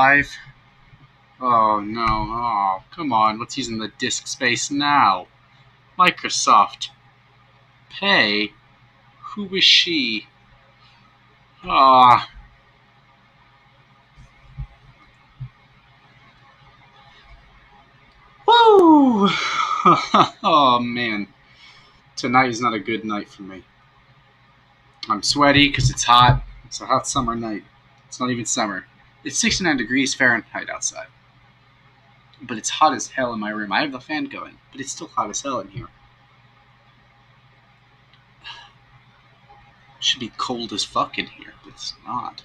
live? Oh no, oh, come on, what's using the disk space now? Microsoft. Pay? Who is she? Ah, woo! Oh man, tonight is not a good night for me. I'm sweaty because it's hot. It's a hot summer night. It's not even summer. It's 69 degrees Fahrenheit outside. But it's hot as hell in my room. I have the fan going, but it's still hot as hell in here. It should be cold as fuck in here, but it's not.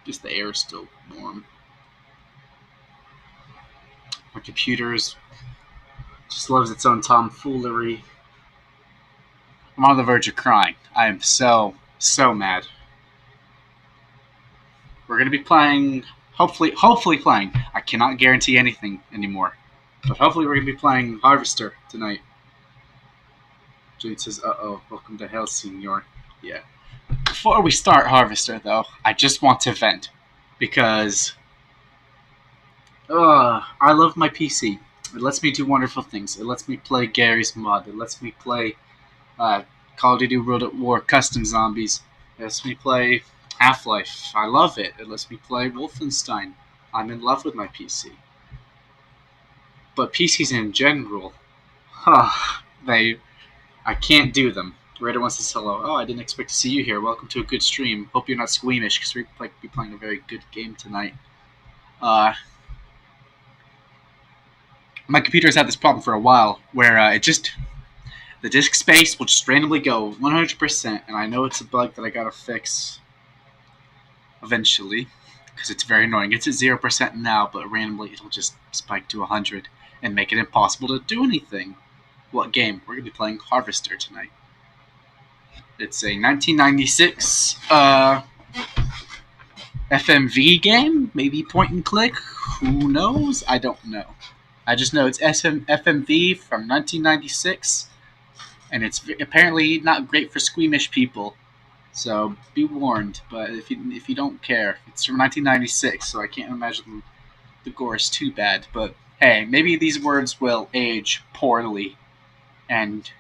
Just the air is still warm. My computer just loves its own tomfoolery. I'm on the verge of crying. I am so mad. We're gonna be playing. Hopefully playing. I cannot guarantee anything anymore, but hopefully we're gonna be playing Harvester tonight. Jade says, "Uh oh, welcome to hell, Senior." Yeah. Before we start Harvester, though, I just want to vent because I love my PC. It lets me do wonderful things. It lets me play Gary's Mod. It lets me play uh, Call of Duty World at War Custom Zombies. It lets me play Half-Life. I love it. It lets me play Wolfenstein. I'm in love with my PC. But PCs in general, I can't do them. Raider wants to say hello. Oh, I didn't expect to see you here. Welcome to a good stream. Hope you're not squeamish because we're like be playing a very good game tonight. My computer has had this problem for a while where the disk space will just randomly go 100%, and I know it's a bug that I gotta fix eventually because it's very annoying. It's at 0% now, but randomly it'll just spike to 100 and make it impossible to do anything. What game? We're gonna be playing Harvester tonight. It's a 1996 FMV game, maybe point and click. Who knows? I don't know. I just know it's FMV from 1996, and it's apparently not great for squeamish people. So be warned. But if you don't care, it's from 1996, so I can't imagine the gore is too bad. But hey, maybe these words will age poorly, and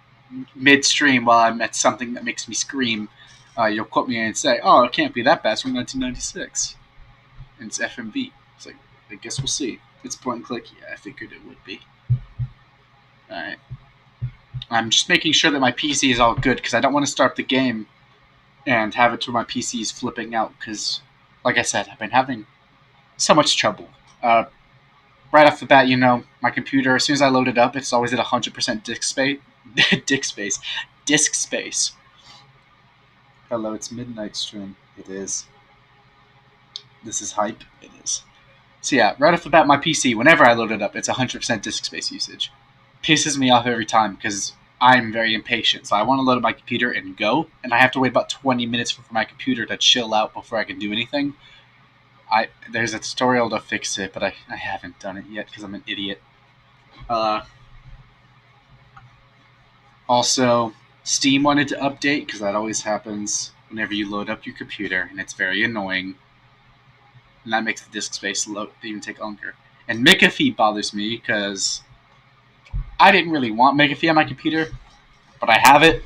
midstream while I'm at something that makes me scream, you'll quote me and say, "Oh, it can't be that bad. It's from 1996, and it's FMV." It's like, I guess we'll see. It's point and click. Yeah, I figured it would be. All right. I'm just making sure that my PC is all good because I don't want to start the game and have it to where my PC is flipping out because, like I said, I've been having so much trouble. Right off the bat, my computer, as soon as I load it up, it's always at 100% disk space. Disk space. Hello, it's midnight stream. It is. This is hype. It is. So yeah, right off the bat, my PC, whenever I load it up, it's 100% disk space usage. Pisses me off every time because I'm very impatient. So I want to load up my computer and go, and I have to wait about 20 minutes for my computer to chill out before I can do anything. There's a tutorial to fix it, but I haven't done it yet because I'm an idiot. Also, Steam wanted to update because that always happens whenever you load up your computer, and it's very annoying. And that makes the disk space even take longer. And McAfee bothers me because I didn't really want McAfee on my computer, but I have it,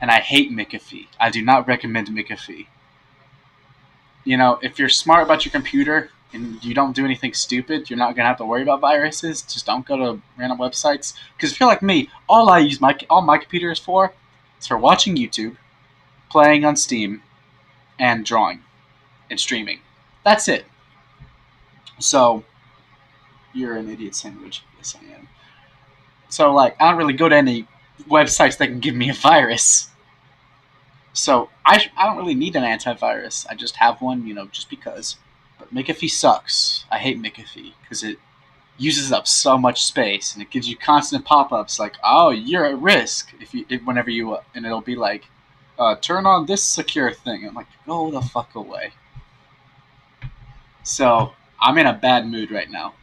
and I hate McAfee. I do not recommend McAfee. If you're smart about your computer and you don't do anything stupid, you're not going to have to worry about viruses. Just don't go to random websites. Because if you're like me, all my computer is for watching YouTube, playing on Steam, and drawing, and streaming. That's it. So, you're an idiot sandwich. Yes, I am. So, I don't really go to any websites that can give me a virus. So, I don't really need an antivirus. I just have one, just because. But McAfee sucks. I hate McAfee because it uses up so much space, and it gives you constant pop-ups like, "Oh, you're at risk." Whenever you and it'll be like, "Turn on this secure thing." I'm like, "Go the fuck away." So I'm in a bad mood right now,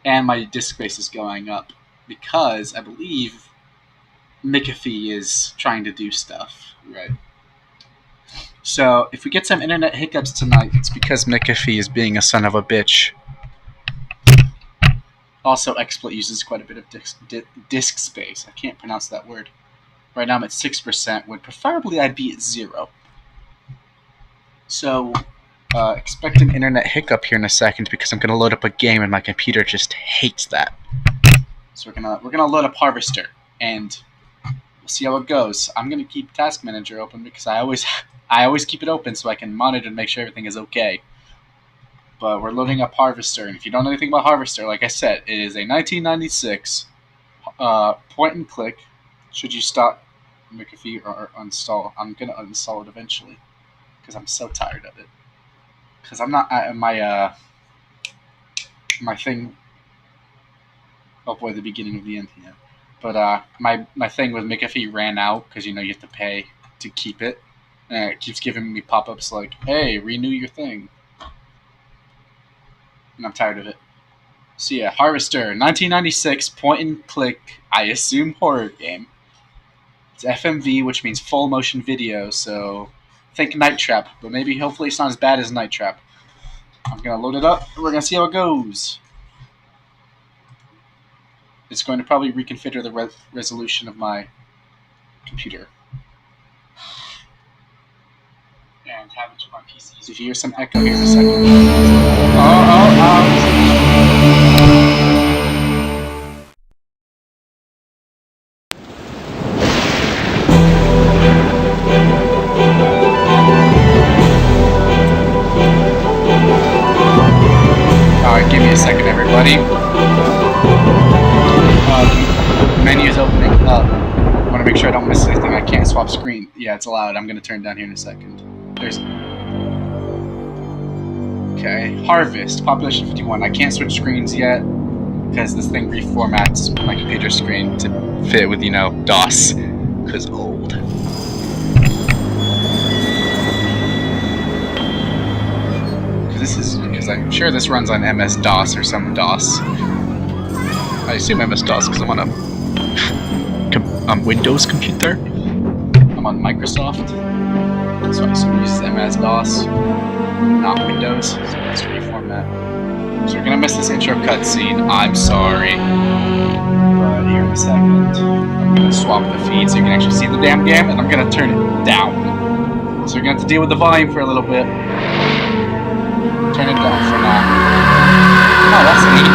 and my disk space is going up because I believe McAfee is trying to do stuff. Right. So, if we get some internet hiccups tonight, it's because McAfee is being a son of a bitch. Also, XSplit uses quite a bit of disk space. I can't pronounce that word. Right now I'm at 6%, when preferably I'd be at 0. So, expect an internet hiccup here in a second because I'm going to load up a game and my computer just hates that. So we're gonna load up Harvester, and we'll see how it goes. I'm gonna keep Task Manager open because I always keep it open so I can monitor and make sure everything is okay. But we're loading up Harvester, and if you don't know anything about Harvester, like I said, it is a 1996 point and click. Should you stop McAfee or uninstall? I'm gonna uninstall it eventually because I'm so tired of it. Because I'm not my thing. Oh boy, the beginning of the end here. But my thing with McAfee ran out because you have to pay to keep it, and it keeps giving me pop-ups like, "Hey, renew your thing," and I'm tired of it. So yeah, Harvester, 1996 point and click. I assume horror game. It's FMV, which means full motion video. So think Night Trap, but maybe hopefully it's not as bad as Night Trap. I'm gonna load it up. We're gonna see how it goes. It's going to probably reconfigure the resolution of my computer. And have it to my PC. So if you hear some echo here in a second. Alright, give me a second, everybody. Menu's opening up. I want to make sure I don't miss anything. I can't swap screen. Yeah, it's allowed. I'm going to turn down here in a second. Okay. Harvest. Population 51. I can't switch screens yet because this thing reformats my computer screen to fit with, DOS. Because old. Because I'm sure this runs on MS-DOS or some DOS. I assume MS-DOS because I'm on a Windows computer. I'm on Microsoft, so I assume it uses MS-DOS, not Windows. So let's reformat. So we're gonna miss this intro cutscene. I'm sorry, but here in a second, I'm gonna swap the feed so you can actually see the damn game, and I'm gonna turn it down. So you're gonna have to deal with the volume for a little bit. Turn it down for now. Oh, that's neat.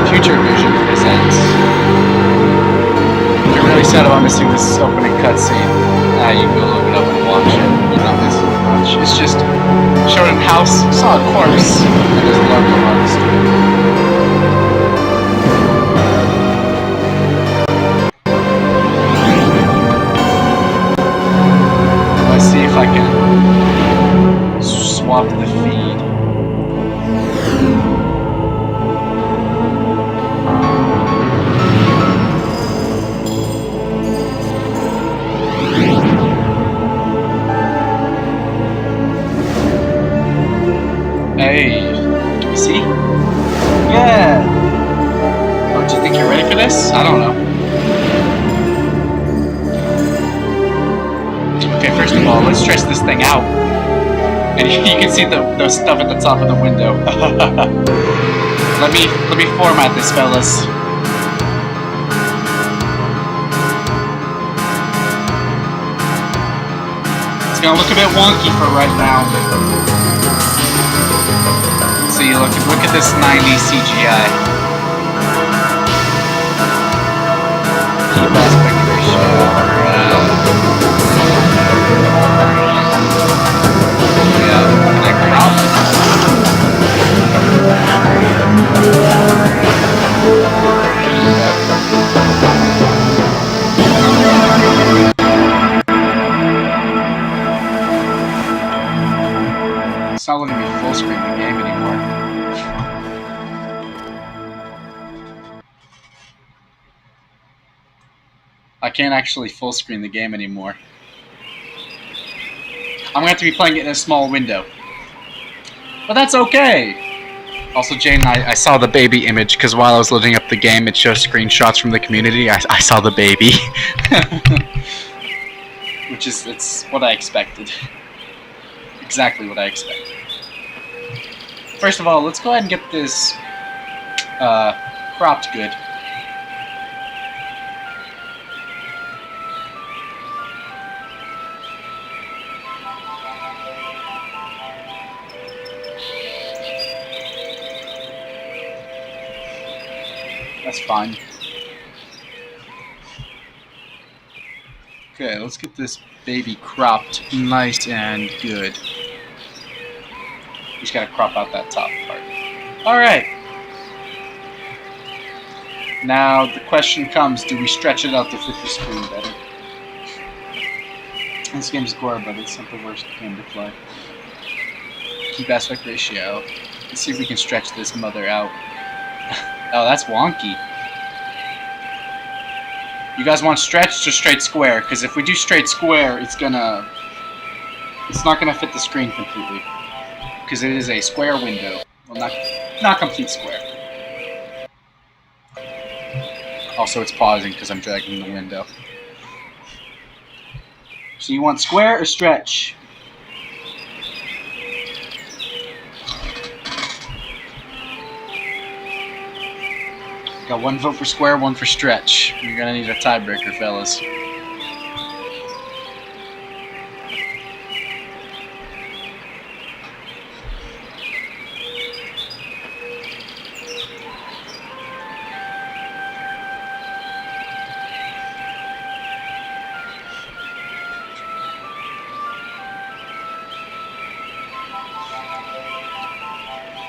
Future Vision presents. If you're really sad about missing this opening cutscene, you can look it up and watch it. You're not missing much. It's just showed in house, saw a corpse, and there's a logo on the street. Let's see if I can swap the feed. Hey, can you see? Yeah! Oh, do you think you're ready for this? I don't know. Okay, first of all, let's stretch this thing out. And you can see the stuff at the top of the window. Let me format this, fellas. It's gonna look a bit wonky for right now. See, look at this 90s CGI. Keep aspect ratio. It's not letting me full screen the game anymore. I can't actually full screen the game anymore. I'm gonna have to be playing it in a small window. But that's okay! Also, Jane, I saw the baby image, because while I was loading up the game, it shows screenshots from the community. I saw the baby. which is it's what I expected. Exactly what I expected. First of all, let's go ahead and get this cropped good. That's fine. Okay, let's get this baby cropped nice and good. Just gotta crop out that top part. Alright. Now the question comes, do we stretch it out to fit the screen better? This game's gore, but it's not the worst game to play. Keep aspect ratio. Let's see if we can stretch this mother out. Oh, that's wonky. You guys want stretched or straight square? Because if we do straight square, it's not gonna fit the screen completely. Because it is a square window. Well, not complete square. Also, it's pausing because I'm dragging the window. So you want square or stretch? Got one vote for square, one for stretch. You're gonna need a tiebreaker, fellas.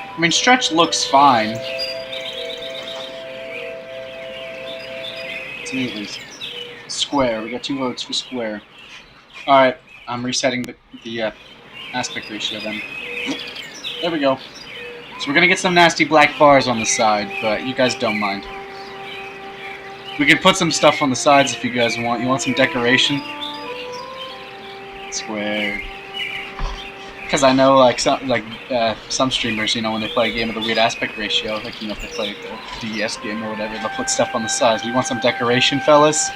I mean, stretch looks fine. To me, at least. Square. We got 2 votes for square. Alright, I'm resetting the aspect ratio then. There we go. So we're gonna get some nasty black bars on the side, but you guys don't mind. We can put some stuff on the sides if you guys want. You want some decoration? Square. Because I know, like some streamers, you know, when they play a game with a weird aspect ratio, like, you know, if they play the DS game or whatever, they'll put stuff on the sides. We want some decoration, fellas?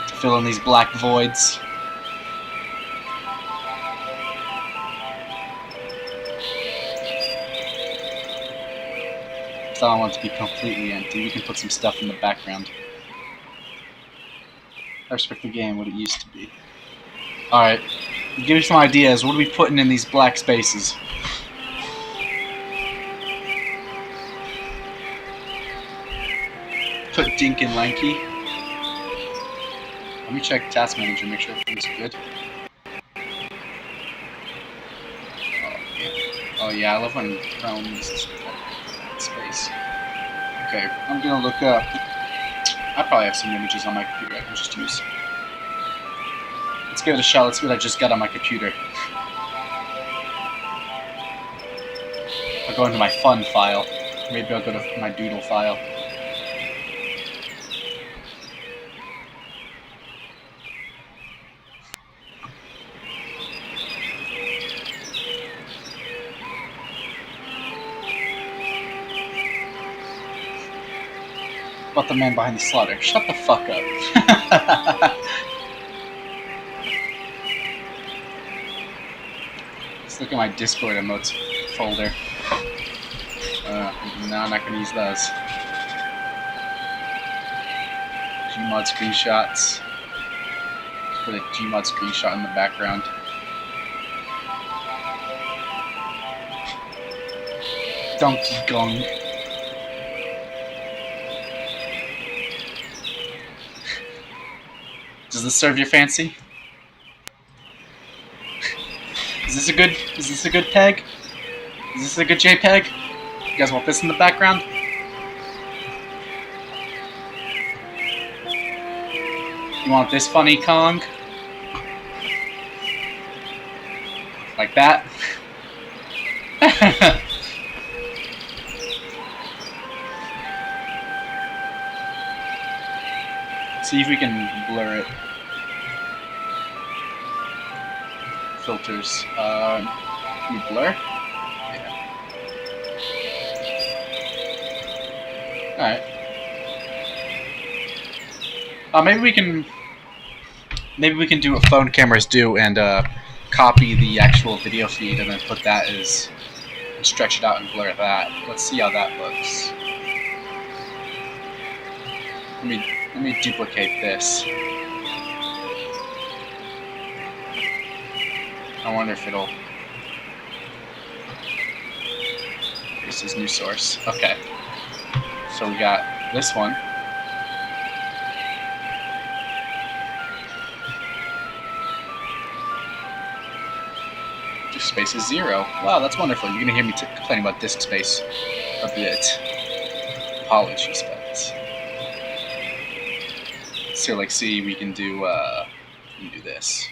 To fill in these black voids. So I don't want it to be completely empty. We can put some stuff in the background. I respect the game, what it used to be. Alright, give me some ideas. What are we putting in these black spaces? Put Dink and Lanky. Let me check Task Manager, make sure everything's good. Oh yeah, I love when Chrome uses that space. Okay, I'm gonna look up. I probably have some images on my computer I can just use. Let's give it a shot. Let's see what I just got on my computer. I'll go into my fun file. Maybe I'll go to my doodle file. About the man behind the slaughter. Shut the fuck up. Let's look at my Discord emotes folder. No, I'm not gonna use those. Gmod screenshots. Let's put a Gmod screenshot in the background. Donkey Kong. Does this serve your fancy? Is this a good peg? Is this a good JPEG? You guys want this in the background? You want this funny Kong? Like that? See if we can blur it. Filters. Can you blur? Yeah. Alright. Maybe we can do what phone cameras do and copy the actual video feed and then put that as and stretch it out and blur that. Let's see how that looks. Let me duplicate this. I wonder if it'll. This is new source. Okay. So we got this one. Disk space is 0. Wow, that's wonderful. You're gonna hear me complaining about disk space a bit. Apologies, but so like, see, we can do this,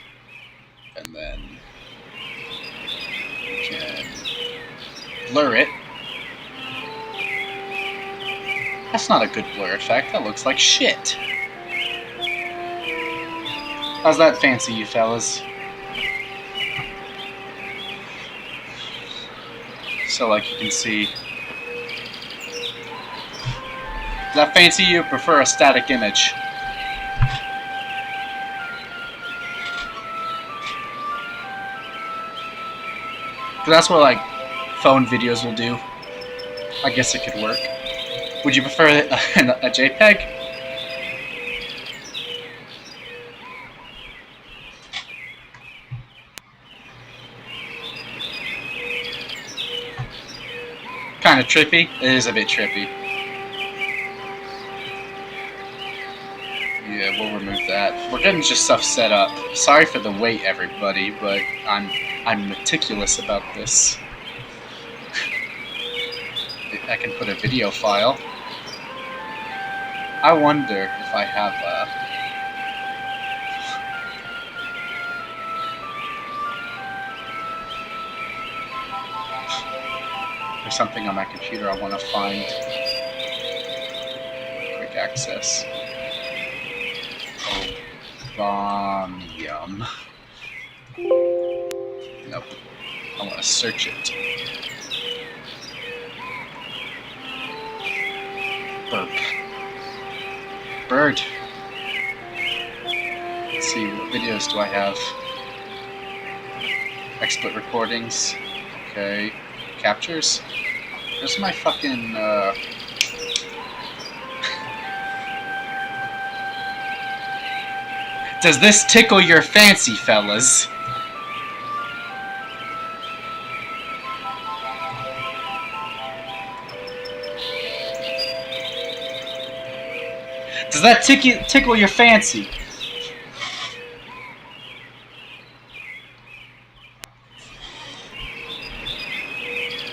and then we can blur it. That's not a good blur effect. That looks like shit. How's that fancy, you fellas? So, like, you can see. Is that fancy? You prefer a static image? That's what, like, phone videos will do. I guess it could work. Would you prefer a JPEG? Kind of trippy. It is a bit trippy. Yeah, we'll remove that. We're getting just stuff set up. Sorry for the wait, everybody, but I'm meticulous about this. I can put a video file. I wonder if I have there's something on my computer I want to find. Quick access. Yum. Nope. I want to search it. Burp. Bird. Let's see, what videos do I have? XSplit recordings. Okay. Captures. Where's my fucking, Does this tickle your fancy, fellas? Does that tickle your fancy?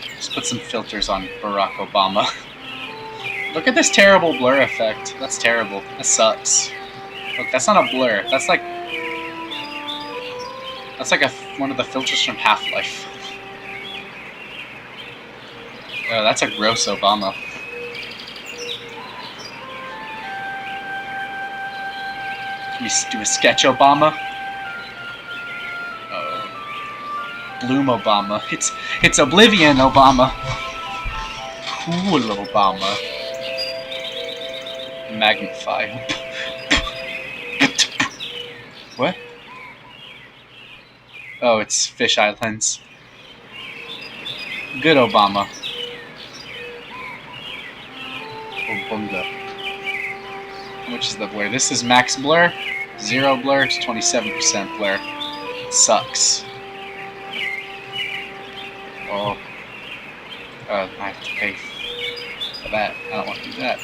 Let's put some filters on Barack Obama. Look at this terrible blur effect. That's terrible. That sucks. Look, that's not a blur. That's like one of the filters from Half-Life. Oh, that's a gross Obama. Can we do a sketch Obama? Oh, Bloom Obama. It's Oblivion Obama. Cool Obama. Magnify. What? Oh, it's Fish Islands. Good Obama. Obunga. How much is the blur? This is max blur. 0 blur to 27% blur. It sucks. Oh. I have to pay for that. I don't want to do that.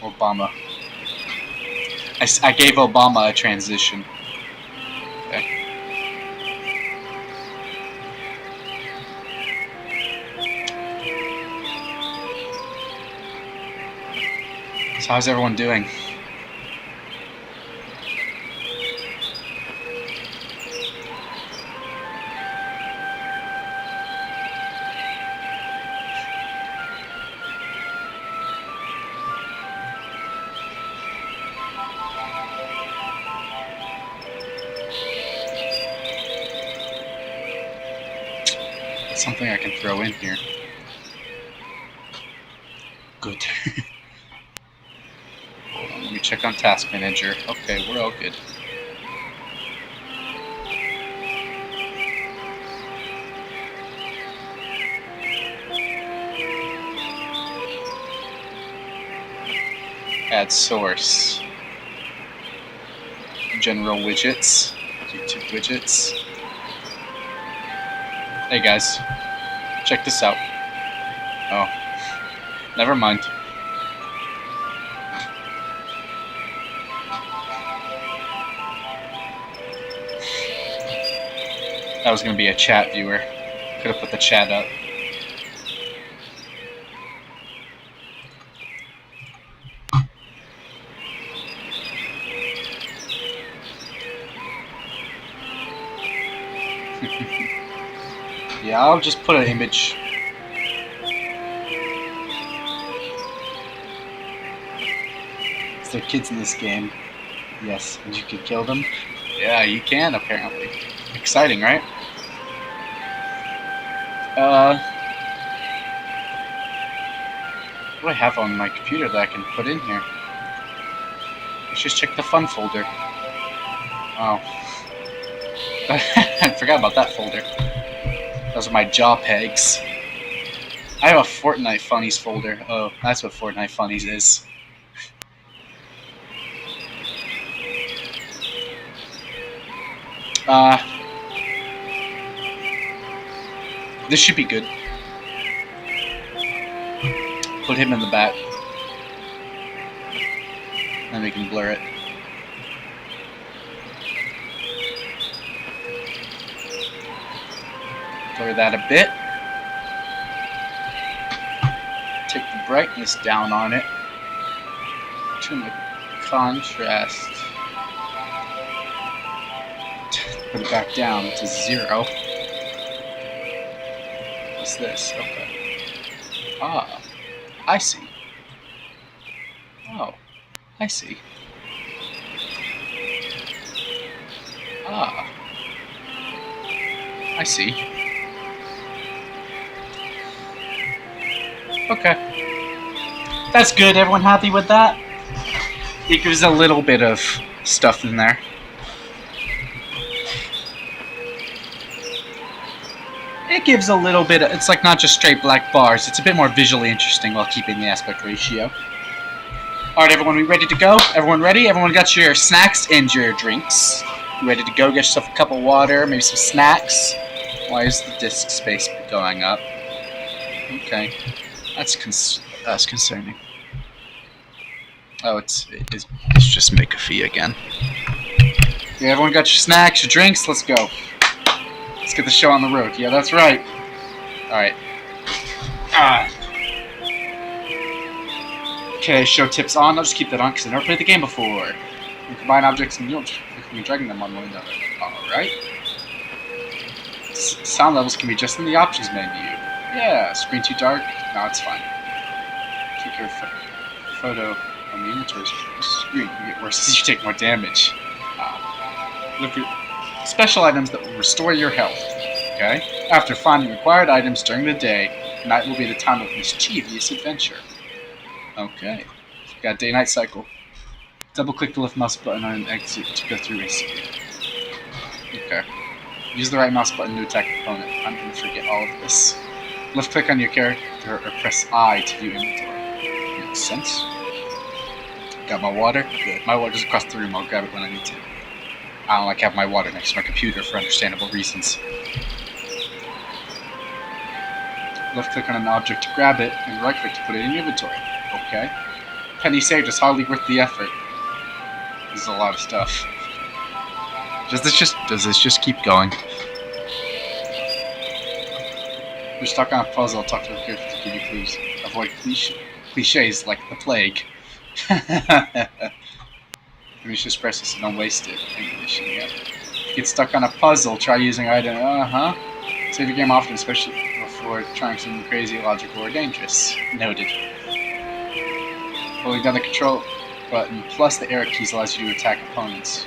Obama. I gave Obama a transition. Okay. So how's everyone doing? something I can throw in here. Good. Hold on, let me check on Task Manager. Okay, we're all good. Add source. General widgets. YouTube widgets. Hey guys, check this out. Oh, never mind. That was gonna be a chat viewer. Could have put the chat up. Yeah, I'll just put an image. Is there kids in this game? Yes, and you can kill them? Yeah, you can, apparently. Exciting, right? What do I have on my computer that I can put in here? Let's just check the fun folder. Oh. I forgot about that folder. Those are my jaw pegs. I have a Fortnite Funnies folder. Oh, that's what Fortnite Funnies is. This should be good. Put him in the back. Then we can blur it. Blur that a bit. Take the brightness down on it. Turn the contrast. Put it back down to 0. What's this? Okay. Ah, I see. Oh, I see. Ah, I see. Okay. That's good. Everyone happy with that? It gives a little bit of stuff in there. It gives a little bit of, it's like not just straight black bars. It's a bit more visually interesting while keeping the aspect ratio. Alright, everyone, we ready to go? Everyone ready? Everyone got your snacks and your drinks. You ready to go? Get yourself a cup of water, maybe some snacks. Why is the disk space going up? Okay. That's concerning. Oh, it's just McAfee again. Yeah, everyone got your snacks, your drinks? Let's go. Let's get the show on the road. Yeah, that's right. Alright. Okay, show tips on. I'll just keep that on because I've never played the game before. You combine objects and you'll be dragging them on one another. Alright. Sound levels can be just in the options menu. Yeah, screen too dark? No, it's fine. Keep your photo on the inventory screen. You get worse as you take more damage. Look at special items that will restore your health. Okay? After finding required items during the day, night will be the time of mischievous adventure. Okay. Got day-night cycle. Double-click the left mouse button on an exit to go through AC. Okay. Use the right mouse button to attack the opponent. I'm going to forget all of this. Left-click on your character or press I to view inventory. Makes sense. Got my water? Good. My water's across the room. I'll grab it when I need to. I don't like having my water next to my computer for understandable reasons. Left-click on an object to grab it, and right-click to put it in your inventory. Okay. Penny saved is hardly worth the effort. This is a lot of stuff. Does this just keep going? We're stuck on a puzzle. Talk to the character to give you clues. Avoid cliches like the plague. Finish this process and don't waste it. Yep. If you get stuck on a puzzle, try using item. Save your game often, especially before trying something crazy, illogical, or dangerous. Noted. Holding down the control button plus the arrow keys allows you to attack opponents.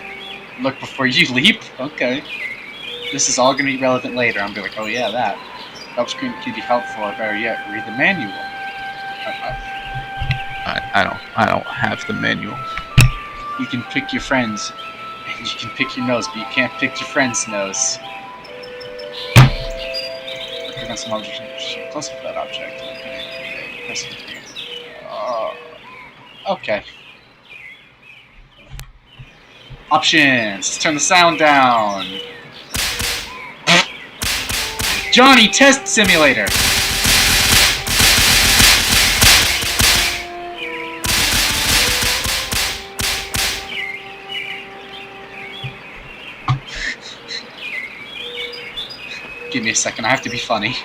Look before you leap? Okay. This is all going to be relevant later. I'm going to be like, oh yeah, that. Help screen can be helpful, or better yet, read the manual. I don't have the manual. You can pick your friends, and you can pick your nose, but you can't pick your friend's nose. Click on some object, close up to that object. Okay, press it here. Okay. Options. Let's turn the sound down. Johnny Test Simulator. Give me a second, I have to be funny.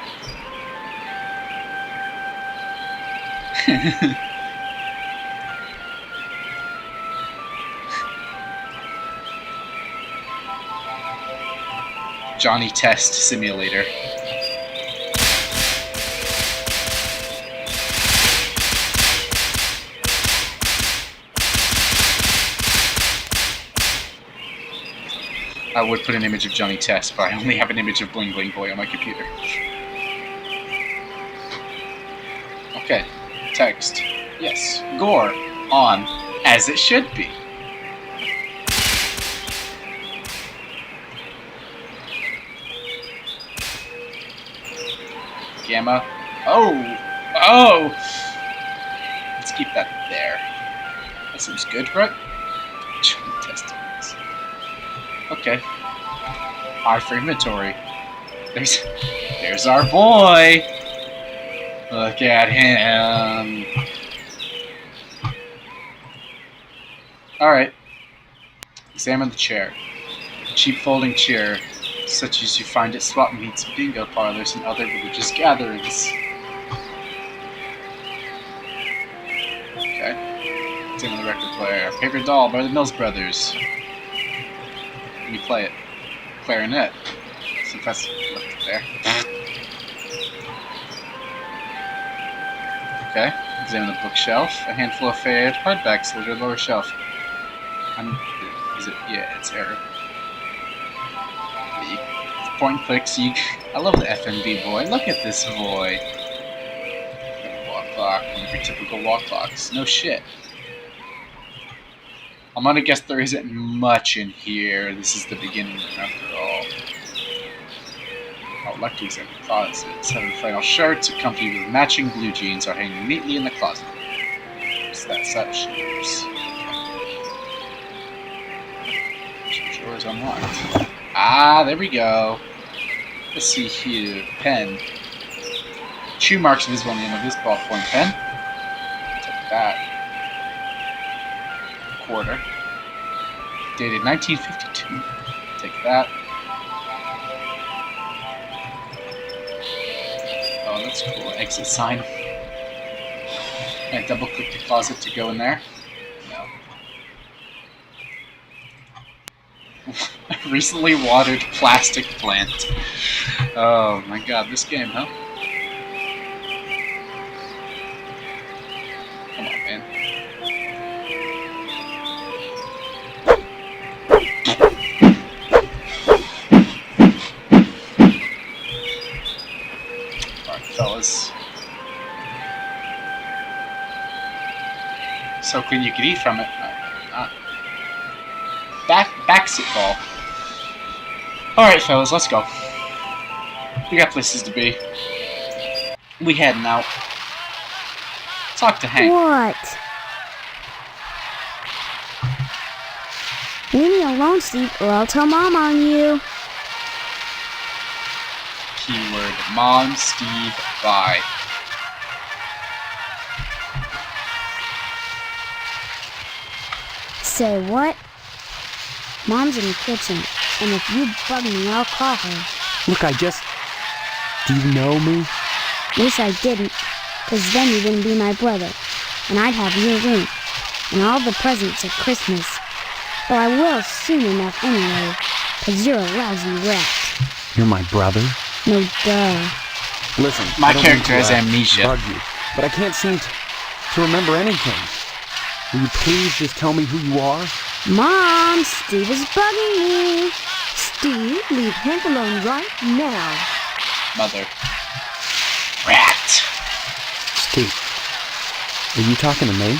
Johnny Test Simulator. I would put an image of Johnny Test, but I only have an image of Bling Bling Boy on my computer. Okay, text. Yes, gore on, as it should be. Gamma. Oh! Let's keep that there. That seems good, right? Testing this. Okay. I for inventory. There's our boy! Look at him. Alright. Examine the chair. Cheap folding chair, such as you find at swap meets, bingo parlors, and other religious gatherings. Okay. Examine the record player. Paper Doll by the Mills Brothers. Let me play it. Clarinet. So that's left there. Okay. Examine the bookshelf. A handful of faded hardbacks loaded lower shelf. Is it? Yeah, it's error. Point and click. See, I love the FMV boy. Look at this boy. Wall clock. One of your typical wall clocks. No shit. I'm gonna guess there isn't much in here. This is the beginning, after all. I would like to examine the closet. 7 flannel shirts, accompanied with matching blue jeans, are hanging neatly in the closet. What's that set of shoes? Drawers unlocked. Ah, there we go. Let's see here. Pen. Chew marks visible on the end of this ballpoint pen. Take that. Quarter. Dated 1952. Take that. Oh, that's cool. Exit sign. Can I double click the closet to go in there? No. Recently watered plastic plant. Oh my god, this game, huh? Come on, man. Alright, fellas. So clean you could eat from it. Backseat. Alright, fellas, let's go. We got places to be. We heading out. Talk to Hank. What? Leave me alone, Steve, or I'll tell Mom on you. Keyword Mom, Steve, bye. Say what? Mom's in the kitchen, and if you bug me, I'll call her. Look, do you know me? Wish I didn't, 'cause then you wouldn't be my brother, and I'd have your room, and all the presents at Christmas. Though I will soon enough anyway, 'cause you're a lousy rat. You're my brother? No duh. Listen, my I don't character mean has to, amnesia. Bug you, but I can't seem to remember anything. Will you please just tell me who you are? Mom, Steve is bugging me. Steve, leave Hank alone right now. Mother. Rat! Steve, are you talking to me?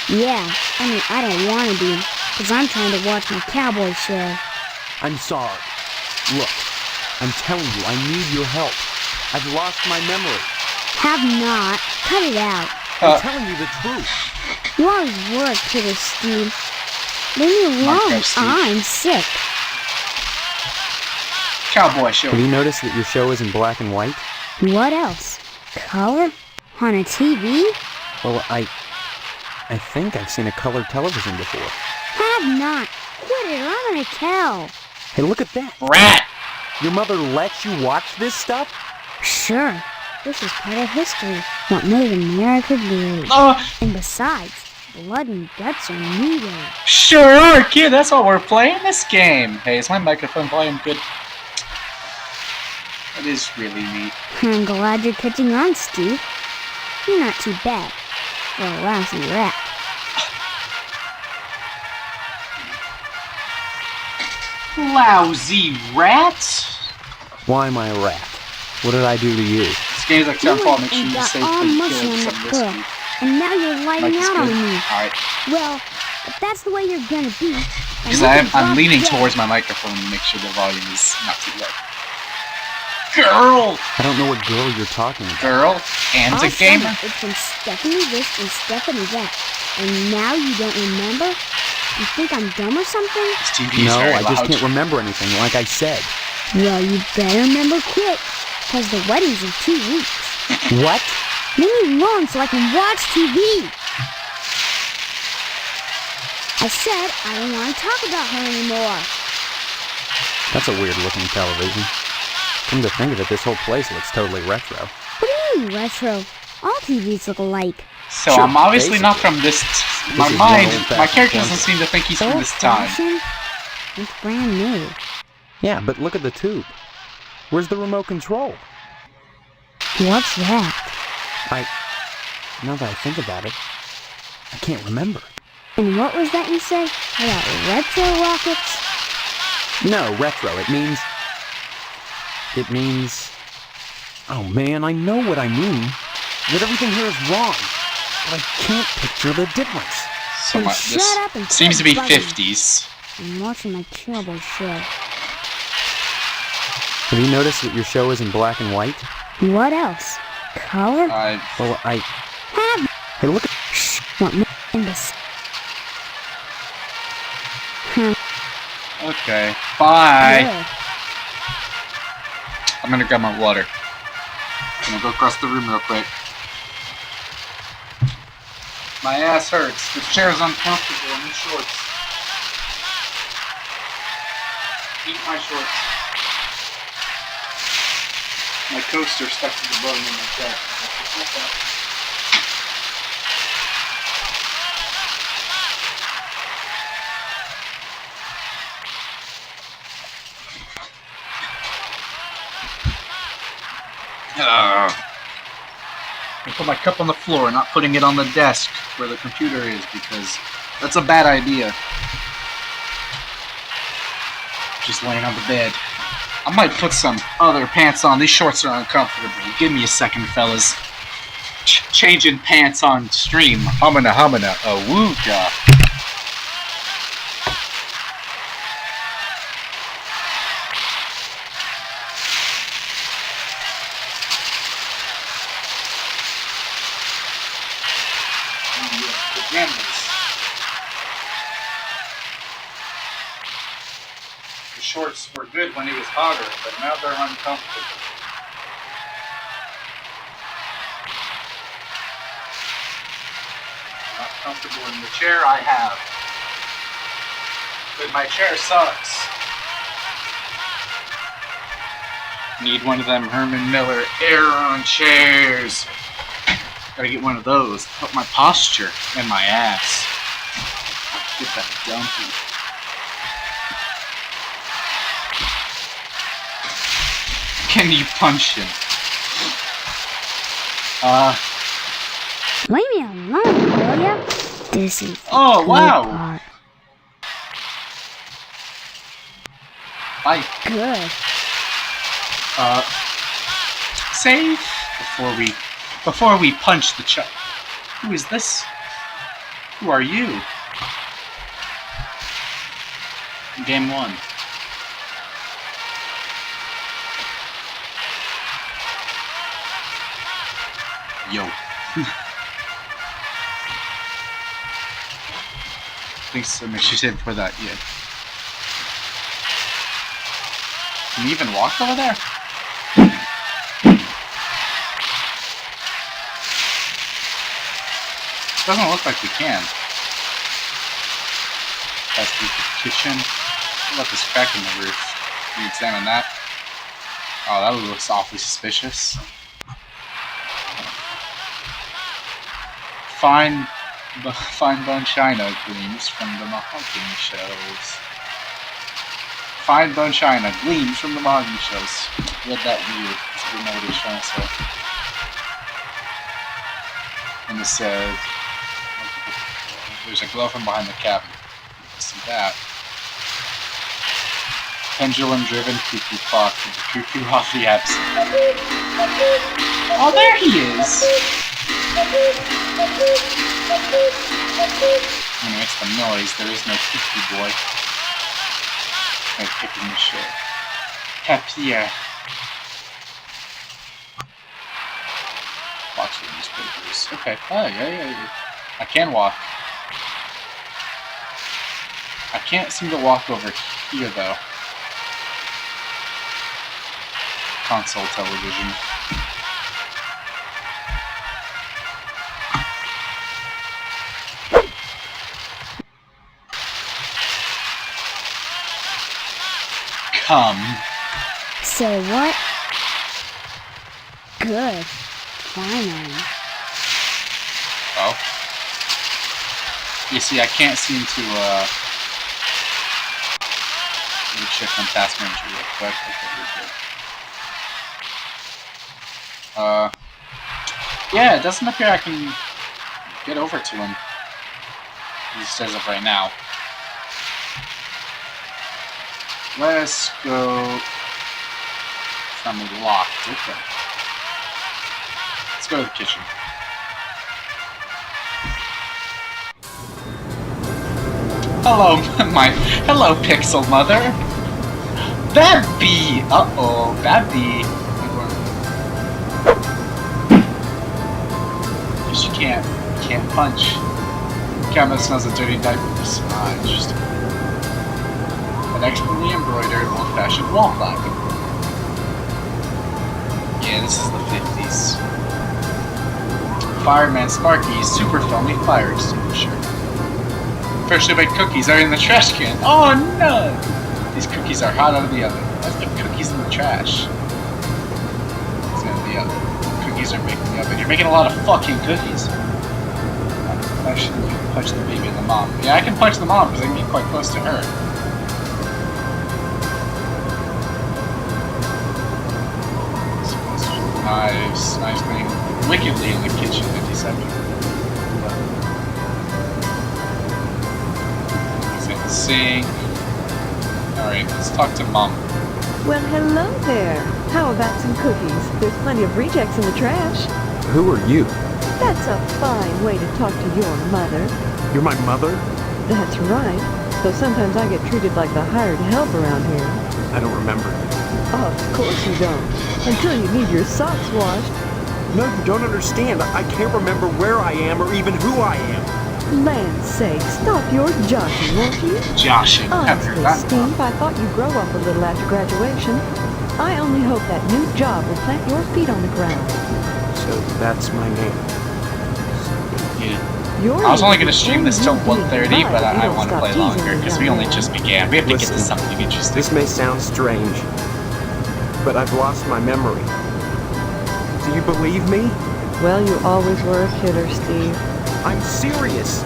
Yeah, I mean, I don't want to be, because I'm trying to watch my cowboy show. I'm sorry. Look, I'm telling you, I need your help. I've lost my memory. Have not. Cut it out. I'm telling you the truth. You always work to this, Steve. Leave me alone. Marco, Steve. I'm sick. Cowboy show. Have you noticed that your show is in black and white? What else? Color? On a TV? Well, I think I've seen a colored television before. Have not. Quit it, or I'm gonna tell. Hey, look at that. Rat! Your mother lets you watch this stuff? Sure. This is part of history. What made America great. And besides, blood and guts are needed. Sure, kid, that's why we're playing this game. Hey, is my microphone volume good? It is really neat. I'm glad you're catching on, Steve. You're not too bad for a lousy rat. Lousy rat? Why am I a rat? What did I do to you? This game's like You Townfall went makes and you got save all the mushy kill on some that girl, whiskey. and now you're lighting Mike is out good. on me. Alright. Well, if that's the way you're gonna be, then Because you can I'm drop leaning dead. towards my microphone to make sure the volume is not too low. Girl! I don't know what girl you're talking about. Girl and All a gamer. summer, it's been Stephanie this and Stephanie that, and now you don't remember? You think I'm dumb or something? This TV is No, very I just loud. can't remember anything, like I said. Well, you better remember quick, because the wedding's in 2 weeks. What? Leave me alone so I can watch TV. I said I don't want to talk about her anymore. That's a weird looking television. Come to think of it, this whole place looks totally retro. What do you mean retro? All TVs look alike. So Sure, I'm obviously not basically. from this. This My is mind, one old-fashioned my character doesn't clunker. seem to think he's from this time. Old-fashioned? It's brand new. Yeah, but look at the tube. Where's the remote control? What's that? Now that I think about it, I can't remember. And what was that you said about retro rockets? No, retro. It means... Oh man, I know what I mean. That everything here is wrong. But I can't picture the difference. So Then my, shut this up and seems to be quit bugging. 50s. I'm watching my cowboy show. Have you noticed that your show is in black and white? What else? Color? Well, Have Hey, look at... Shh, what in this? Okay. Bye. Good. I'm gonna grab my water. I'm gonna go across the room real quick. My ass hurts. This chair is uncomfortable in these shorts. Eat my shorts. My coaster stuck to the bone in my chair. I put my cup on the floor, not putting it on the desk where the computer is, because that's a bad idea. Just laying on the bed. I might put some other pants on. These shorts are uncomfortable. Give me a second, fellas. Changing pants on stream. Humana, awooga. Pajamas. The shorts were good when it was hotter, but now they're uncomfortable. Not comfortable in the chair I have. But my chair sucks. Need one of them Herman Miller Aeron chairs. Gotta get one of those. Help my posture and my ass. Get that dumpy. Can you punch him? Leave me alone, will ya? This is the Oh, good wow. part. Bye. Good. Save. before we punch the chuck. Who is this? Who are you? Game 1. Yo. Thanks so much. She said before that, yeah. Can you even walk over there? Doesn't look like we can. That's the kitchen. What about this crack in the roof? Can you examine that? Oh, that looks awfully suspicious. Fine bone china gleams from the mahogany shelves. Fine bone china gleams from the mahogany shelves. Read that weird. I don't know what he's trying to say. And it said, there's a glow from behind the cabinet. You can see that. Pendulum-driven cuckoo clock with the cuckoo off the absent. Oh, there he is! When it makes the noise, there is no cuckoo boy. No picking the shit. Papier. Box of newspapers. Okay. Oh, yeah. I can walk. I can't seem to walk over here, though. Console television. Come. Say what? Good. Finally. Oh. You see, I can't seem to, let me check on task manager real quick. Okay, we're good. Yeah, it doesn't appear I can get over to him. At least as of right now. Let's go. It's not maybe locked. Okay. Let's go to the kitchen. Hello, Pixel Mother. Babby. Babby. Because you can't punch. Camera smells of dirty diapers. Interesting. An expertly embroidered old-fashioned wall plaque. Yeah, this is the 50s. Fireman Sparky's super filmy fire extinguisher. Freshly baked cookies are in the trash can. Oh no! These cookies are hot out of the oven. Let's put cookies in the trash. It's in the oven. Cookies are baking in the oven. You're making a lot of fucking cookies. I should punch the baby and the mom. Yeah, I can punch the mom because I can get quite close to her. Knives going wickedly in the kitchen. 57. He's in the sink. Alright, let's talk to Mom. Well, hello there. How about some cookies? There's plenty of rejects in the trash. Who are you? That's a fine way to talk to your mother. You're my mother? That's right. Though sometimes I get treated like the hired help around here. I don't remember. Of course you don't. Until you need your socks washed. No, you don't understand. I can't remember where I am or even who I am. Land's sake, stop your joshing, won't you? Joshing. Honestly, Steve, I thought you'd grow up a little after graduation. I only hope that new job will plant your feet on the ground. So that's my name. Yeah. I was only going to stream this till 1:30, but I want to play longer because we only just began. We have to get to something interesting. This may sound strange, but I've lost my memory. Do you believe me? Well, you always were a kidder, Steve. I'm serious.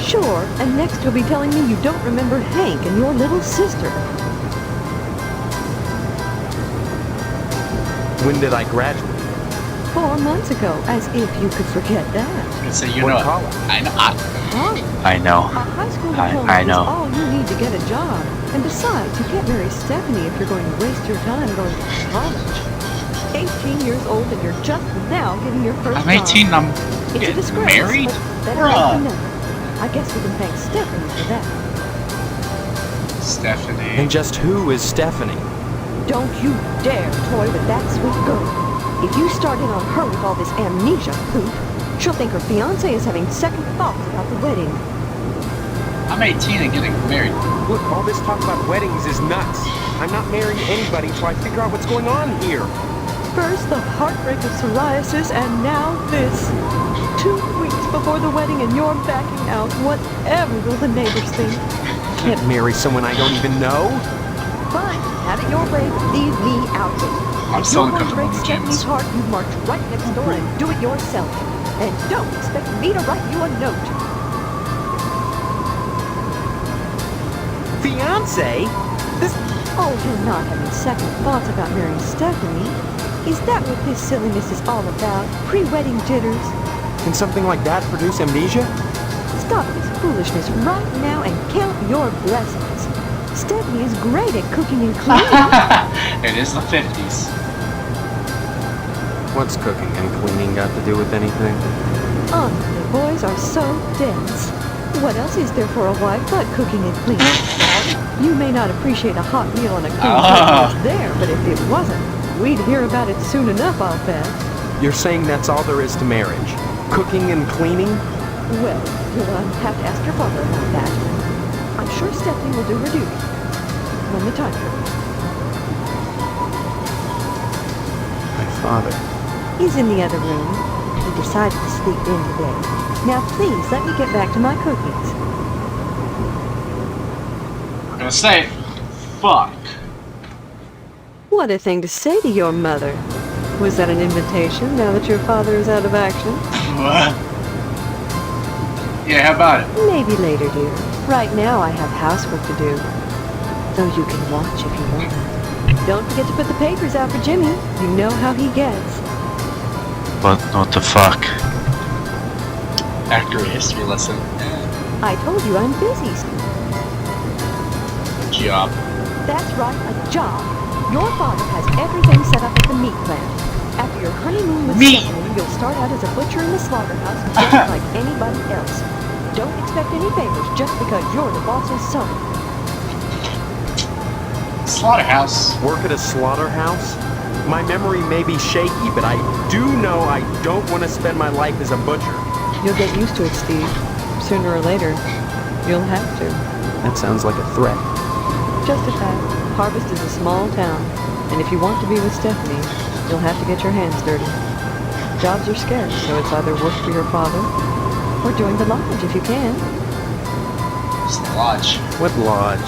Sure, and next you'll be telling me you don't remember Hank and your little sister. When did I graduate? 4 months ago, as if you could forget that. So you What know, college? College? I know. A high school I diploma is know. all you need to get a job. And besides, you can't marry Stephanie if you're going to waste your time going to college. 18 years old and you're just now getting your first I'm 18 and I'm job. It's a getting disgrace, married? but better late Bruh. than never. I guess we can thank Stephanie for that. Stephanie. And just who is Stephanie? Don't you dare toy with that sweet girl. If you start in on her with all this amnesia poop, she'll think her fiancé is having second thoughts about the wedding. I'm 18 and getting married. Look, all this talk about weddings is nuts. I'm not marrying anybody till I figure out what's going on here. First the heartbreak of psoriasis, and now this. 2 weeks before the wedding and you're backing out. Whatever will the neighbors think? Can't marry someone I don't even know. Fine, have it your way, but leave me out of it. I'm If still you're going to uncomfortable break with Stephanie's James. heart, you march right next door and do it yourself. And don't expect me to write you a note. Fiance? This... Oh, you're not having second thoughts about marrying Stephanie. Is that what this silliness is all about? Pre-wedding jitters? Can something like that produce amnesia? Stop this foolishness right now and count your blessings. Stephanie is great at cooking and cleaning. It is the 50s. What's cooking and cleaning got to do with anything? Honestly, boys are so dense. What else is there for a wife but cooking and cleaning? You may not appreciate a hot meal on a clean table that's there, but if it wasn't, we'd hear about it soon enough, I'll bet. You're saying that's all there is to marriage? Cooking and cleaning? Well, you'll have to ask your father about that. I'm sure Stephanie will do her duty when the time comes. My father. He's in the other room. He decided to sleep in today. Now please, let me get back to my cookies. I'm gonna say, fuck. What a thing to say to your mother. Was that an invitation now that your father is out of action? What? Yeah, how about it? Maybe later, dear. Right now I have housework to do. Though you can watch if you want. Don't forget to put the papers out for Jimmy. You know how he gets. What the fuck? After a history lesson. I told you I'm busy. Job. That's right, a job. Your father has everything set up at the meat plant. After your honeymoon with Meat. Stephanie, you'll start out as a butcher in the slaughterhouse just like anybody else. Don't expect any favors just because you're the boss's son. Slaughterhouse. Work at a slaughterhouse? My memory may be shaky, but I do know I don't want to spend my life as a butcher. You'll get used to it, Steve. Sooner or later, you'll have to. That sounds like a threat. Just a fact. Harvest is a small town, and if you want to be with Stephanie, you'll have to get your hands dirty. Jobs are scarce, so it's either work for your father or join the lodge if you can. It's the lodge. What lodge?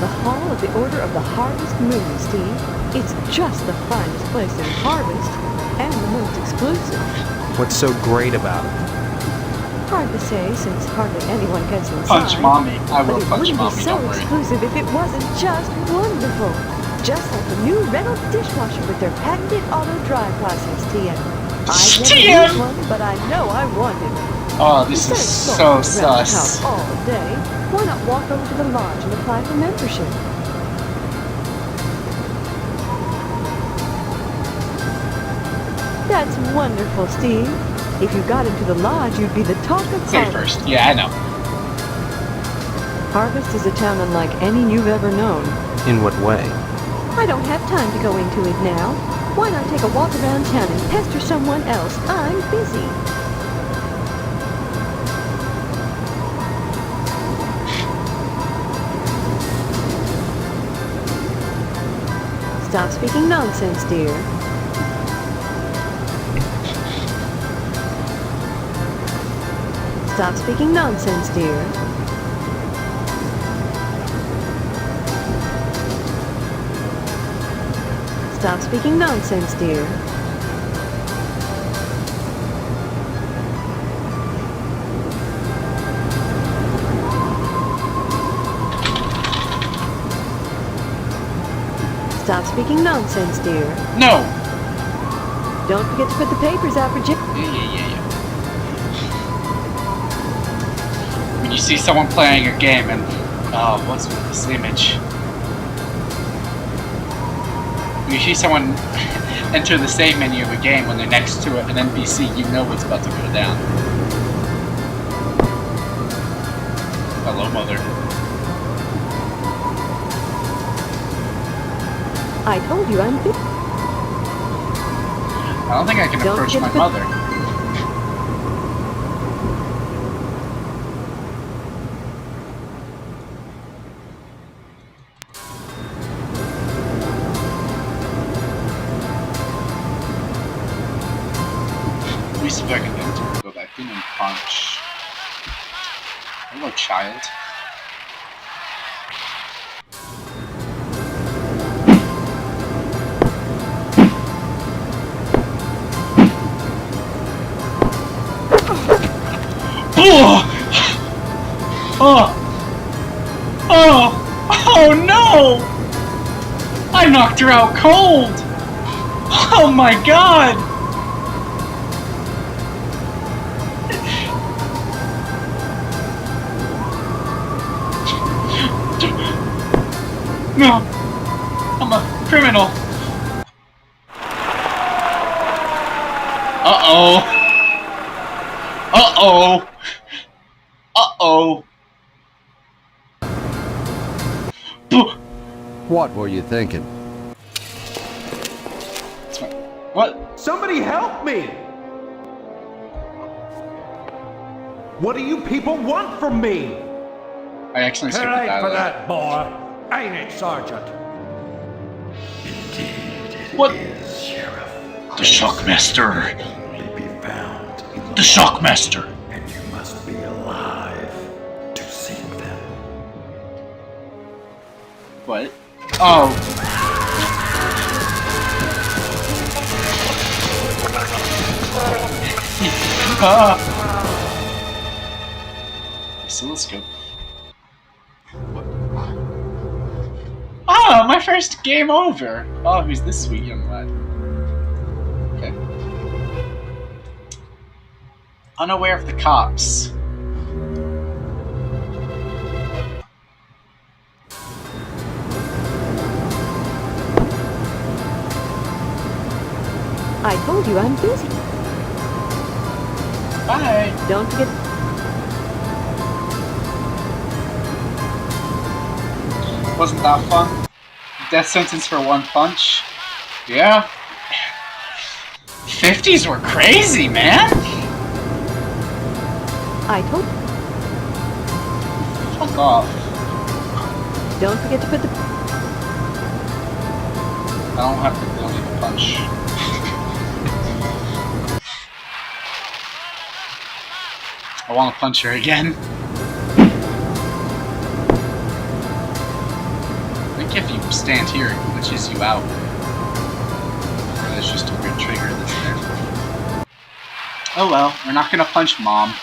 The Hall of the Order of the Harvest Moon, Steve. It's just the finest place in Harvest, and the most exclusive. What's so great about it? Hard to say, since hardly anyone gets inside. Punch mommy. I But will it punch wouldn't mommy, be so don't worry. exclusive if it wasn't just wonderful. Just like the new Reynolds dishwasher with their patented auto dry process, TM. I've never TM? used one, but I know I want it. Oh, this Instead is of so stalking around the house sus. all day, why not walk over to the lodge and apply for membership? That's wonderful, Steve. If you got into the lodge, you'd be the talk of Say Harvest. first. Yeah, I know. Harvest is a town unlike any you've ever known. In what way? I don't have time to go into it now. Why not take a walk around town and pester someone else? I'm busy. Stop speaking nonsense, dear. Stop speaking nonsense, dear. Stop speaking nonsense, dear. Stop speaking nonsense, dear. No. Don't forget to put the papers out for Jim. Yeah. When you see someone playing a game and oh, what's with this image? When you see someone enter the save menu of a game when they're next to an NPC, you know what's about to go down. Hello, mother. I told you I'm busy. I don't think I can Don't approach get my the- mother. Let me see if I can enter. Go back in and punch. Hello, child. Oh! Oh! Oh no! I knocked her out cold! Oh my god! No! I'm a criminal! Uh-oh! Uh-oh! Uh-oh! What were you thinking? What? Somebody help me! What do you people want from me? I accidentally skipped the Hooray for dialogue. that, boy! Ain't it, Sergeant? What? Sheriff, The Shockmaster! only be found in The Shockmaster! and you must be alive to seek them. What? Oh. Oscilloscope. Ah, my first game over! Oh, who's this sweet young lad? Okay. Unaware of the cops. I told you I'm busy. Bye! Don't forget. Wasn't that fun? Death sentence for one punch? Yeah. 50s were crazy, man! I told. Fuck off. Don't forget to put the. I don't have to don't need to punch. I want to punch her again. I think if you stand here, it glitches you out. Or there's just a weird trigger that's there. Oh well, we're not gonna punch Mom.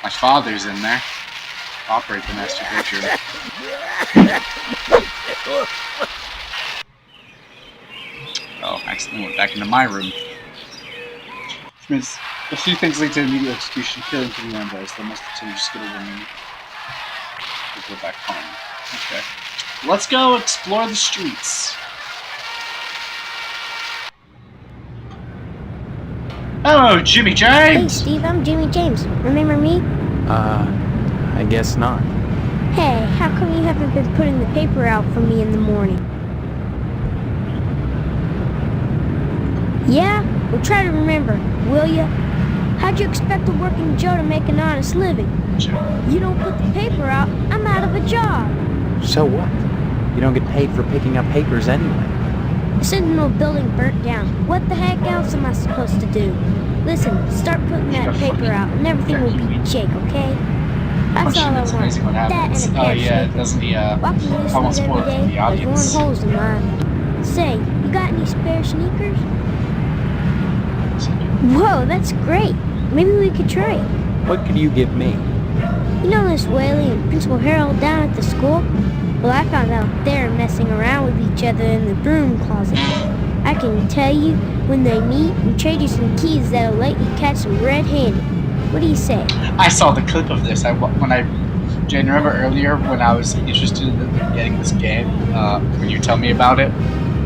My father's in there. Operate the master bedroom. Oh, accidentally went back into my room. Which means a few things lead to immediate execution, killing to the ambos. They must continue just get a warning. We'll go back home. Okay. Let's go explore the streets. Oh, Jimmy Hey, James! Steve, I'm Jimmy James. Remember me? I guess not. Hey, how come you haven't been putting the paper out for me in the morning? Yeah? Well, try to remember, will ya? How'd you expect a working Joe to make an honest living? You don't put the paper out, I'm out of a job. So what? You don't get paid for picking up papers anyway. The Sentinel building burnt down. What the heck else am I supposed to do? Listen, start putting that paper out and everything will be jake, okay? That's all I It's want. amazing what That and happens. a Oh pair yeah, of sneakers. doesn't he, Walking I won't loose spoil every it for day, the there's audience. one holes in mine. Say, you got any spare sneakers? Whoa, that's great. Maybe we could trade. What could you give me? You know Miss Whaley and Principal Harold down at the school? Well, I found out they're messing around with each other in the broom closet. I can tell you, when they meet, and trade you some keys that'll let you catch them red-handed. What do you say? I saw the clip of this when I Jane, remember earlier when I was interested in getting this game, when you tell me about it,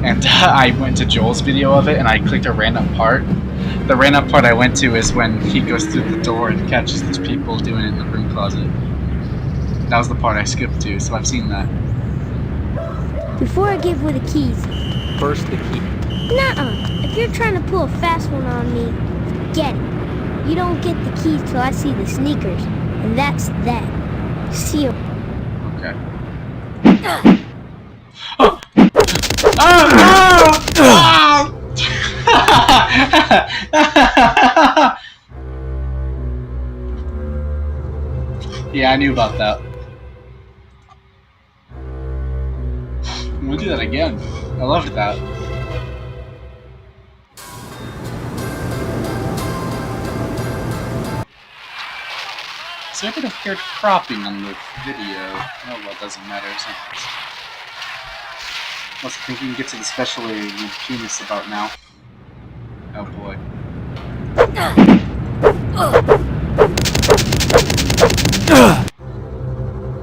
and I went to Joel's video of it, and I clicked a random part? The random part I went to is when he goes through the door and catches those people doing it in the broom closet. That was the part I skipped to, so I've seen that. Before I give Will the keys. First the key. Nuh-uh. If you're trying to pull a fast one on me, forget it. You don't get the keys till I see the sneakers, and that's that. See you. Okay. Oh. Oh! Yeah, I knew about that. We'll do that again. I loved that. So I could have heard cropping on the video. Oh well, it doesn't matter. Unless I think we can get to the special area with penis about now. Oh boy.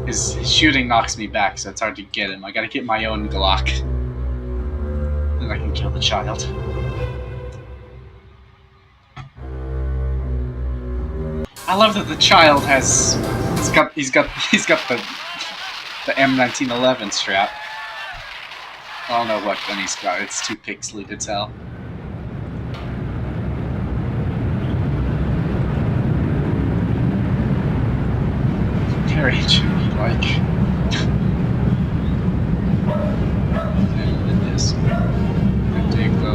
His shooting knocks me back, so it's hard to get him. I gotta get my own Glock. Then I can kill the child. I love that the child has he's got the M1911 strap. I don't know what gun he's got. It's too pixely to tell. Very chewy, like. And this. And dig the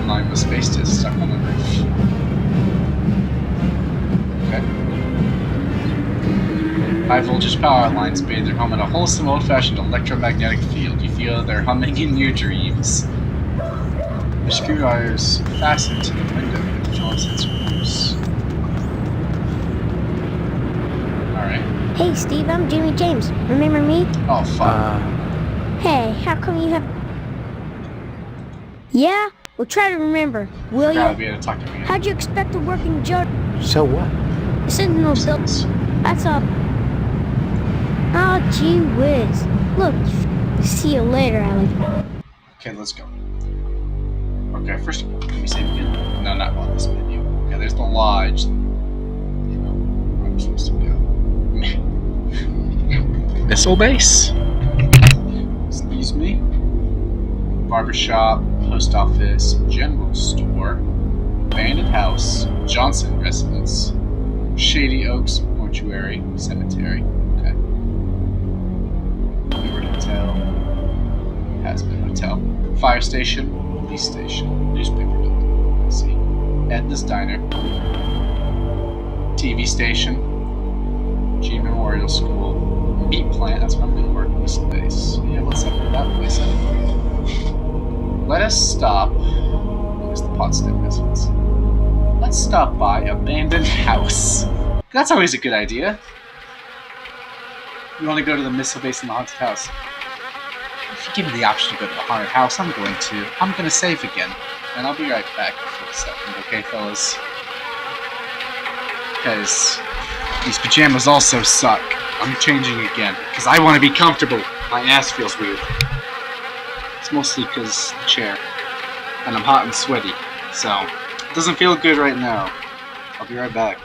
line with space disc stuck on the roof. Okay. High voltage power lines bathe their home in a wholesome, old-fashioned electromagnetic field. You feel they're humming in your dreams. The screwdrivers fastened to the window with the Phillips head screws. Alright. Hey, Steve, I'm Jimmy James. Remember me? Oh, fuck. Hey, how come you have... Yeah? Well, try to remember, will Gotta you? be able to talk to me. How'd you expect a working Joe? So what? The Sentinel built... That's all. Oh, gee whiz. Look, see you later, Alec. Okay, let's go. Okay, first of all, can we save again? No, not on this menu. Okay, there's the lodge. Where I'm supposed to go. Missile base? Excuse me. Barbershop, post office, general store, abandoned house, Johnson residence, Shady Oaks mortuary, cemetery. Okay. Newark Hotel, Has-Been Hotel, fire station, police station, newspaper building. Let's see. Edna's Diner, TV station, G Memorial School, meat plant. That's what I'm going to work in this place. Yeah, let's have that place up. Let us stop. Where's the Potsdam residence? Let's stop by abandoned house. That's always a good idea. You want to go to the missile base in the haunted house? If you give me the option to go to the haunted house, I'm going to. I'm going to save again. And I'll be right back for a second, okay, fellas? Because these pajamas also suck. I'm changing again. Because I want to be comfortable. My ass feels weird. It's mostly because the chair. And I'm hot and sweaty. So, it doesn't feel good right now. I'll be right back.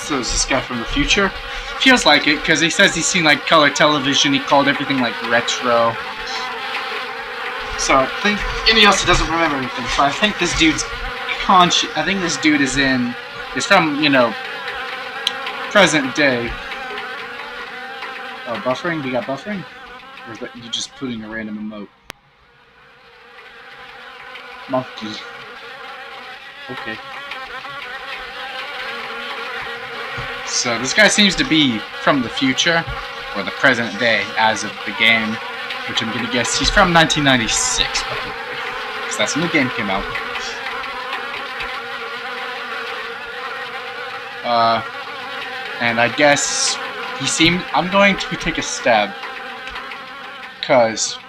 So is this guy from the future? Feels like it, because he says he's seen like color television. He called everything like retro. So I think, and he also doesn't remember anything. So I think this dude's conscious. I think this dude is from, you know, present day. Oh, buffering? We got buffering? Or is that you just putting a random emote? Monkey. Okay. So this guy seems to be from the future, or the present day as of the game, which I'm gonna guess he's from 1996, probably, because that's when the game came out. And I guess I'm going to take a stab, cause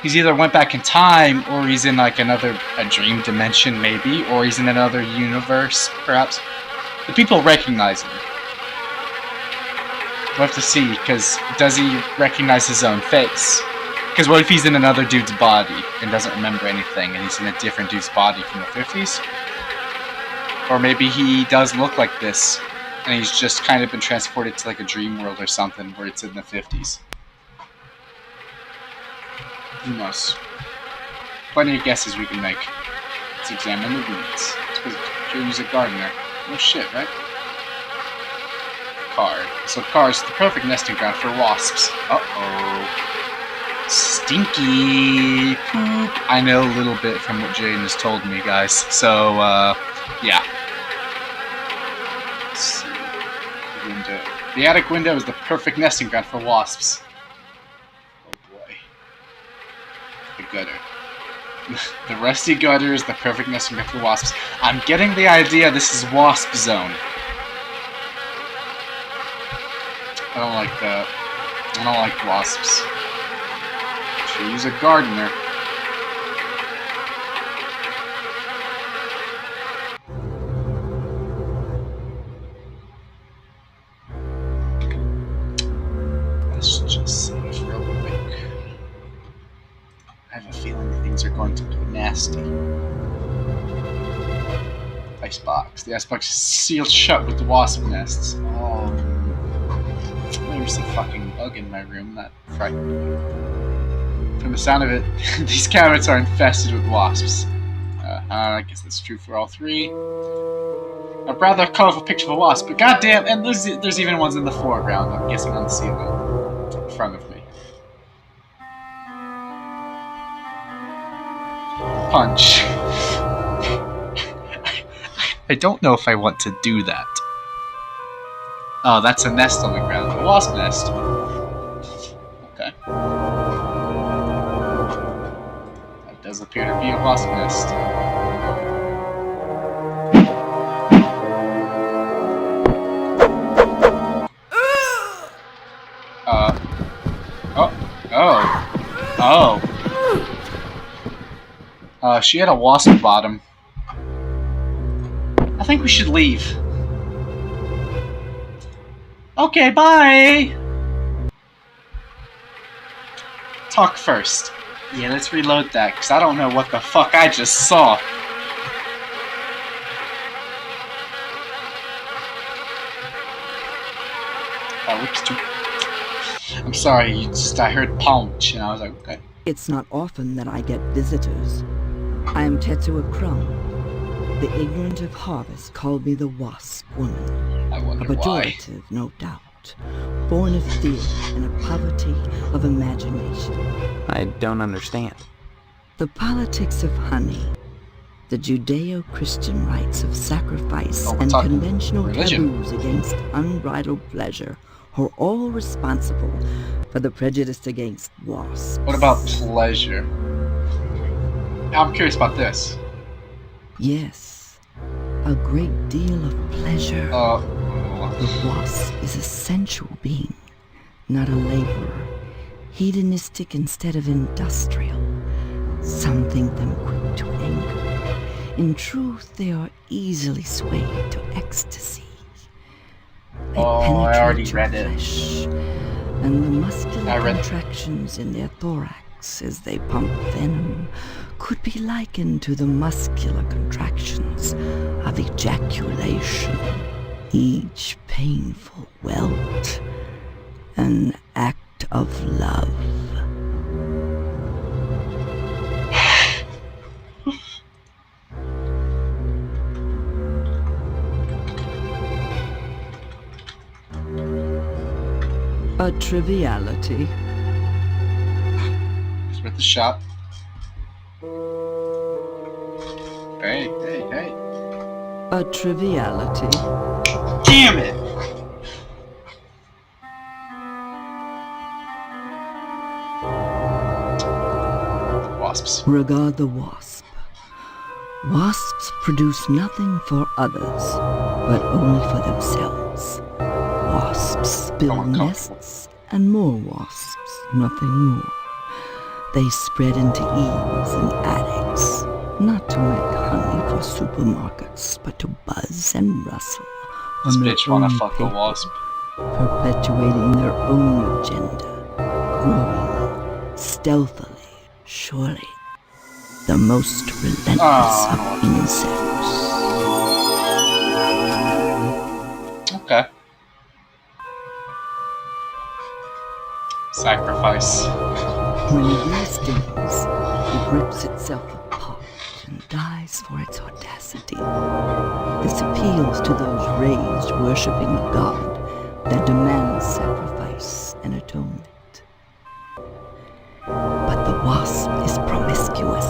he's either went back in time, or he's in like a dream dimension maybe, or he's in another universe, perhaps. The people recognize him. We'll have to see, because does he recognize his own face? Because what if he's in another dude's body and doesn't remember anything, and he's in a different dude's body from the 50s? Or maybe he does look like this, and he's just kind of been transported to like a dream world or something where it's in the 50s. Who knows? Plenty of guesses we can make. Let's examine the weeds. Use a gardener. No shit, right? Card. So cards, the perfect nesting ground for wasps. Uh-oh. Stinky poop. I know a little bit from what Jaden has told me, guys. So, yeah. Let's see. Window. The attic window is the perfect nesting ground for wasps. Oh boy. The gutter. The rusty gutter is the perfect nesting ground for wasps. I'm getting the idea this is wasp zone. I don't like that. I don't like wasps. Should use a gardener. Let's just save real quick. I have a feeling things are going to be nasty. Icebox. The icebox is sealed shut with the wasp nests. Oh. There's a fucking bug in my room that frightened me. From the sound of it, these cabinets are infested with wasps. I guess that's true for all three. A rather colorful picture of a wasp, but goddamn, and there's even ones in the foreground, I'm guessing on the ceiling, in front of me. Punch. I don't know if I want to do that. Oh, that's a nest on the ground. A wasp nest. Okay. That does appear to be a wasp nest. She had a wasp bottom. I think we should leave. Okay, bye! Talk first. Yeah, let's reload that, because I don't know what the fuck I just saw. I'm sorry, I heard punch, and I was like, okay. It's not often that I get visitors. I am Tetsuo Crumb. The ignorant of harvest called me the Wasp Woman. I wonder a pejorative, why. No doubt. Born of fear and a poverty of imagination. I don't understand. The politics of honey, the Judeo-Christian rites of sacrifice and conventional taboos against unbridled pleasure are all responsible for the prejudice against wasps. What about pleasure? I'm curious about this. Yes, a great deal of pleasure. The wasp is a sensual being, not a laborer. Hedonistic instead of industrial. Some think them quick to anger. In truth, they are easily swayed to ecstasy. They I already read it. flesh, and the muscular contractions in their thorax as they pump venom could be likened to the muscular contractions of ejaculation, each painful welt an act of love. A triviality. It's worth a shot. Hey. A triviality. Damn it! Wasps. Regard the wasp. Wasps produce nothing for others, but only for themselves. Wasps build nests, and more wasps, nothing more. They spread into eaves and attics, not to make honey for supermarkets, but to buzz and rustle This on their bitch wanna own fuck a paper, wasp. perpetuating their own agenda, growing stealthily, surely. The most relentless of insects. Okay. Sacrifice. When a bee stings, it rips itself apart and dies for its audacity. This appeals to those raised worshipping a god that demands sacrifice and atonement. But the wasp is promiscuous.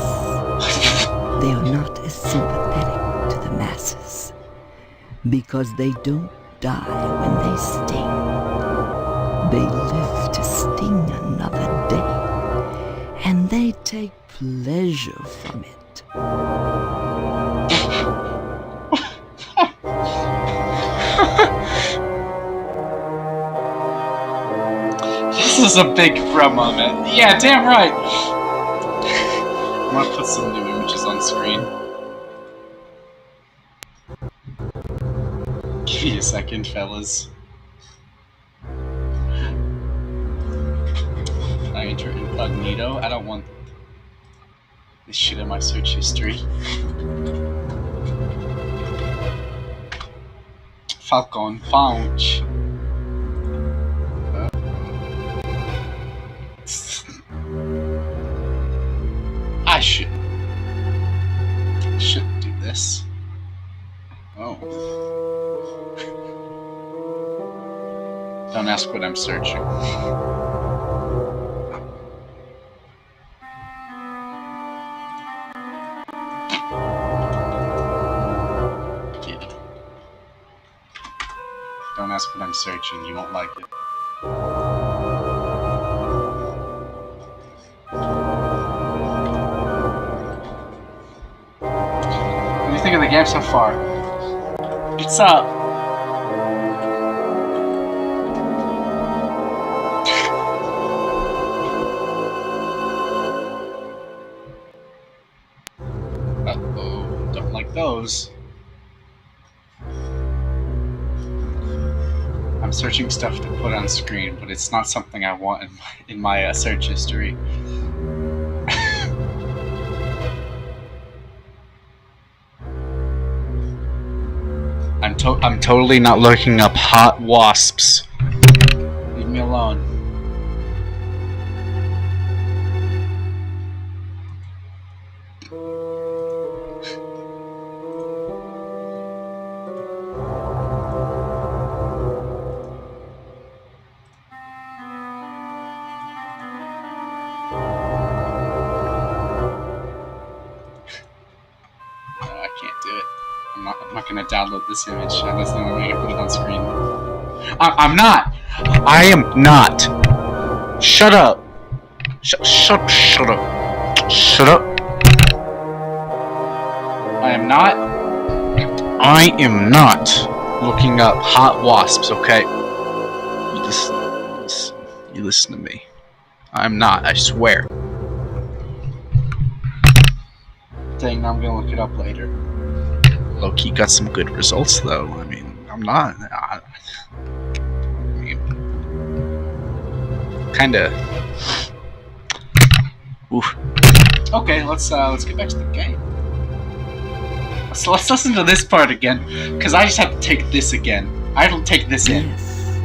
They are not as sympathetic to the masses, because they don't die when they sting. They live to sting another day, and they take pleasure from it. This is a big promo, man. Yeah, damn right. I'm gonna put some new images on screen. Give me a second, fellas. I enter incognito. I don't want this shit in my search history. Falcon Punch. I shouldn't do this. Oh. Don't ask what I'm searching. Yeah. Don't ask what I'm searching, you won't like it. What do you think of the game so far? What's up? Uh-oh, don't like those. I'm searching stuff to put on screen, but it's not something I want in my search history. I'm totally not looking up hot wasps. Leave me alone. I can't do it. I'm not gonna download this image unless I'm gonna put it on screen. I'm not! I am not! Shut up! Shut up! Shut up! I am not looking up hot wasps, okay? You listen to me. I'm not, I swear. Dang, now I'm gonna look it up later. Low-key got some good results, though. I mean, I'm not... I mean... Kinda... Oof. Okay, let's get back to the game. So let's listen to this part again, because I just have to take this again. I don't take this in. Yes,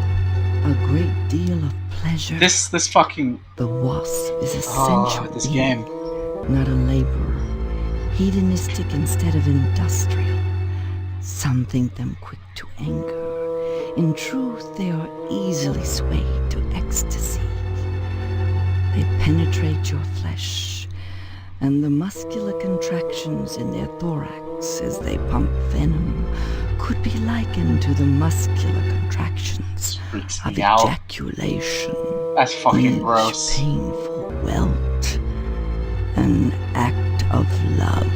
a great deal of pleasure. This fucking... The wasp is essential. this game. Not a laborer. Hedonistic instead of industrial. Some think them quick to anger. In truth, they are easily swayed to ecstasy. They penetrate your flesh, and the muscular contractions in their thorax as they pump venom could be likened to the muscular contractions of ejaculation. That's fucking each gross. Painful welt, an act of love.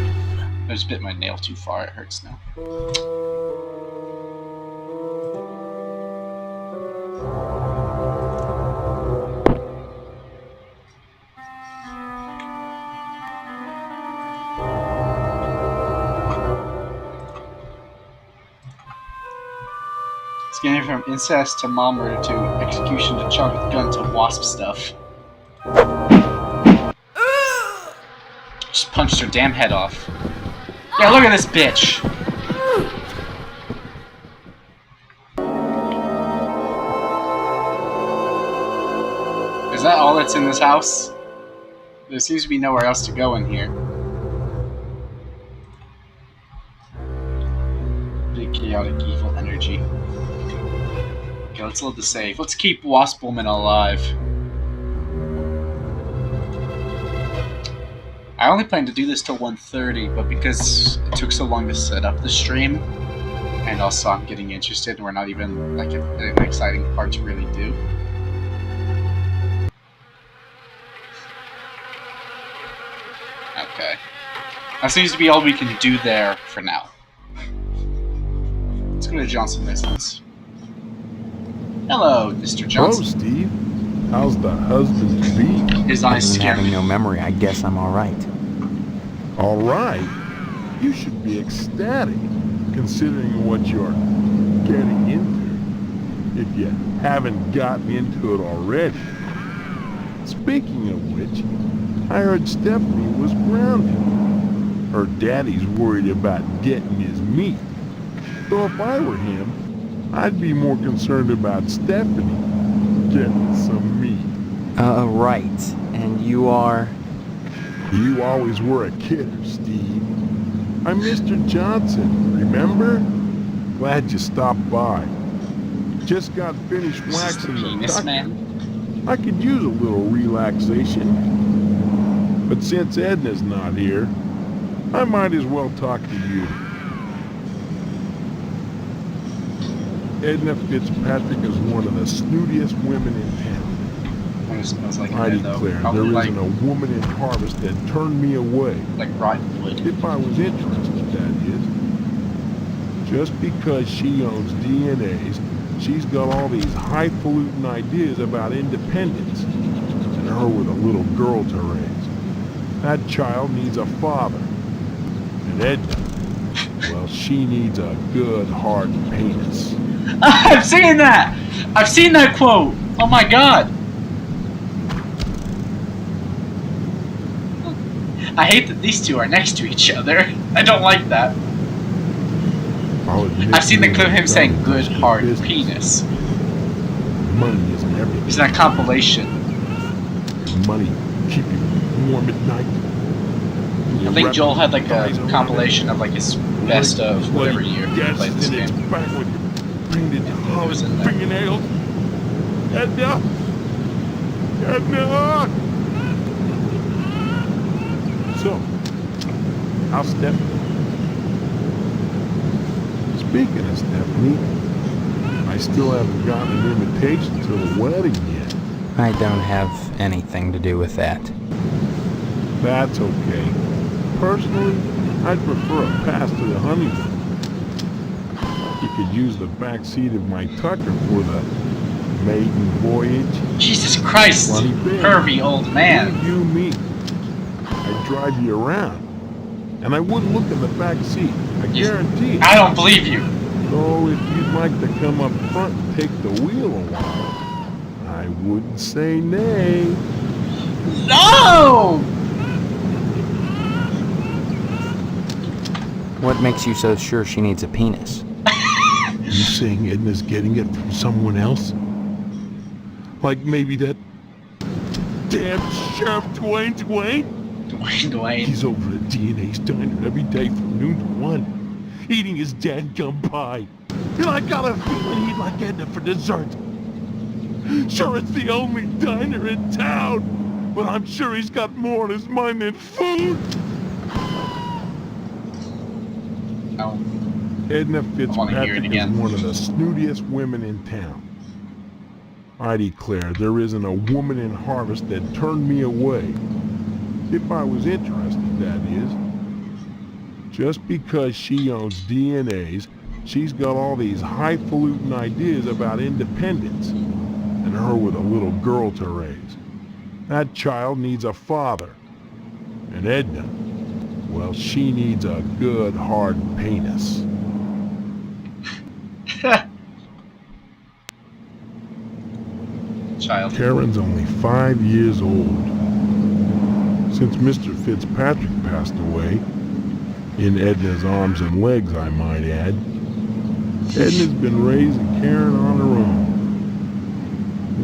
I just bit my nail too far. It hurts now. Scanning from incest to mom murder to execution to chug with gun to wasp stuff. Just punched her damn head off. Yeah, look at this bitch. Is that all that's in this house? There seems to be nowhere else to go in here. Big chaotic evil energy. Okay, let's load the save. Let's keep Wasp Woman alive. I only plan to do this till 1:30, but because it took so long to set up the stream, and also I'm getting interested, and we're not even like an exciting part to really do. Okay. That seems to be all we can do there for now. Let's go to Johnson Listens. Hello, Mr. Johnson. Hello, Steve. How's the husband to be? His eyes scare Having me. no memory, I guess I'm alright. All right. You should be ecstatic, considering what you're getting into, if you haven't gotten into it already. Speaking of which, I heard Stephanie was grounded. Her daddy's worried about getting his meat. So if I were him, I'd be more concerned about Stephanie getting some meat. Right. And you are... You always were a kidder, Steve. I'm Mr. Johnson, remember? Glad you stopped by. Just got finished waxing the penis duck. man. I could use a little relaxation. But since Edna's not here, I might as well talk to you. Edna Fitzpatrick is one of the snootiest women in town. It smells like I it, though. declare, Probably there like, isn't a woman in Harvest that turned me away. like rotten wood. If I was interested, that is. Just because she owns DNAs, she's got all these highfalutin ideas about independence. And her with a little girl to raise. That child needs a father. And Edna, well, she needs a good, hard penis. I've seen that! I've seen that quote! Oh my god! I hate that these two are next to each other. I don't like that. I've seen the clip of him saying good, hard penis. Money isn't everything. It's in a compilation. Money keep you warm at night. I think Joel had like a compilation of like his best of whatever year he played this game. What was in there? Fingernails. Edna! Edna! So, how's Stephanie? Speaking of Stephanie, I still haven't gotten an invitation to the wedding yet. I don't have anything to do with that. That's okay. Personally, I'd prefer a pass to the honeymoon. You could use the back seat of my Tucker for the maiden voyage. Jesus Christ! Funny thing. Curvy old man. You, me. I'd drive you around. And I wouldn't look in the back seat. I guarantee it. I don't believe you. So if you'd like to come up front and take the wheel a while, I wouldn't say nay. No! What makes you so sure she needs a penis? You saying Edna's getting it from someone else? Like maybe that damn Sheriff Dwayne? Dwayne. He's over at DNA's diner every day from noon to 1, eating his dadgum pie. And I got a feeling he'd like Edna for dessert. Sure, it's the only diner in town, but I'm sure he's got more on his mind than food. Oh. Edna Fitzpatrick is again. one of the snootiest women in town. I declare there isn't a woman in Harvest that turned me away. If I was interested, that is. Just because she owns DNA's, she's got all these highfalutin ideas about independence, and her with a little girl to raise. That child needs a father. And Edna, well, she needs a good hard penis. Child. Karen's only 5 years old. Since Mr. Fitzpatrick passed away, in Edna's arms and legs, I might add, Edna's been raising Karen on her own.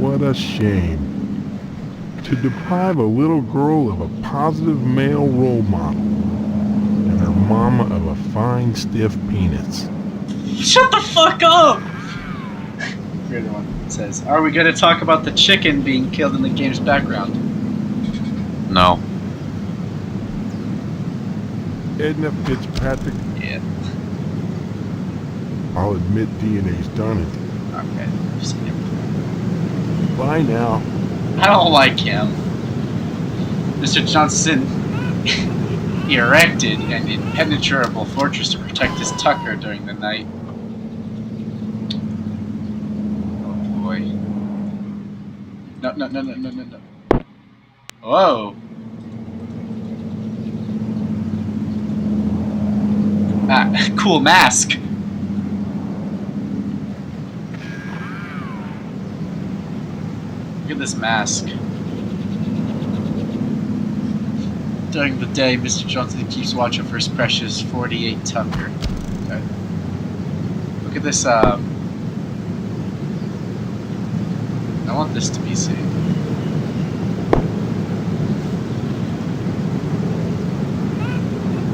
What a shame. To deprive a little girl of a positive male role model, and her mama of a fine, stiff penis. Shut the fuck up! You're the one that says, are we going to talk about the chicken being killed in the game's background? No. Edna Fitzpatrick. Yeah. I'll admit DNA's done it. Okay. I've seen him. Bye now. I don't like him. Mr. Johnson erected an impenetrable fortress to protect his Tucker during the night. Oh boy. No. Whoa. Ah, cool mask. Look at this mask. During the day, Mr. Johnson keeps watch over his precious 48 Tucker. Okay. Look at this, I want this to be seen.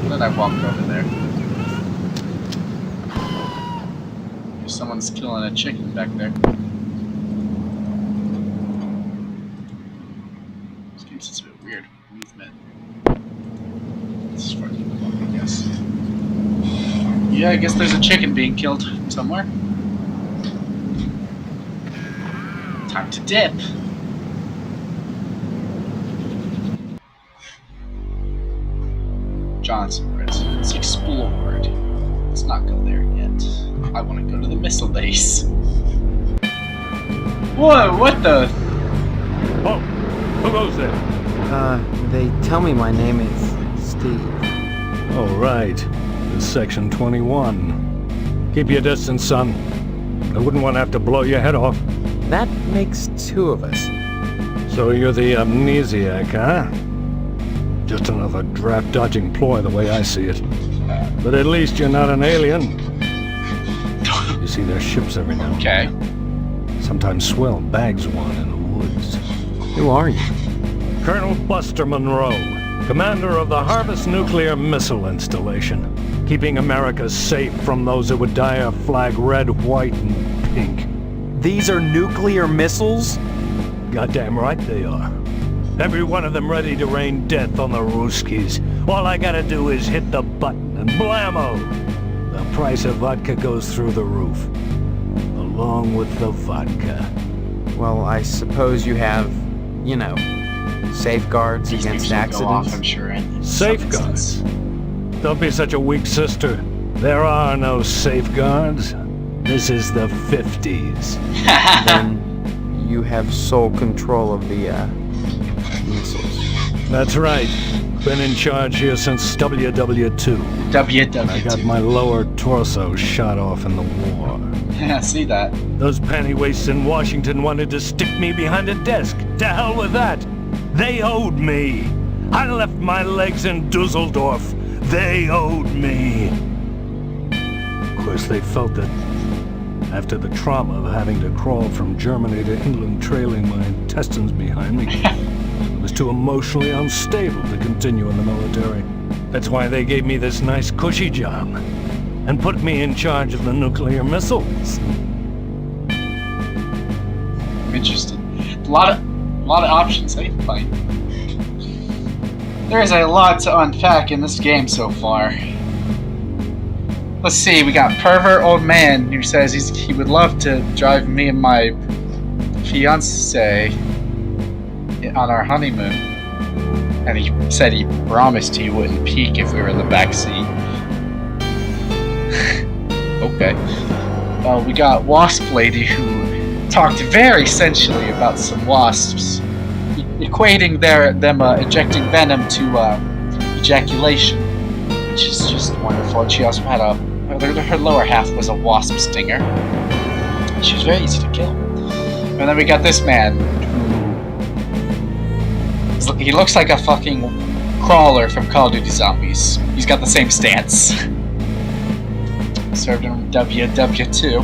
Then I walked over there. Someone's killing a chicken back there. This game seems a bit weird. Movement. As far as I guess. Yeah, I guess there's a chicken being killed somewhere. Time to dip. Johnson residence explored. Let's not go there yet. I want to go to the missile base. Whoa, what the? Oh, who goes there? They tell me my name is Steve. Oh, right. It's Section 21. Keep your distance, son. I wouldn't want to have to blow your head off. That makes two of us. So you're the amnesiac, huh? Just another draft-dodging ploy the way I see it. But at least you're not an alien. You see their ships every now and then. Okay. Sometimes Swell bags one in the woods. Who are you? Colonel Buster Monroe, commander of the Harvest Nuclear Missile Installation, keeping America safe from those that would dye a flag red, white, and pink. These are nuclear missiles? Goddamn right they are. Every one of them ready to rain death on the Ruskies. All I gotta do is hit the button and blammo! The price of vodka goes through the roof. Along with the vodka. Well, I suppose you have, you know, safeguards These against things will go off, I'm accidents. sure. In Safeguards? some instance. Don't be such a weak sister. There are no safeguards. This is the 50s. Then you have sole control of the missiles. That's right. Been in charge here since WW2. WW2. I got my lower torso shot off in the war. Yeah, see that. Those pantywaists in Washington wanted to stick me behind a desk. To hell with that. They owed me. I left my legs in Dusseldorf. They owed me. course, they felt that after the trauma of having to crawl from Germany to England trailing my intestines behind me, I was too emotionally unstable to continue in the military. That's why they gave me this nice cushy job and put me in charge of the nuclear missiles. Interesting. A lot of options, eh? Fine. There's a lot to unpack in this game so far. Let's see, we got pervert old man who says he would love to drive me and my fiancée on our honeymoon. And he said he promised he wouldn't peek if we were in the back seat. Okay. We got Wasp Lady who talked very sensually about some wasps, equating them injecting venom to ejaculation, which is just wonderful. And she also had her lower half was a wasp stinger. She was very easy to kill. And then we got this man who he looks like a fucking crawler from Call of Duty Zombies. He's got the same stance. Served in WW2.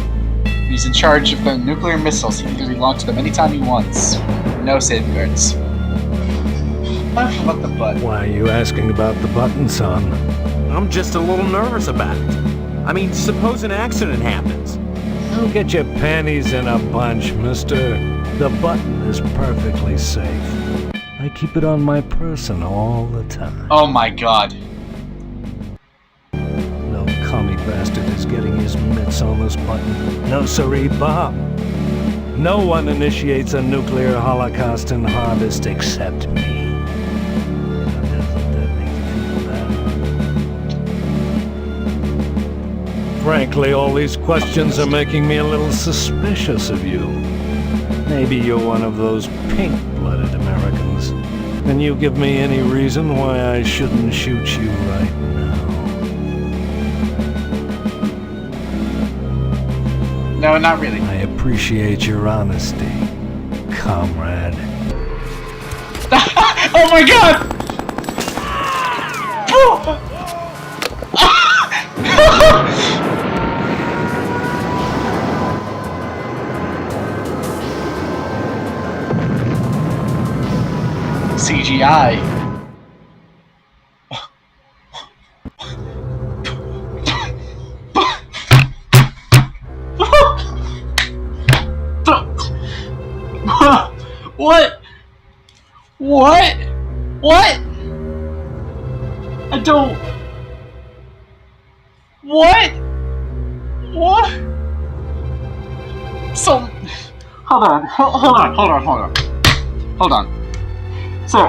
He's in charge of the nuclear missiles. He can relaunch them anytime he wants. No safeguards. What the butt? Why are you asking about the button, son? I'm just a little nervous about it. I mean, suppose an accident happens. Don't get your panties in a bunch, mister. The button is perfectly safe. I keep it on my person all the time. Oh my god. No commie bastard is getting his mitts on this button. No siree, Bob. No one initiates a nuclear holocaust in Harvest except me. Doesn't that make you feel bad? Frankly, all these questions are making me a little suspicious of you. Maybe you're one of those pink-blooded Americans. Can you give me any reason why I shouldn't shoot you right now? No, not really. I appreciate your honesty, comrade. Oh my god! CGI. What? What? What? I don't. What? What? So, hold on. So,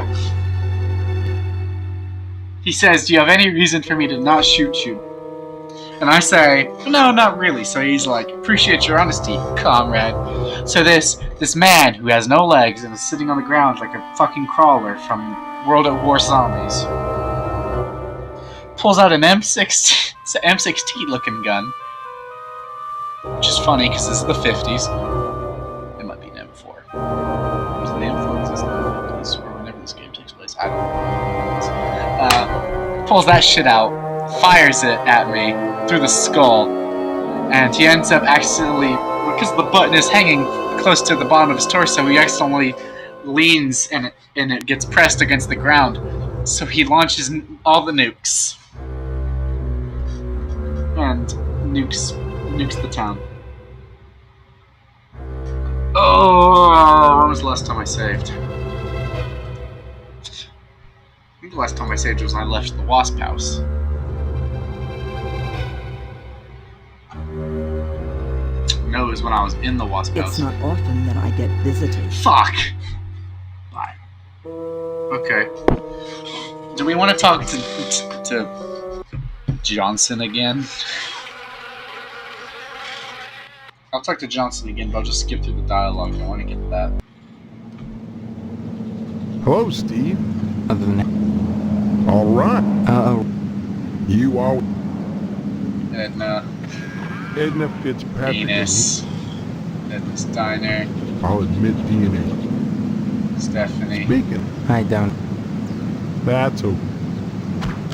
he says, do you have any reason for me to not shoot you? And I say, no, not really. So he's like, appreciate your honesty, comrade. So this man who has no legs and is sitting on the ground like a fucking crawler from World at War Zombies pulls out an M16 looking gun. Which is funny because this is the 50s. It might be an M4. Is it the M4? Is this the 50s? Or whenever this game takes place? I don't know. Pulls that shit out, fires it at me through the skull, and he ends up accidentally, because the button is hanging close to the bottom of his torso, he accidentally leans and it gets pressed against the ground. So he launches all the nukes. And nukes the town. Oh, when was the last time I saved? I think the last time I saved was when I left the Wasp house. No, it was when I was in the Wasp house. It's not often that I get visited. Fuck! Bye. Okay. Do we want to talk to Johnson again? I'll talk to Johnson again, but I'll just skip through the dialogue. I want to get to that. Hello, Steve. Other than that. All right. You are Edna Fitzpatrick. Venus. Edna's Diner. I'll admit DNA. Stephanie. Speaking. Hi, Down. That's a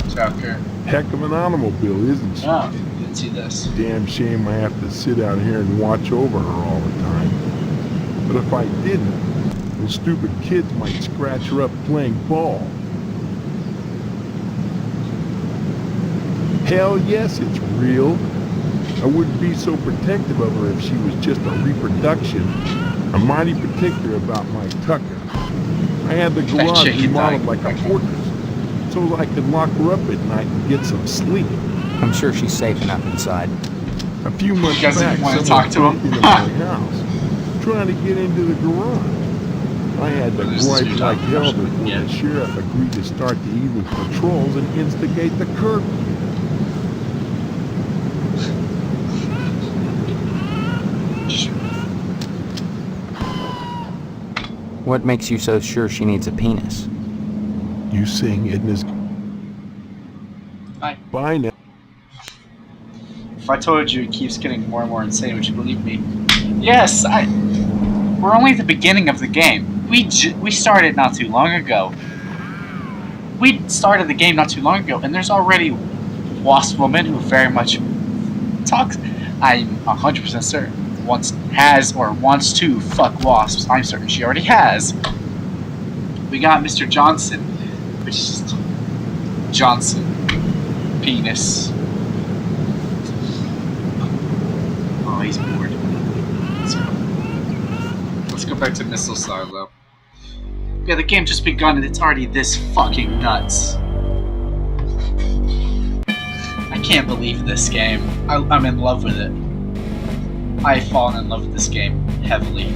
Tucker. heck of an automobile, isn't it? Oh. Let's see this. Damn shame I have to sit out here and watch over her all the time. But if I didn't, those stupid kids might scratch her up playing ball. Hell yes, it's real. I wouldn't be so protective of her if she was just a reproduction. I'm mighty particular about my Tucker. I had the garage remodeled like a fortress, so I could lock her up at night and get some sleep. I'm sure she's safe enough inside. A few months You guys back, want to someone talk to him? broke into my house, trying to get into the garage. I had to There's this gripe new like job hell professional, before yeah. the sheriff agreed to start the evening patrols and instigate the curfew. What makes you so sure she needs a penis? You sing Edna's Bye. Bye now. If I told you it keeps getting more and more insane, would you believe me? Yes, we're only at the beginning of the game. We started not too long ago. We started the game not too long ago, and there's already Wasp Woman who very much talks. I'm 100% certain has or wants to fuck wasps. I'm certain she already has. We got Mr. Johnson, which is just Johnson. Penis. Oh, he's bored. Let's go back to Missile Silo. Yeah, the game just begun and it's already this fucking nuts. I can't believe this game. I'm in love with it. I've fallen in love with this game heavily.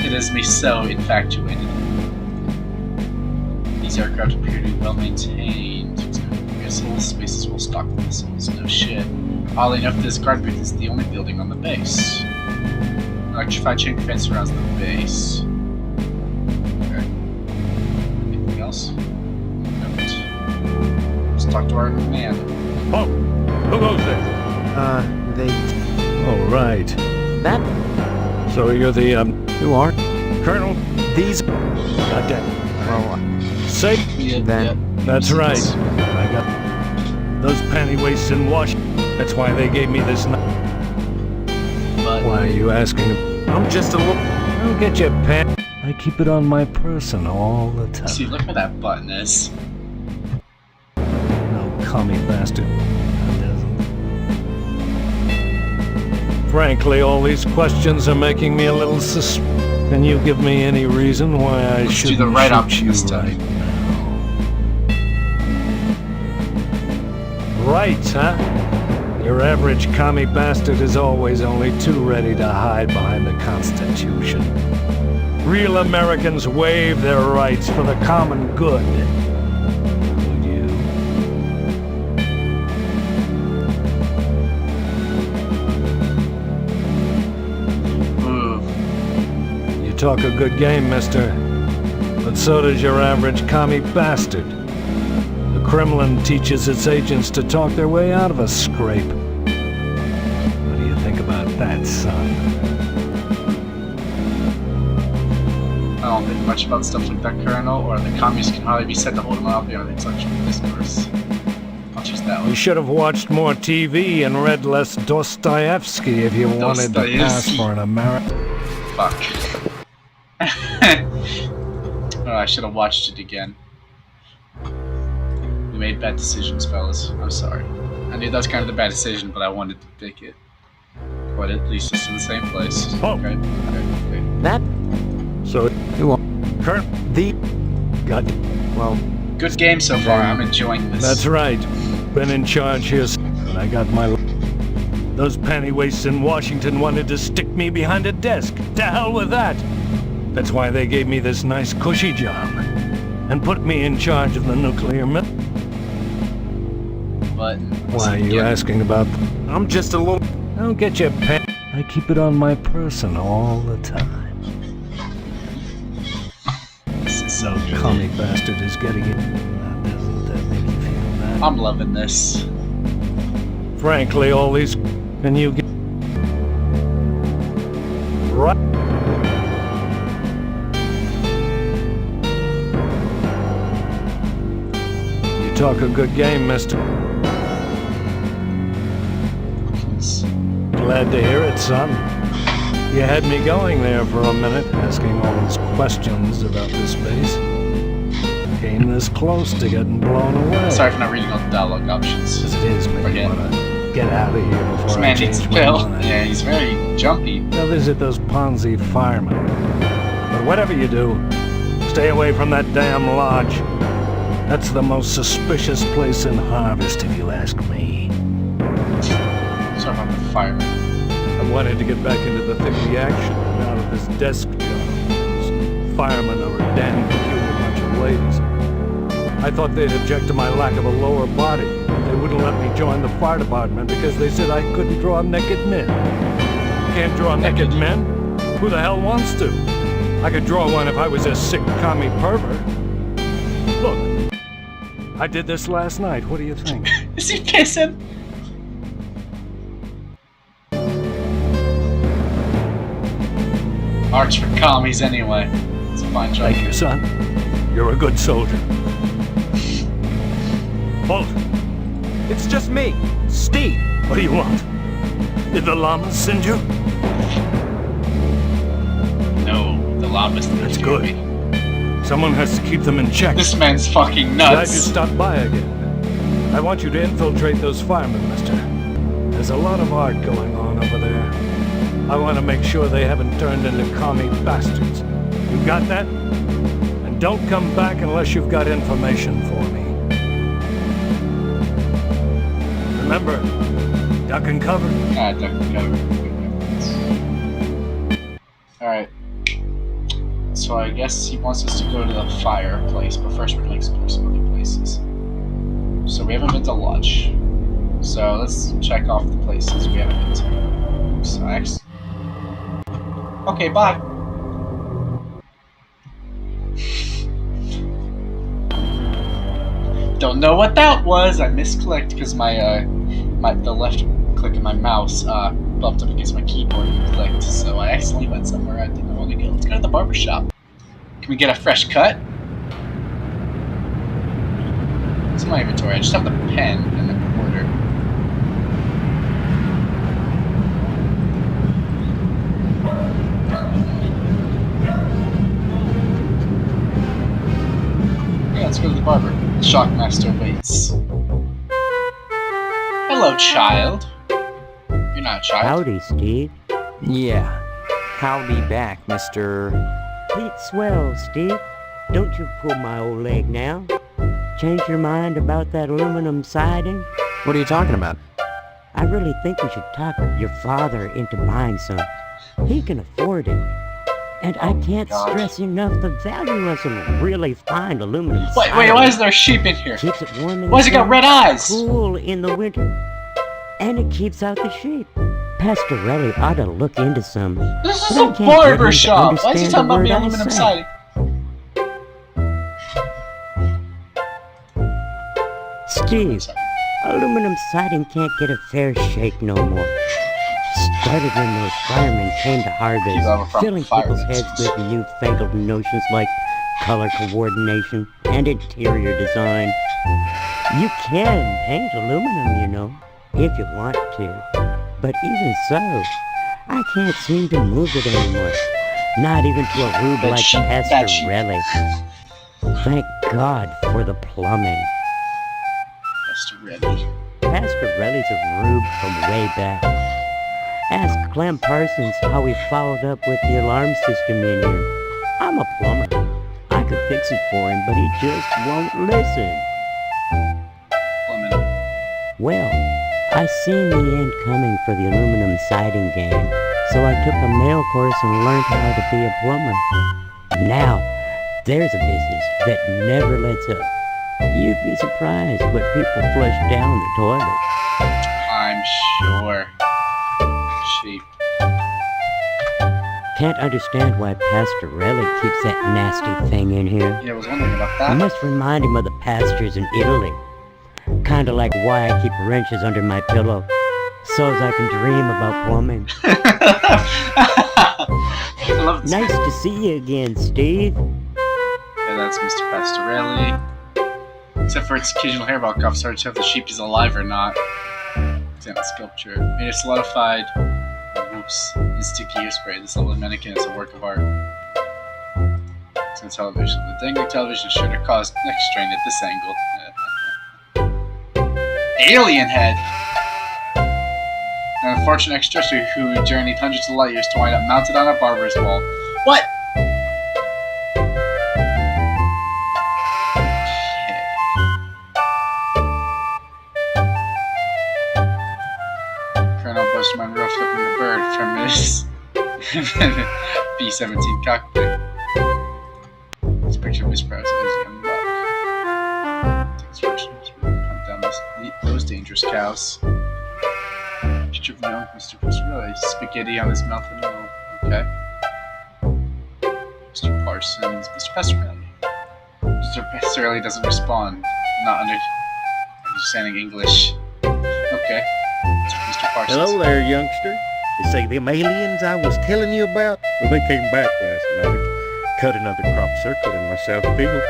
It has me so infatuated. These aircraft appear to be well maintained. Missile spaces will stock the missiles. No shit. Oddly enough, this guard booth is the only building on the base. Electrified chain fence surrounds the base. Okay. Anything else? Nope. Let's talk to our man. Oh, who goes there? They... Oh, right. That... So you're the, Who are? Colonel? These... Goddamn. Well, Say, then... that's right. I got those panty waists in Washington. That's why they gave me this. But Why are you asking? I'm just a little... I'll get you a pen. I keep it on my person all the time. see, look where that button is. No commie bastard. Frankly, all these questions are making me a little Can you give me any reason why I Let's should do the right shoot option you this time. right now? Right, huh? Your average commie bastard is always only too ready to hide behind the Constitution. Real Americans waive their rights for the common good. Would you? Ooh. You talk a good game, mister. But so does your average commie bastard. The Kremlin teaches its agents to talk their way out of a scrape. What do you think about that, son? I don't think much about stuff like that, Colonel, or the communists can hardly be said to hold a monopoly on the intellectual discourse. I'll choose that You one. should have watched more TV and read less Dostoevsky if you wanted to pass Dostoevsky. for an American. Fuck. Oh, I should have watched it again. We made bad decisions, fellas. I'm sorry. I knew that was kind of the bad decision, but I wanted to pick it. But at least it's in the same place. Oh. Okay. That... So, Who are... Colonel, The... God, Well, Good game so far. I'm enjoying this. that's right. Been in charge here, and I got my. Those panty waists in Washington wanted to stick me behind a desk. To hell with that. That's why they gave me this nice cushy job, and put me in charge of the nuclear mill. But Why are you asking about? I'm just a little... I'll get you a pen. I keep it on my person all the time. This is so No good. commie bastard is getting it. Doesn't that make you feel bad? I'm loving this. Frankly, all these. And you get. Right. You talk a good game, mister. Glad to hear it, son. You had me going there for a minute, asking all those questions about this base. Came this close to getting blown away. Sorry for not reading all the dialogue options. As it is, man. I want to get out of here before This I man change needs a my pill. mind. Yeah, he's very jumpy. Now visit those Ponzi firemen. But whatever you do, stay away from that damn lodge. That's the most suspicious place in Harvest, if you ask me. Sorry about the fireman. I wanted to get back into the thick of the action and out of this desk job. Those firemen are a damn peculiar bunch of ladies. I thought they'd object to my lack of a lower body. They wouldn't let me join the fire department because they said I couldn't draw naked men. Can't draw naked men? Who the hell wants to? I could draw one if I was a sick commie pervert. Look, I did this last night. What do you think? Is he kissing? Arts for commies anyway. It's a fine job. Thank you, son. You're a good soldier. Bolt, It's just me, Steve. what do you want? Did the llamas send you? No, the llamas. That's good. Someone has to keep them in check. This man's fucking Glad you nuts. stopped by again. I want you to infiltrate those firemen, mister. There's a lot of art going on over there. I want to make sure they haven't turned into commie bastards. You got that? And don't come back unless you've got information for me. Remember, duck and cover. Ah, duck and cover. Alright. So I guess he wants us to go to the fireplace, but first we're gonna explore some other places. So we haven't been to Lodge. So let's check off the places we haven't been to. So okay, bye. Don't know what that was. I misclicked because the left click of my mouse bumped up against my keyboard and clicked. So I accidentally went somewhere I didn't want to go. Let's go to the barber shop. Can we get a fresh cut? It's in my inventory. I just have the pen and the quarter. Yeah, let's go to the barber. The Shockmaster waits. Hello, child. You're not a child. Howdy, Steve. Yeah. Howdy back, Mr. Pete Swell, Steve. Don't you pull my old leg now. Change your mind about that aluminum siding? What are you talking about? I really think we should talk your father into buying some. He can afford it. And I can't stress enough the value of some really fine aluminum siding. Wait, why is there sheep in here? Keeps it warm in Why's it got red eyes? Cool in the winter. And it keeps out the sheep. Pastorelli ought to look into some. This is But I a can't get barber him to shop. Why is he understand talking the about me word I aluminum say. siding? Steve, aluminum siding can't get a fair shake no more. Started when those firemen came to You have a Harvest, problem filling with fire people's heads business. with newfangled notions like color coordination and interior design. You can paint aluminum, you know, if you want to. But even so, I can't seem to move it anymore. Not even to a rube That like sheep. Pastorelli. Thank God for the plumbing. Pastorelli. Pastorelli's a rube from way back. Ask Clem Parsons how he followed up with the alarm system in here. I'm a plumber. I could fix it for him, but he just won't listen. Plumbing. Well, I seen the end coming for the aluminum siding game, so I took a mail course and learned how to be a plumber. Now, there's a business that never lets up. You'd be surprised what people flush down the toilet. I'm sure. Sheep. Can't understand why Pastorelli keeps that nasty thing in here. Yeah, I was wondering about I that. must remind him of the pastures in Italy. Kinda like why I keep wrenches under my pillow, so as I can dream about plumbing. I love this. Nice to see you again, Steve. Yeah, that's Mr. Pastorelli. Except for its occasional hair bulk off, so hard to tell if the sheep is alive or not. Example sculpture. Made a solidified moves in sticky hairspray. This lovely mannequin is a work of art. It's on television. The dangling television should have caused neck strain at this angle. Alien head! An unfortunate extraterrestrial who journeyed hundreds of light years to wind up mounted on a barber's wall. What? Colonel Bush Monroe flipping the bird from his B-17 cockpit. This picture of Miss Prowse is young buck. Takes first hunt down those dangerous cows. Picture of young Mr. Pastorelli. Spaghetti on his mouth and all. Okay. Mr. Parsons. Mr. Pastorelli. Mr. Pastorelli doesn't respond. Not understanding English. Okay. Mr. Parsons. Hello there, youngster. You see them aliens I was telling you about? Well, they came back last night. Cut another crop circle in my south field.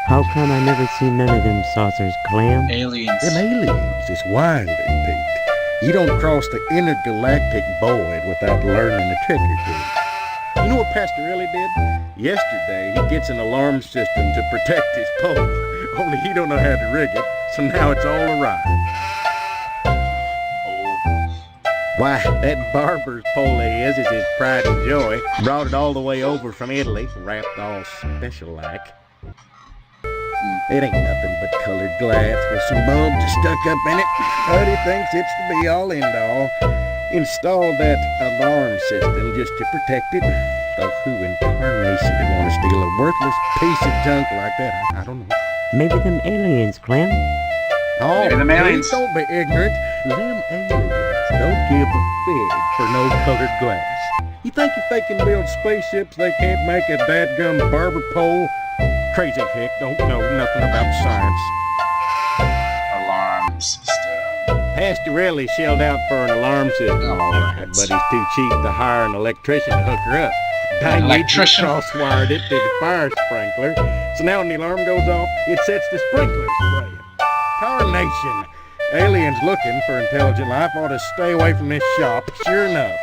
How come I never seen none of them saucers, Clam? Aliens. Them aliens is wily, Pete. You don't cross the intergalactic void without learning a trick or two. You know what Pastorelli did? Yesterday, he gets an alarm system to protect his pole. Only he don't know how to rig it, so now it's all awry. Why, that barber's pole of his is his pride and joy. Brought it all the way over from Italy, wrapped all special-like. It ain't nothing but colored glass with some bulbs stuck up in it. But he thinks it's the be-all, end-all. Installed that alarm system just to protect it. Though who in tarnation would want to steal a worthless piece of junk like that? I don't know. Maybe them aliens, Clem. Oh, Maybe them aliens. Don't be ignorant. Them aliens don't give a fig for no colored glass. You think if they can build spaceships, they can't make a dadgum barber pole? Crazy hick don't know nothing about science. Alarm system. Pastorelli shelled out for an alarm system, all right, but he's too cheap to hire an electrician to hook her up. Dang, electrician? He cross-wired it to the fire sprinkler, so now when the alarm goes off, it sets the sprinkler spraying. Tarnation! Aliens looking for intelligent life ought to stay away from this shop, sure enough.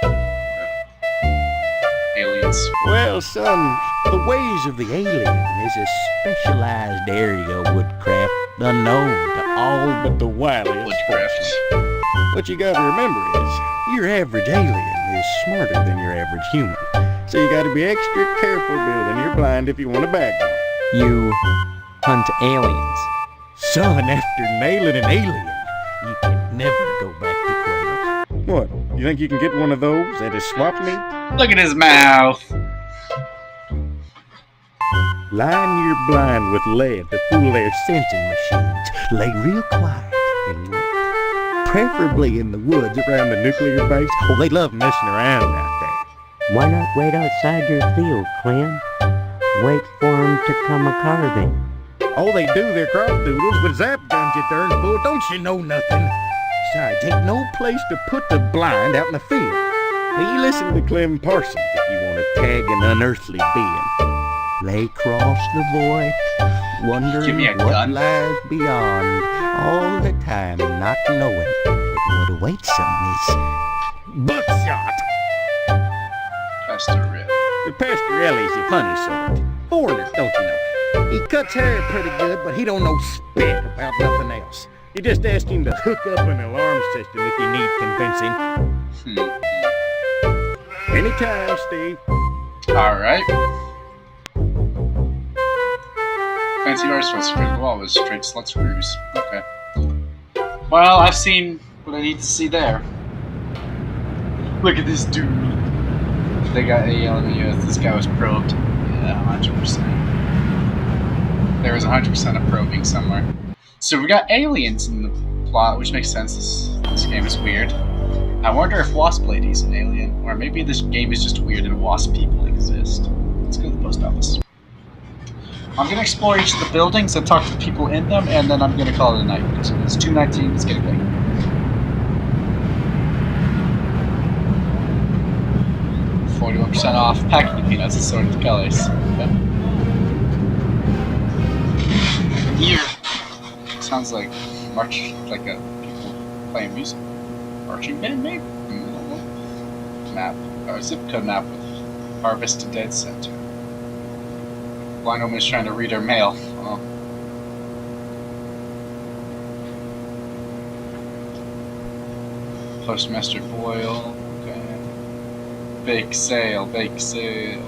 Aliens. Well, son, the ways of the alien is a specialized area of woodcraft unknown to all but the wiliest. Woodcraft. What you gotta remember is, your average alien is smarter than your average human. So you gotta be extra careful building your blind if you want to bag one. You hunt aliens. Son, after nailing an alien, you can never go back to quail. What? You think you can get one of those at a swap meet? Look at his mouth. Line your blind with lead to fool their sensing machines. Lay real quiet and wait. Preferably in the woods around the nuclear base. Oh, they love messing around out there. Why not wait outside your field, Clem? Wait for 'em to come a-carving. Oh, they do their crop doodles with zap guns, you darn fool. Don't you know nothing? Besides, ain't no place to put the blind out in the field. Now, you listen to Clem Parsons if you want to tag an unearthly being. Lay across the void, Give me wondering a what gun. lies beyond, all the time not knowing that what awaits them is buckshot. Pastorelli. The Pastorelli's a funny sort. Foreigner, don't you know? He cuts hair pretty good, but he don't know spit about nothing else. You just ask him to hook up an alarm system if you need convincing. Anytime, Steve. Alright. Fancy doors supposed to the wall with straight slut screws. Okay. Well, I've seen what I need to see there. Look at this dude. They got alien. This guy was probed. Yeah, 100%. There was 100% of probing somewhere. So we got aliens in the plot, which makes sense. This game is weird. I wonder if Wasp Lady's an alien, or maybe this game is just weird and Wasp people exist. Let's go to the post office. I'm gonna explore each of the buildings and talk to the people in them, and then I'm gonna call it a night. So it's 2:19. Let's get it going. %off packing peanuts assorted colors. Okay. Here sounds like people playing music. Marching band, maybe? map, or zip code map with Harvest Dead Center. Blind woman is trying to read her mail. Oh. Postmaster Boyle. Okay. Bake sale, bake sale.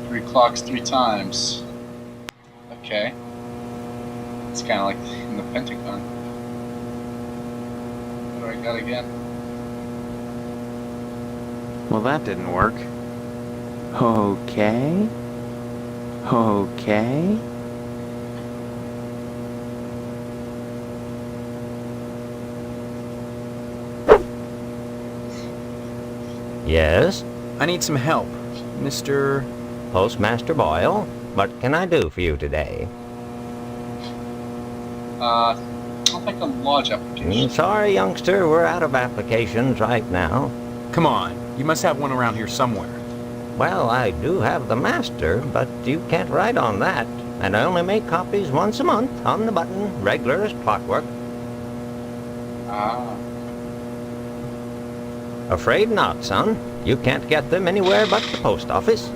3 clocks 3 times. Okay. It's kind of like in the Pentagon. What do I got again? Well, that didn't work. Okay. Okay. Yes? I need some help, Mr. Postmaster Boyle, what can I do for you today? I'll take a lodge application. Sorry, youngster, we're out of applications right now. Come on, you must have one around here somewhere. Well, I do have the master, but you can't write on that. And I only make copies once a month, on the button, regular as clockwork. Ah. Afraid not, son. You can't get them anywhere but the post office.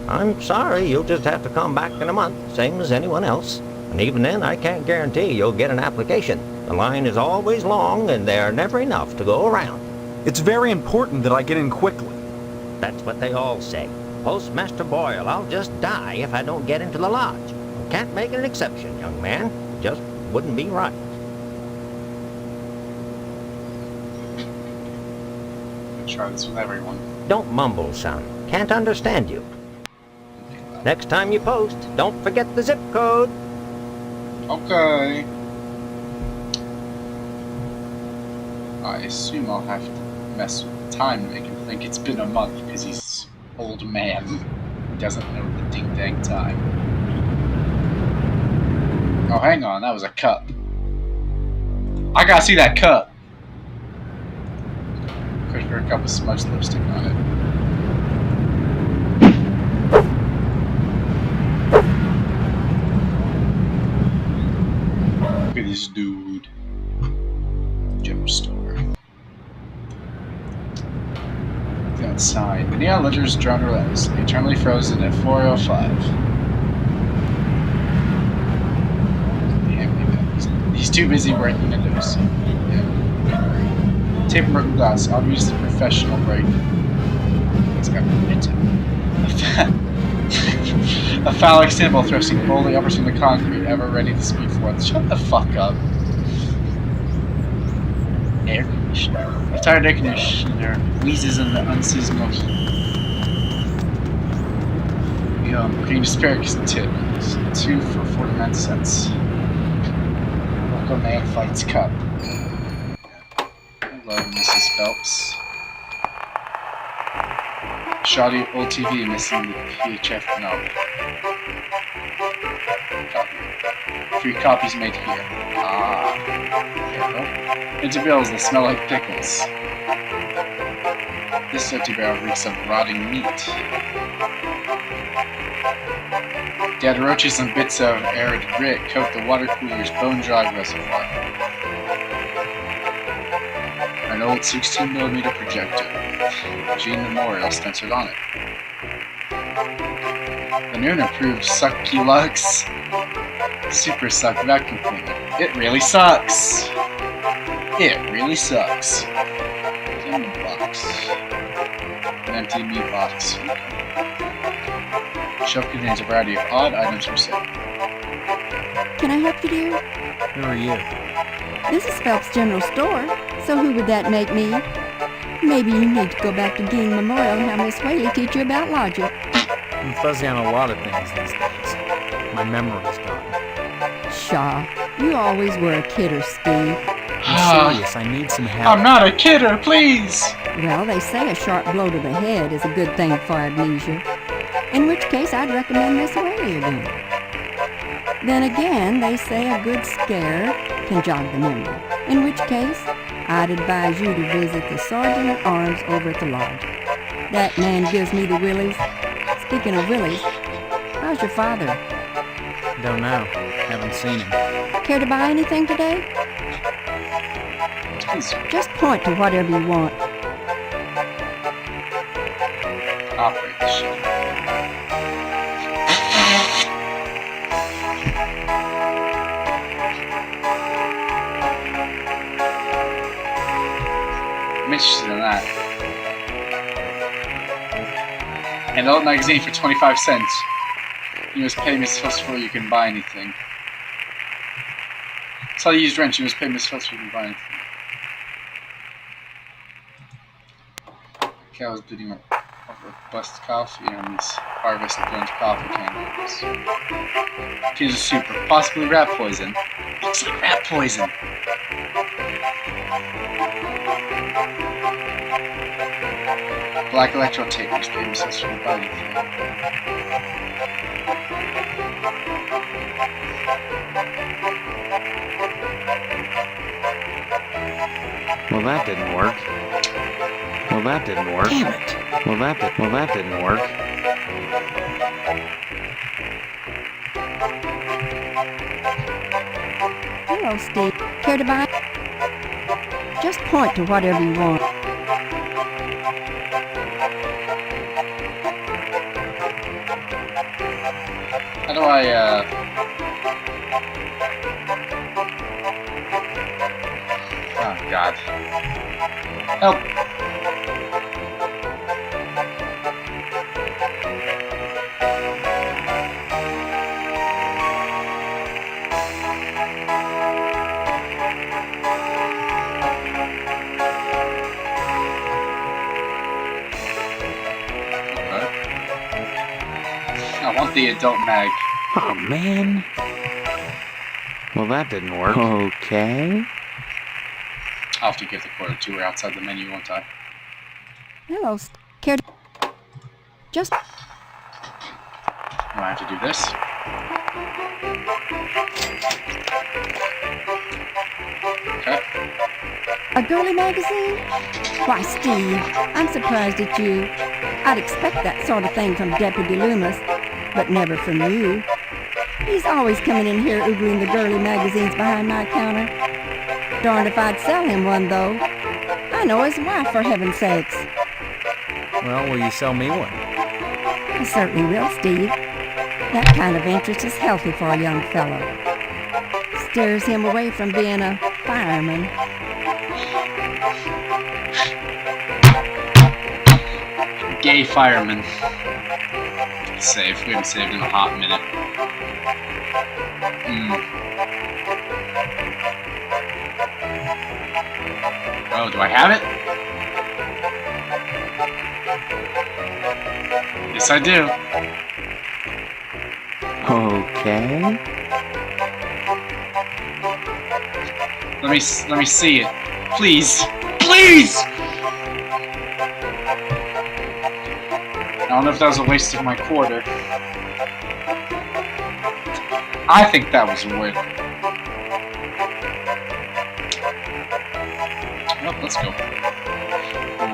I'm sorry, you'll just have to come back in a month, same as anyone else. And even then, I can't guarantee you'll get an application. The line is always long, and there are never enough to go around. It's very important that I get in quickly. That's what they all say. Postmaster Boyle, I'll just die if I don't get into the lodge. Can't make an exception, young man. Just wouldn't be right. Try this with everyone. Don't mumble, son. Can't understand you. Next time you post, don't forget the zip code. Okay. I assume I'll have to mess with the time to make him think it's been a month because he's an old man. He doesn't know the ding-dang time. Oh, hang on. That was a cup. I gotta see that cup. Christopher cup with smudged lipstick on it. Look at this dude. General store. The outside. The neon ledger's drone relentlessly, eternally frozen at 4:05. He's too busy working at those. Tape and broken glass, obviously professional break. It's got momentum. A phallic symbol thrusting boldly upwards from the concrete, ever ready to speak forth. Shut the fuck up. Air conditioner. A tired air conditioner wheezes in the unseasonal heat. Green asparagus tip. 2 for 49 cents. Local man fights cup. Hello, Mrs. Phelps. Shoddy old TV missing the PHF novel. Copy. 3 copies made here. Ah. There we go. Empty barrels that smell like pickles. This empty barrel reeks of rotting meat. Dead roaches and bits of arid grit coat the water cooler's bone-dry reservoir. An old 16mm projector, Gene Memorial stenciled on it. The new and improved Succulux Super Suck vacuum cleaner. It really sucks. It really sucks. What's in the box? An empty meat box. The shelf contains a variety of odd items for sale. Can I help you, dear? Who are you? This is Phelps General Store, so who would that make me? Maybe you need to go back to Dean Memorial and have Miss Whaley teach you about logic. I'm fuzzy on a lot of things these days. My memory's gone. Shaw, you always were a kidder, Steve. I'm serious, I need some help. I'm not a kidder, please! Well, they say a sharp blow to the head is a good thing for amnesia. In which case, I'd recommend Miss Whaley again. Then again, they say a good scare can jog the memory. In which case, I'd advise you to visit the Sergeant at Arms over at the lodge. That man gives me the willies. Speaking of willies, how's your father? Don't know. Haven't seen him. Care to buy anything today? Please. Just point to whatever you want. Operate the ship. I'm interested in that. An adult magazine for 25 cents. You must pay Miss Fuss before you can buy anything. Sell used wrench. You must pay Miss Fuss before you can buy anything. Okay, I was bleeding over bust coffee and these harvest blend coffee candles. Cans of soup, or possibly rat poison. Looks like rat poison. Black electro tape, which made themselves from the body. Well, that didn't work. Well, that didn't work. Damn it. Well, that didn't work. Hello, Steve. Care to buy? Just point to whatever you want. How do I, Oh, God. Help! I want the adult mag. Oh, man. Well, that didn't work. Okay. I'll have to give the quarter to her outside the menu one time. Hello, care to... Just... Do I have to do this? Okay. A girly magazine? Why, Steve, I'm surprised at you. I'd expect that sort of thing from Deputy Loomis, but never from you. He's always coming in here oogling the girly magazines behind my counter. Darned if I'd sell him one, though. I know his wife, for heaven's sakes. Well, will you sell me one? I certainly will, Steve. That kind of interest is healthy for a young fellow. Steers him away from being a fireman. Gay fireman. Save. We haven't saved in a hot minute. Oh, do I have it? Yes, I do. Okay. Let me see it. Please. Please! I don't know if that was a waste of my quarter. I think that was worth it. Oh, let's go.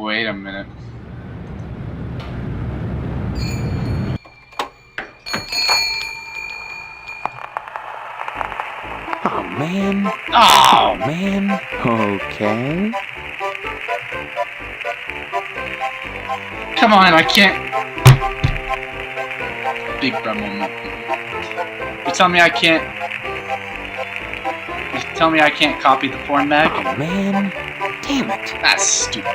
Wait a minute. Oh, man. Oh, man. Okay. Come on, I can't. Big bro moment. You tell me I can't. You tell me I can't copy the porn mag? Oh, man. Damn it. That's stupid.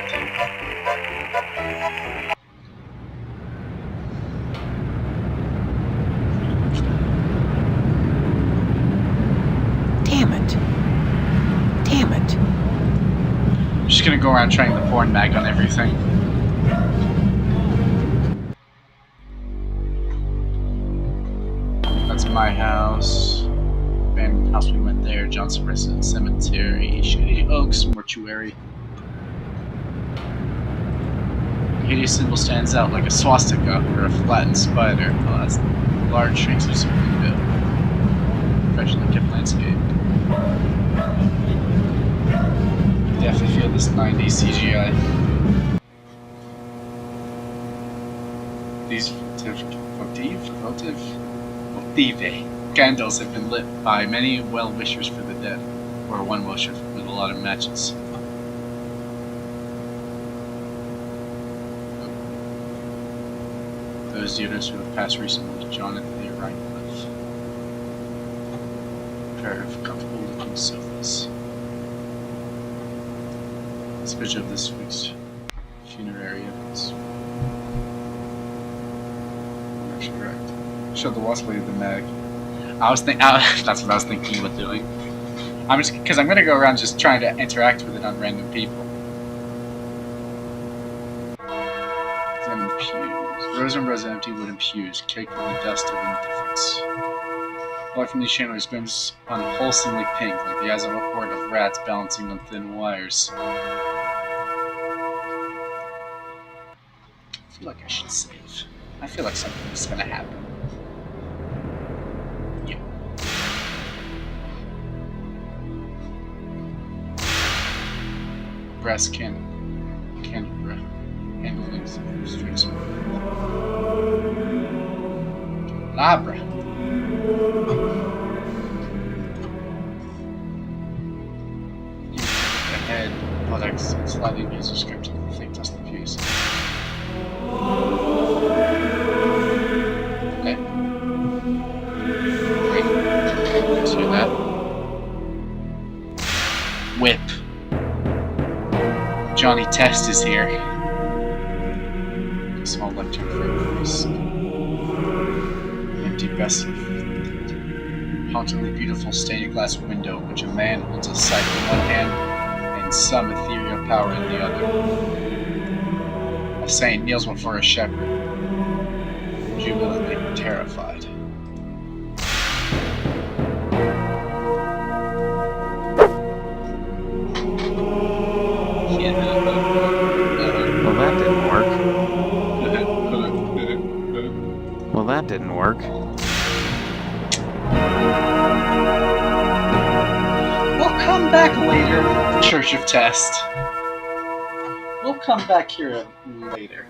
Damn it. Damn it. I'm just gonna go around trying the porn mag on everything. That's my house. Abandoned house, we went there. Johnson Residence Cemetery. Shady Oaks Mortuary. The hideous symbol stands out like a swastika or a flattened spider. Oh, that's large translucent window. Professionally kept landscape. Definitely feel this 90s CGI. These votive. candles have been lit by many well-wishers for the dead, or one wisher with a lot of matches. Those students who have passed recently with John and Thea Rhinecliff. A pair of comfortable-looking sofas. This picture of this week's funerary evidence. I'm actually correct. Showed the wasp lady the mag. That's what I was thinking about doing. Because I'm gonna go around just trying to interact with it on random people. Examine the pews. Rows and rows of empty wooden pews, caked with the dust of indifference. Light from these chandeliers gleams unwholesomely pink, like the eyes of a horde of rats balancing on thin wires. I feel like I should save. I feel like something's gonna happen. Yeah. Brass cannon. Canberra. Handlings of strings. Labra. Ahead. Products and sliding user script of the thick dust diffuse. Okay. Wait. Let's do that. Whip. Johnny Test is here. A small lectern for a priest. An empty vessel. Hauntingly beautiful stained glass window, which a man holds a sight in one hand and some ethereal power in the other. A saint kneels before a shepherd, jubilantly terrified. Well, that didn't work. Well, that didn't work. We'll come back later, Church of Test. We'll come back here later.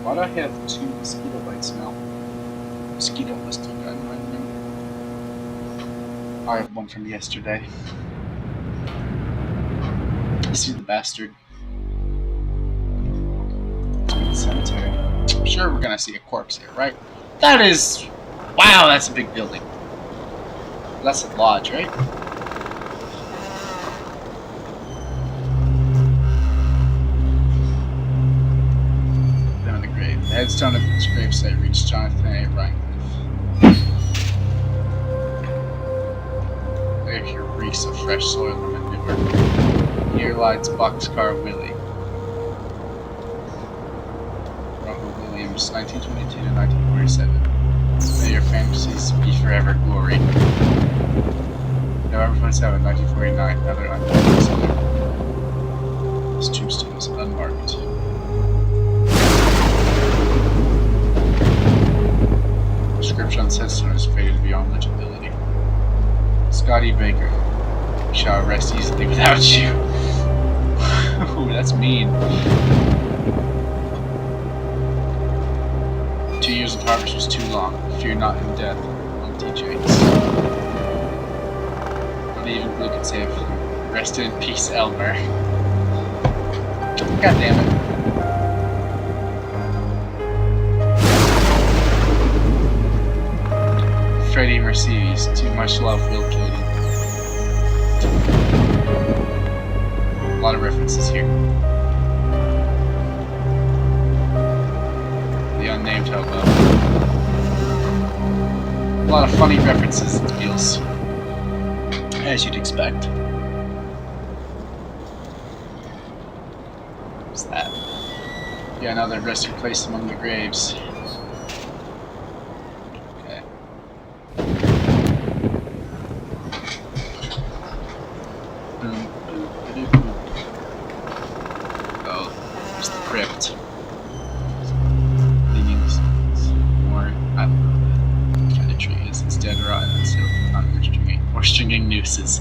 Why do I have 2 mosquito bites now? Mosquito must have gotten my room. I have one from yesterday. You see the bastard. Cemetery. I'm sure we're gonna see a corpse here, right? That is... Wow, that's a big building. That's a lodge, right? Down the grave. The headstone of this gravesite reads Jonathan A. Rhinecliff. There here reeks of fresh soil and manure. Here lies Boxcar Willie. Robert Williams, 1922 to 1947. May your fantasies be forever glory. November 27, 1949. Another unmarked cellar. This tombstone is unmarked. The inscription on this headstone is faded beyond legibility. Scotty Baker. We shall rest easily without you. Ooh, that's mean. 2 years of harvest was too long. Fear not in death. Monty Jakes. Not even Blue could save him. Rest in peace, Elmer. God damn it. Freddie Mercedes. Too much love will kill you. A lot of references here. The unnamed hobo. A lot of funny references and feels, as you'd expect. What's that? Yeah, another resting place among the graves. Okay. Oh, there's the crypt. More, I don't know what kind of tree is. It's dead rotten and still not stringing nooses.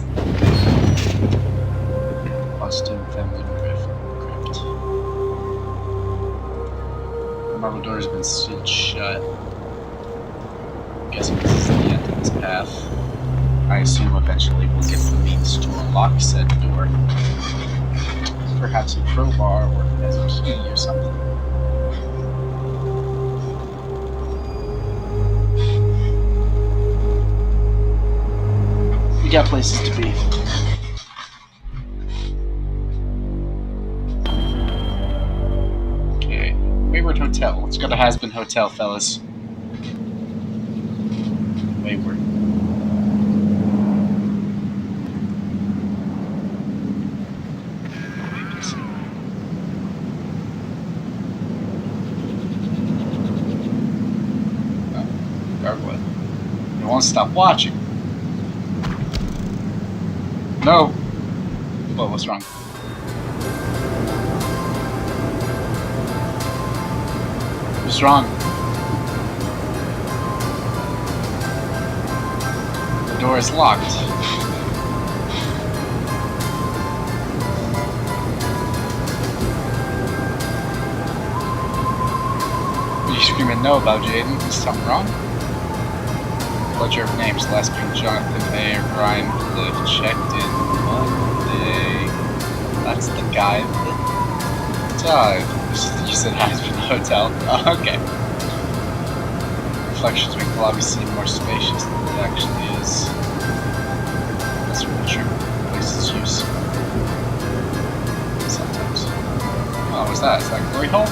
Austin family crypt. The marble door has been sealed shut. guessing this is the end of this path. I assume eventually we'll get the means to unlock said door. Perhaps a crowbar or as a key or something. We got places to be. Okay, Wayward Hotel. Let's go to Has-Been Hotel, fellas. Wayward. Gargoyle. You won't stop watching. No! Whoa, what's wrong? What's wrong? The door is locked. What are you screaming no about, Jaden? Is something wrong? Ledger of names, last being Jonathan A. Ryan Cliff, checked in Monday. That's the guy that died. You said Has-Been Hotel. Oh, okay. Reflections make the lobby seem more spacious than it actually is. That's really true. Places use. Sometimes. Oh, what's that? Is that a glory hole?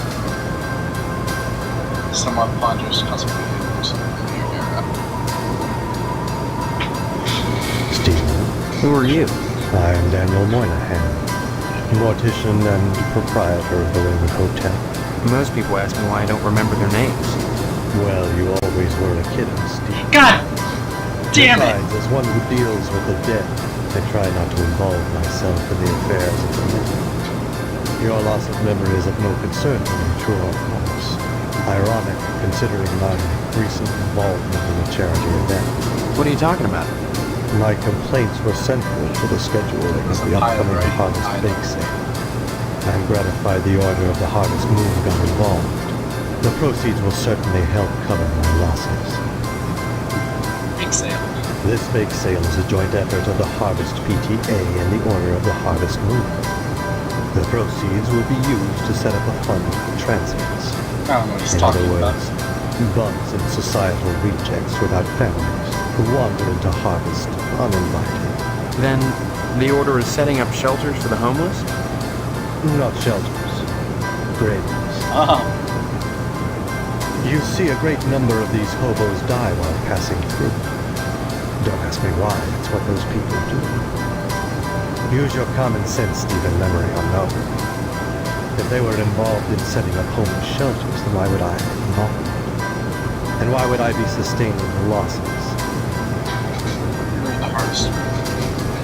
Somewhat ponderous cosmic behaviors. Who are you? I am Daniel Moynihan, mortician and proprietor of the Wayward Hotel. Most people ask me why I don't remember their names. Well, you always were a kitten, Steve. God damn it! Besides, as one who deals with the dead, I try not to involve myself in the affairs of the living. Your loss of memory is of no concern to me, true or false. Ironic, considering my recent involvement in a charity event. What are you talking about? My complaints were central to the scheduling of the upcoming Harvest Bake Sale. I am gratified the Order of the Harvest Moon got involved. The proceeds will certainly help cover my losses. Bake Sale? This bake sale is a joint effort of the Harvest PTA and the Order of the Harvest Moon. The proceeds will be used to set up a fund for transits. I don't know what he's talking about. Bugs and societal rejects without families who wander into Harvest uninvited. Then the Order is setting up shelters for the homeless? Not shelters. Graves. You see a great number of these hobos die while passing through. Don't ask me why, it's what those people do. Use your common sense, Stephen Memory, unknown. If they were involved in setting up homeless shelters, then why would I be involved? And why would I be sustaining the losses?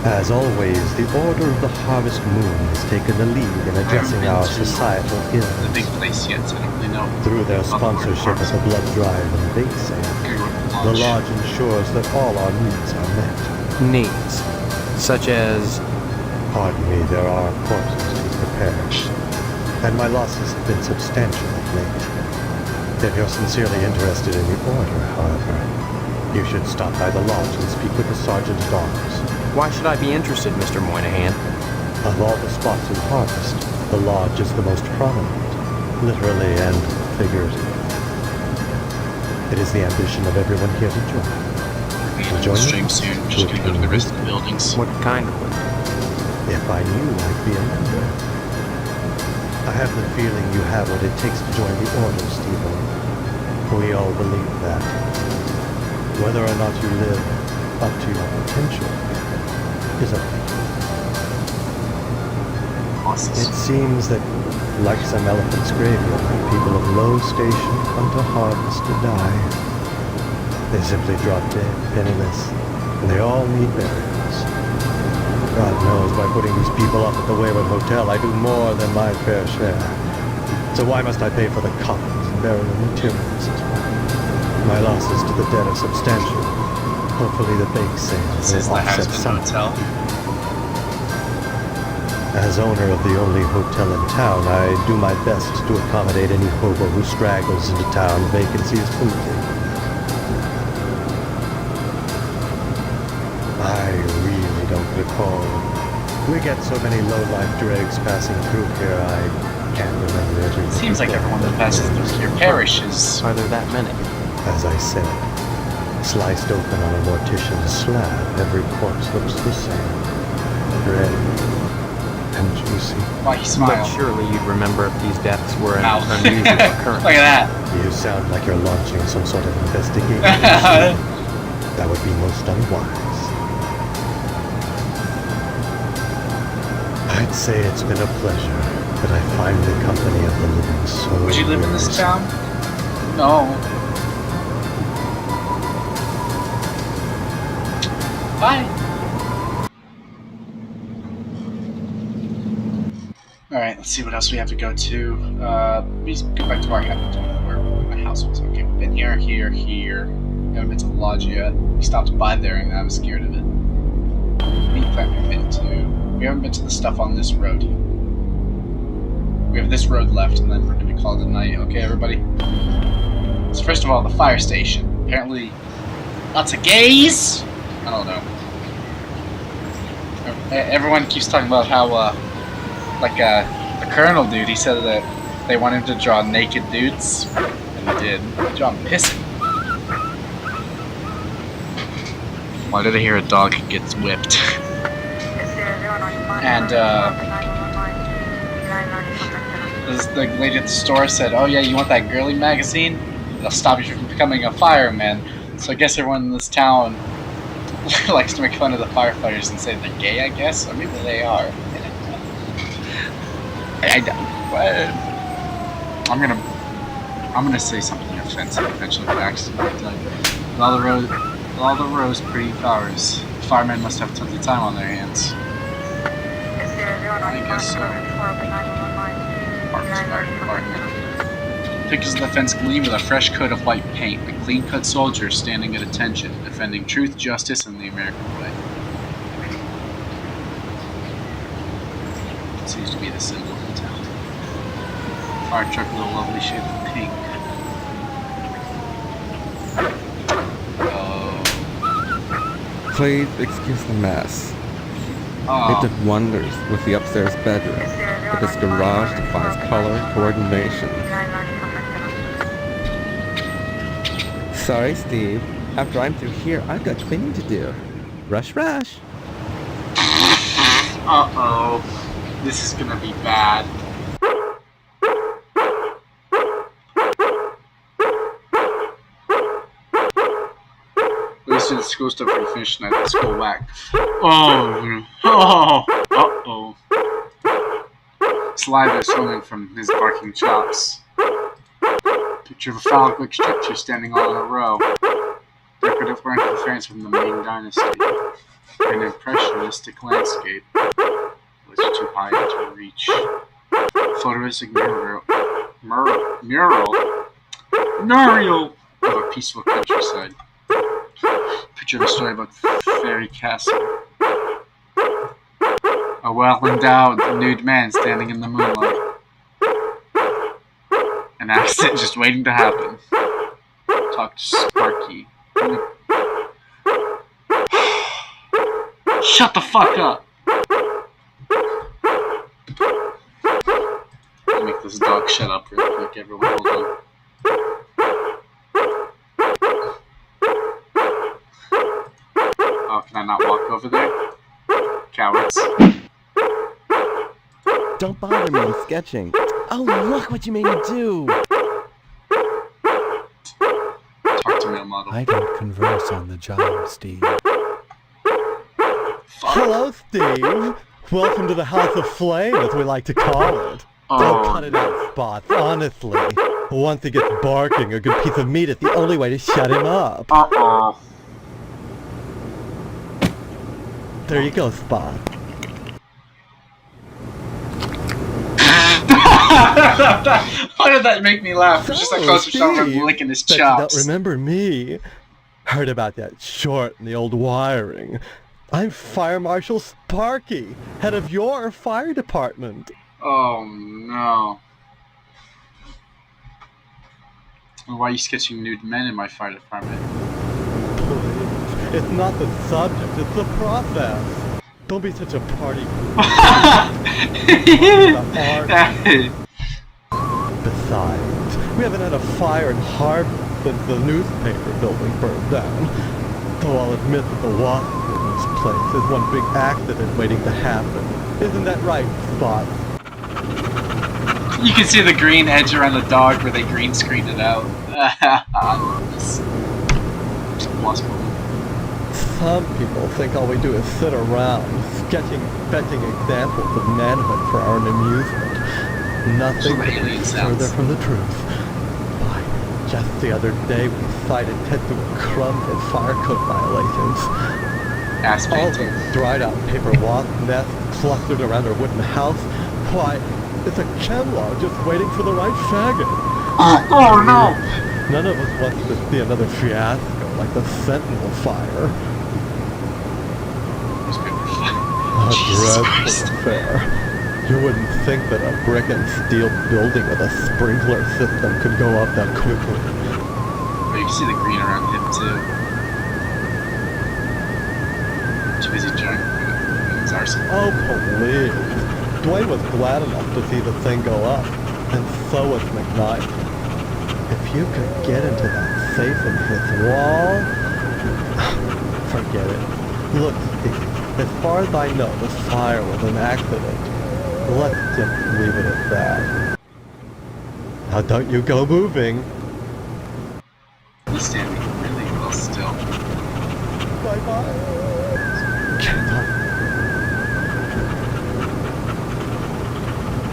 As always, the Order of the Harvest Moon has taken the lead in addressing our societal ills. The big place yet, so I don't really know. Through their sponsorship of the blood drive and bake sale, the lodge ensures that all our needs are met. Needs? Such as? Pardon me, there are corpses to be prepared. And my losses have been substantial of late. If you're sincerely interested in the Order, however, you should stop by the lodge and speak with the Sergeant at Arms. Why should I be interested, Mr. Moynihan? Of all the spots in Harvest, the lodge is the most prominent, literally and figuratively. It is the ambition of everyone here to join. Join stream soon. We're just gonna go to the rest of the buildings. What kind of one? If I knew, I'd be a member. I have the feeling you have what it takes to join the Order, Stephen. We all believe that. Whether or not you live up to your potential is up to you. It seems that, like some elephant's graveyard, people of low station come to Harvest to die. They simply drop dead, penniless, and they all need burials. God knows, by putting these people up at the Wayward Hotel, I do more than my fair share. So why must I pay for the coffins and burial materials as well? My losses to the dead are substantial. Hopefully the bake sale will offset some. Hotel. As owner of the only hotel in town, I do my best to accommodate any hobo who straggles into town. Vacancy is fully. recall. We get so many low-life dregs passing through here, I can't remember everything. Seems like everyone that passes through your parish is... Are there that many? As I said, sliced open on a mortician's slab, every corpse looks the same. Red and juicy. Why he smiled? But surely you'd remember if these deaths were an Ow. unusual occurrence. Look at that. You sound like you're launching some sort of investigation. That would be most unwise. I'd say it's been a pleasure, but I find the company of the living so... Would you live in this town? No. Bye. Alright, let's see what else we have to go to. We just go back to where my house was. Okay, we've been here. Haven't been to the lodge yet. We stopped by there and I was scared of it. Meat plant we've been to. We haven't been to the stuff on this road. We have this road left and then we're going to call it a night. Okay, everybody? So first of all, the fire station. Apparently, lots of gays? I don't know. Everyone keeps talking about how, the colonel dude, he said that they want him to draw naked dudes. And he did. He drew him pissing. Why did I hear a dog gets whipped? And, the lady at the store said, oh yeah, you want that girly magazine? It'll stop you from becoming a fireman. So I guess everyone in this town likes to make fun of the firefighters and say they're gay, I guess? Or maybe they are. I don't. What? I'm gonna say something offensive eventually by accident. With all the rose pretty flowers, the firemen must have tons of time on their hands. I guess so. Pictures of the fence gleam with a fresh coat of white paint. A clean-cut soldier standing at attention, defending truth, justice, and the American way. It seems to be the symbol of the town. Fire truck with a lovely shade of pink. Please excuse the mess. It did wonders with the upstairs bedroom, but this garage defies color coordination. Sorry, Steve. After I'm through here, I've got cleaning to do. Rush, rush. Uh-oh. This is gonna be bad. At least the school stuff we finished tonight. Let's go whack. Oh. Uh-oh. Saliva is swimming from his barking chops. Picture of a phallic structure standing all in a row. Decorative interference from the Ming Dynasty. An impressionistic landscape. Was too high to reach. Photorealistic mural of a peaceful countryside. Picture of a storybook fairy castle. A well-endowed nude man standing in the moonlight. An accident just waiting to happen. Talk to Sparky. Shut the fuck up! I'll make this dog shut up real quick, everyone. Hold on. Oh, can I not walk over there? Cowards. Don't bother me, I'm sketching. Oh, look what you made me do! Talk to me, model. I don't converse on the job, Steve. Hello, Steve. Welcome to the House of Flame, as we like to call it. Don't cut it out, Spots, honestly. Once he gets barking, a good piece of meat is the only way to shut him up. Uh-oh. There you go, Spot. Why did that make me laugh? It's just like close to someone licking his Bet chops. you don't remember me. Heard about that short in the old wiring. I'm Fire Marshal Sparky, head of your fire department. Oh no. Why are you sketching nude men in my fire department? Please, it's not the subject, it's the process. Don't be such a party. Besides, we haven't had a fire in Harvard since the newspaper building burned down. Though I'll admit that the wasp in this place is one big accident waiting to happen. Isn't that right, Spot? You can see the green edge around the dog where they green screened it out. Some people think all we do is sit around, sketching examples of manhood for our own amusement. Nothing could be further from the truth. Why, just the other day we cited Ted to a crumb for fire code violations. All those dried out paper wasp nests clustered around our wooden house. Why, it's a chem law just waiting for the right faggot. Oh no! None of us wants to see another fiasco like the Sentinel fire. A dreadful affair. You wouldn't think that a brick and steel building with a sprinkler system could go up that quickly. But you can see the green around him too. Too busy trying to his arsenal. Oh, please. Dwayne was glad enough to see the thing go up, and so was McKnight. If you could get into that safe in his wall... Forget it. Look, Steve, as far as I know, this fire was an accident. Let's just leave it at that. Now don't you go moving. He's standing really well still. Bye-bye. Cannot.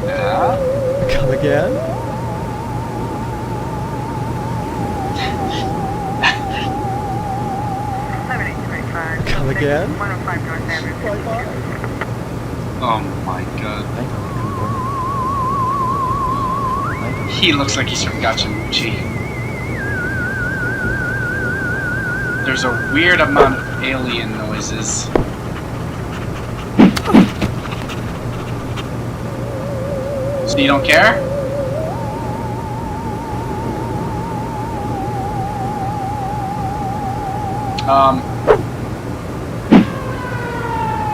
Yeah? Come again? Come again? Oh my god. He looks like he's from Gachamuchi. There's a weird amount of alien noises. So you don't care?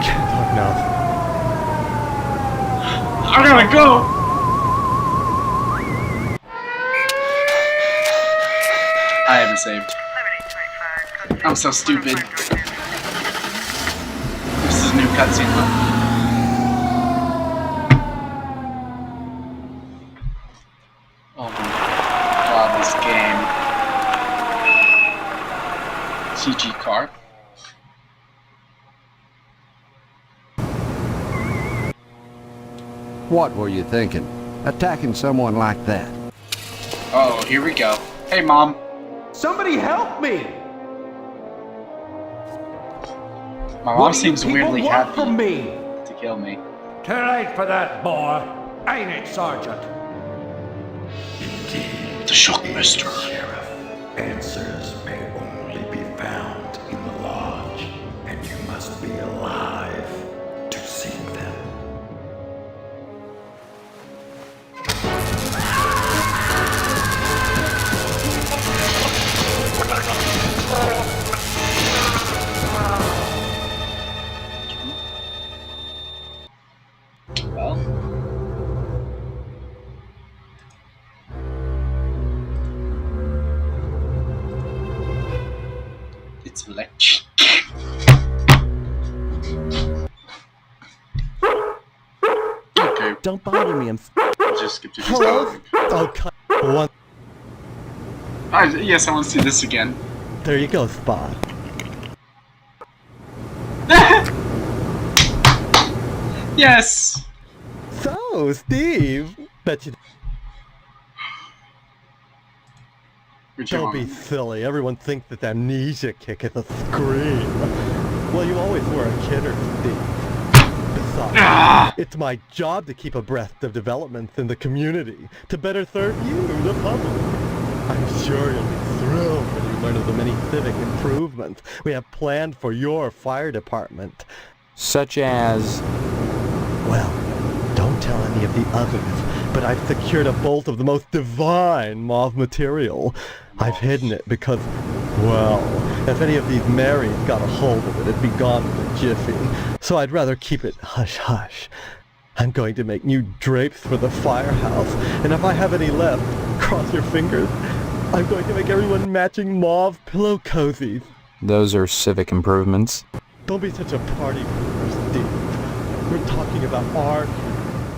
Can't talk now. I gotta go! I haven't saved. I'm so stupid. This is a new cutscene, huh? Oh my god, this game. CG car. What were you thinking? Attacking someone like that? Oh, here we go. Hey, Mom. Somebody help me! My mom seems weirdly happy from me? to kill me. Too late for that, boy. Ain't it, Sergeant? Indeed. The Shockmaster. Sheriff, answers may only be found in the lodge, and you must be alive to seek them. Well. It's electric. Okay. Don't bother me, I'm... Just skip to this. Hello? Oh, cut. One. Yes, I want to see this again. There you go, Spot. Yes! So, Steve, bet you... Don't be silly. Everyone thinks that amnesia kick is a scream. Well, you always were a kidder, Steve. Besides, it's my job to keep abreast of developments in the community, to better serve you, the public. I'm sure you'll be thrilled when you learn of the many civic improvements we have planned for your fire department. Such as... Well, don't tell any of the others, but I've secured a bolt of the most divine mauve material. I've hidden it because, well, If any of these Marys got a hold of it, it'd be gone in a jiffy. So I'd rather keep it hush-hush. I'm going to make new drapes for the firehouse, and if I have any left, cross your fingers, I'm going to make everyone matching mauve pillow cozies. Those are civic improvements. Don't be such a party pooper, Steve. We're talking about art.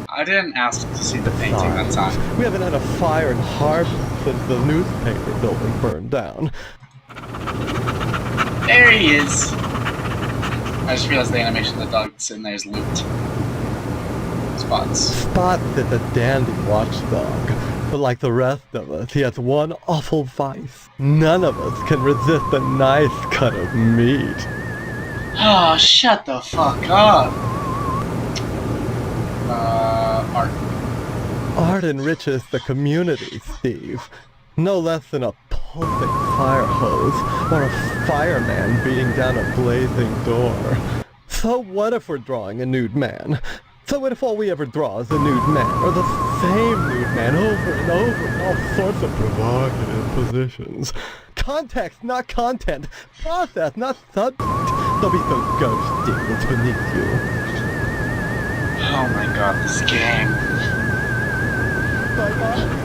I didn't ask to see the painting that time. We haven't had a fire in Harbor since the newspaper building burned down. There he is! I just realized the animation of the dog sitting there is looped. Spots. Spots is a dandy watchdog, but like the rest of us, he has one awful vice. None of us can resist a nice cut of meat. Oh, shut the fuck up! Art. Art enriches the community, Steve. No less than a pulsing fire hose or a fireman beating down a blazing door. So what if we're drawing a nude man? So what if all we ever draw is a nude man, or the same nude man over and over in all sorts of provocative positions? Context, not content. Process, not subject. Don't be so ghosty, it's beneath you. Oh my god, this game. Bye-bye.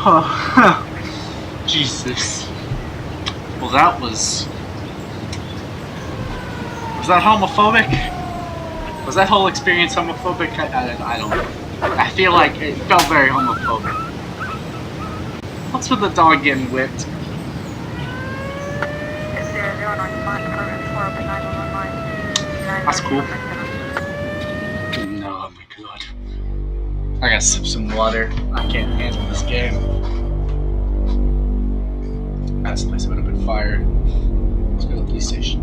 Oh, Jesus. Well, that was that homophobic? Was that whole experience homophobic? I don't know. I feel like it felt very homophobic. What's with the dog getting whipped? That's cool. No, oh my god. I gotta sip some water. I can't handle this game. That's the place that would have been fire. Let's go to the police station.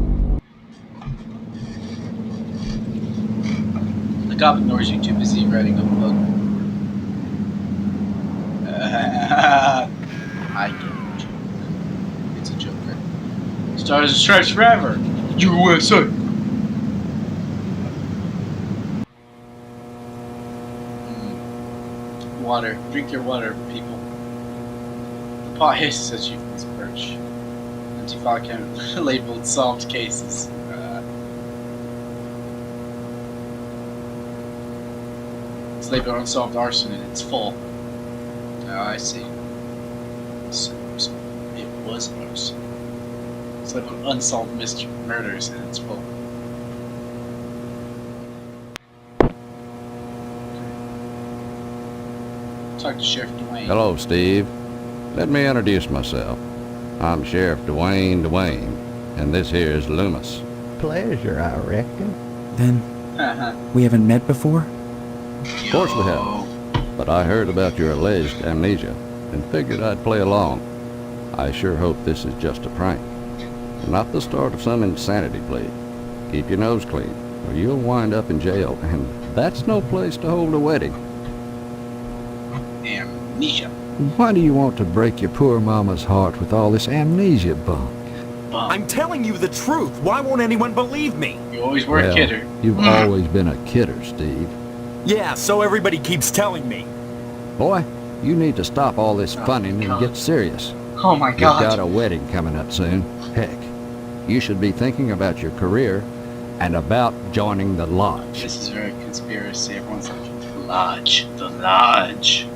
The cop ignores you, too busy writing a book. I get it. It's a joke, right? Stars and Stripes forever! USA! Water. Drink your water, people. The pot hisses at you from its perch. Empty vodka labeled solved cases. It's labeled unsolved arson and it's full. Oh, I see. So, it was arson. It's labeled unsolved murders and it's full. Talk to Sheriff Dwayne. Hello, Steve. Let me introduce myself. I'm Sheriff Dwayne, and this here is Loomis. Pleasure, I reckon. Then, we haven't met before? Of course we have. But I heard about your alleged amnesia, and figured I'd play along. I sure hope this is just a prank. Not the start of some insanity plea. Keep your nose clean, or you'll wind up in jail, and that's no place to hold a wedding. Amnesia. Why do you want to break your poor mama's heart with all this amnesia bunk? I'm telling you the truth. Why won't anyone believe me? You always were a kidder. You've always been a kidder, Steve. Yeah, so everybody keeps telling me. Boy, you need to stop all this funning and get serious. Oh my god. You've got a wedding coming up soon. Heck, you should be thinking about your career and about joining the lodge. This is very conspiracy. Everyone's like, the lodge, the lodge.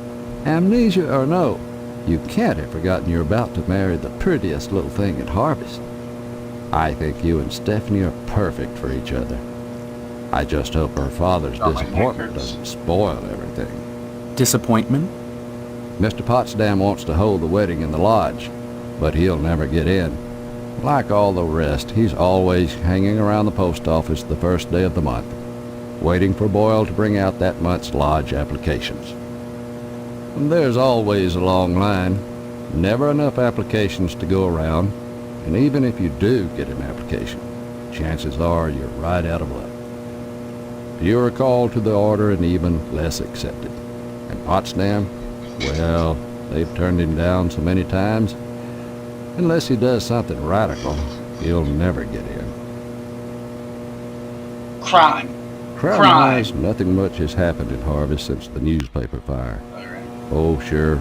Amnesia or no, you can't have forgotten you're about to marry the prettiest little thing at Harvest. I think you and Stephanie are perfect for each other. I just hope her father's disappointment doesn't spoil everything. Disappointment? Mr. Potsdam wants to hold the wedding in the lodge, but he'll never get in. Like all the rest, he's always hanging around the post office the first day of the month, waiting for Boyle to bring out that month's lodge applications. And there's always a long line, never enough applications to go around, and even if you do get an application, chances are you're right out of luck. You're called to the order and even less accepted. And Potsdam, well, they've turned him down so many times, unless he does something radical, he'll never get in. Crime. Crime-wise, nothing much has happened in Harvest since the newspaper fire. Alright. Oh, sure.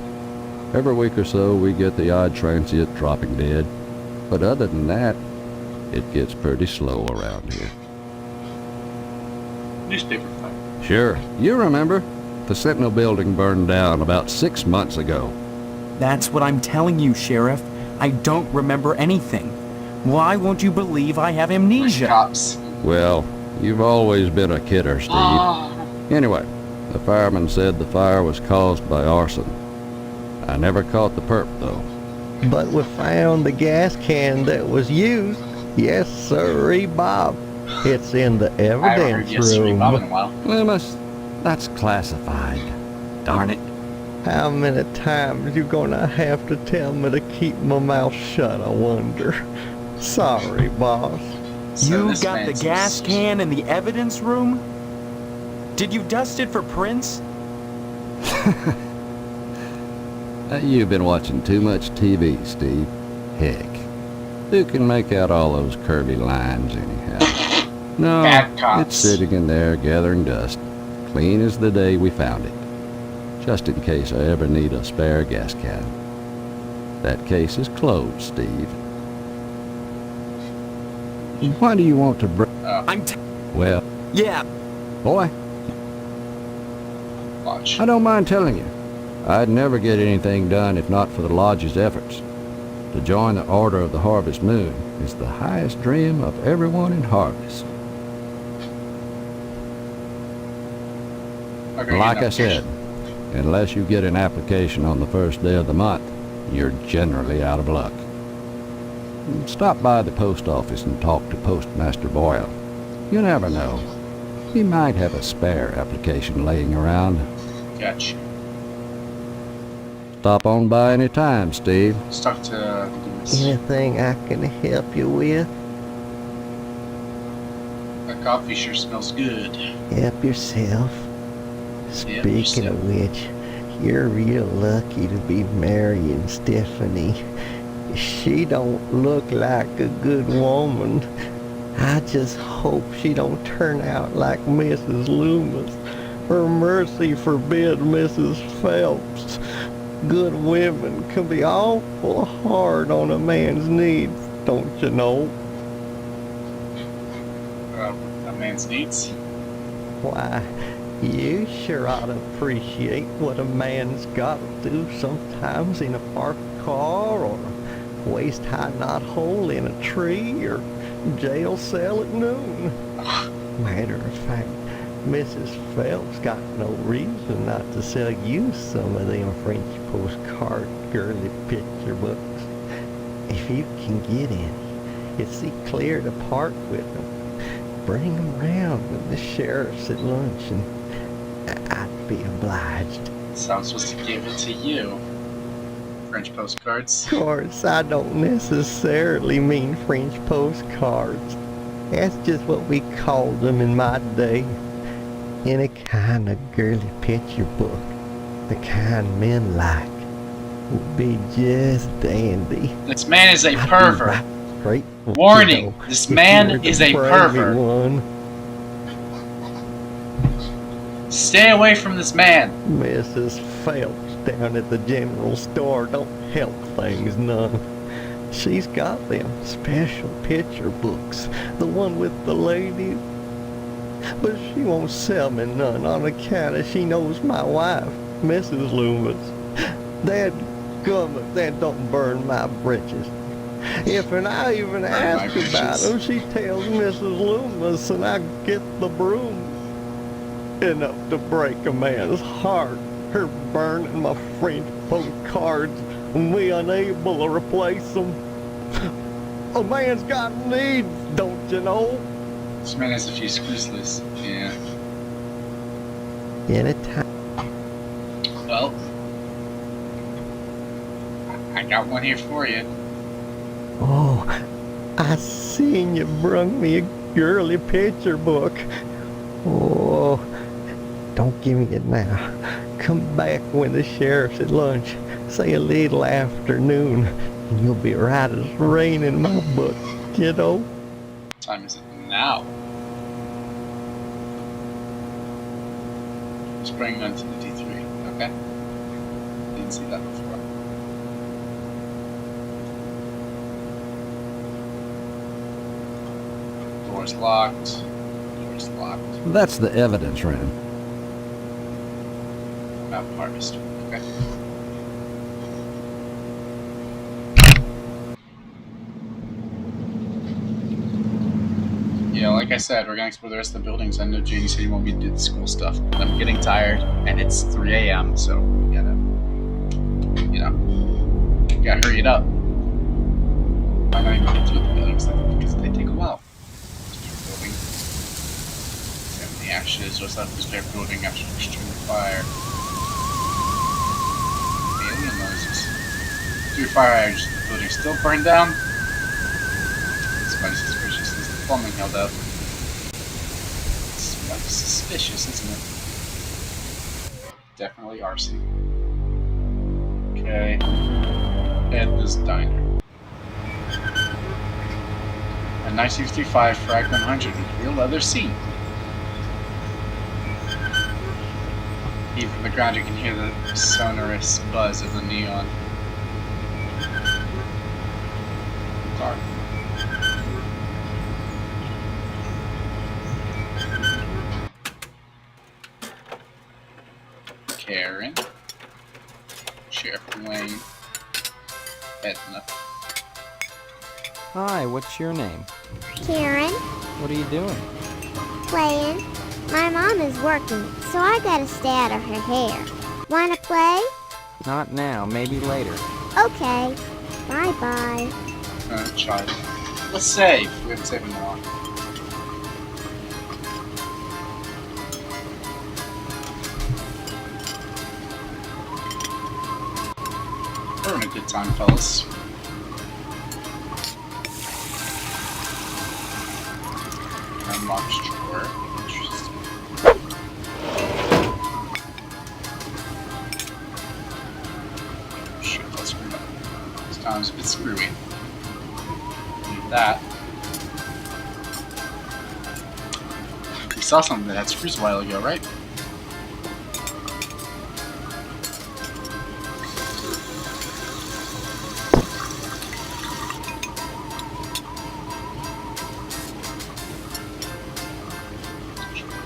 Every week or so, we get the odd transient dropping dead. But other than that, it gets pretty slow around here. Newspaper fire. Sure. You remember? The Sentinel building burned down about 6 months ago. That's what I'm telling you, Sheriff. I don't remember anything. Why won't you believe I have amnesia? Cops. Well, you've always been a kidder, Steve. Anyway, the fireman said the fire was caused by arson. I never caught the perp, though. But we found the gas can that was used. Yes, sirree, Bob. It's in the evidence room. Loomis, that's classified. Darn it. How many times you gonna have to tell me to keep my mouth shut, I wonder? Sorry, boss. You got the gas can in the evidence room? Did you dust it for prints? You've been watching too much TV, Steve. Heck, who can make out all those curvy lines anyhow? No, it's sitting in there gathering dust, clean as the day we found it. Just in case I ever need a spare gas can. That case is closed, Steve. Why do you want to Well... Yeah. Boy. Lodge. I don't mind telling you. I'd never get anything done if not for the Lodge's efforts. To join the Order of the Harvest Moon is the highest dream of everyone in Harvest. Okay, like I said, unless you get an application on the first day of the month, you're generally out of luck. Stop by the post office and talk to Postmaster Boyle. You never know. He might have a spare application laying around. Gotcha. Stop on by any time, Steve. Stuck to anything I can help you with? That coffee sure smells good. Help yourself. Speaking of which, you're real lucky to be marrying Stephanie. She don't look like a good woman. I just hope she don't turn out like Mrs. Loomis. For mercy forbid Mrs. Phelps. Good women can be awful hard on a man's needs, don't you know? A man's needs? Why, you sure ought to appreciate what a man's got to do sometimes in a parked car, or a waist-high knothole in a tree, or jail cell at noon. Matter of fact, Mrs. Phelps got no reason not to sell you some of them French postcard girly picture books. If you can get any, you see clear to part with them. Bring them round with the sheriffs at lunch, and I'd be obliged. So I'm supposed to give it to you. French postcards. Of course, I don't necessarily mean French postcards. That's just what we called them in my day. Any kind of girly picture book, the kind men like, would be just dandy. This man is a pervert. Warning, this man is a pervert. Stay away from this man. Mrs. Phelps down at the general store don't help things none. She's got them special picture books, the one with the ladies. But she won't sell me none on account of she knows my wife, Mrs. Loomis. Dadgummit, that don't burn my britches. If I even ask about them, she tells Mrs. Loomis, and I get the broom. Enough to break a man's heart. Her burning my French postcards and me unable to replace them. A man's got needs, don't you know? This man has a few exclusives. Yeah. Anytime. Well, I got one here for you. Oh, I seen you brung me a girly picture book. Oh, don't give me it now. Come back when the sheriff's at lunch. Say a little afternoon, and you'll be right as rain in my book, kiddo. What time is it now? Spring onto the D3. Okay. Didn't see that before. Door's locked. Door's locked. That's the evidence, Ren. Map harvest. Okay. Yeah, like I said, we're gonna explore the rest of the buildings. I know Janie said you want me to do the school stuff. I'm getting tired, and it's 3 a.m., so we gotta, gotta hurry it up. I'm not even gonna do the buildings because they take a while. Building. Examine the ashes. What's that newspaper building after extreme fire? Alien noises. Through fire, the building still burned down. It's mighty suspicious. Is the plumbing held up? It's mighty suspicious, isn't it? Definitely arson. Okay. Edna's Diner. A 1965 Frag 100 with real leather seat. Even from the ground you can hear the sonorous buzz of the neon. Dark. Karen. Sheriff Wayne. Edna. Hi, what's your name? Karen, What are you doing? playing. My mom is working, so I gotta stay out of her hair. Wanna play? Not now, maybe later. Okay. Bye-bye. Child. Let's save. We haven't saved in a while. We're having a good time, fellas. Unlocked drawer. Interesting. Shit, that's screwed up. This time's a bit screwy. Leave that. We saw something that had screws a while ago, right?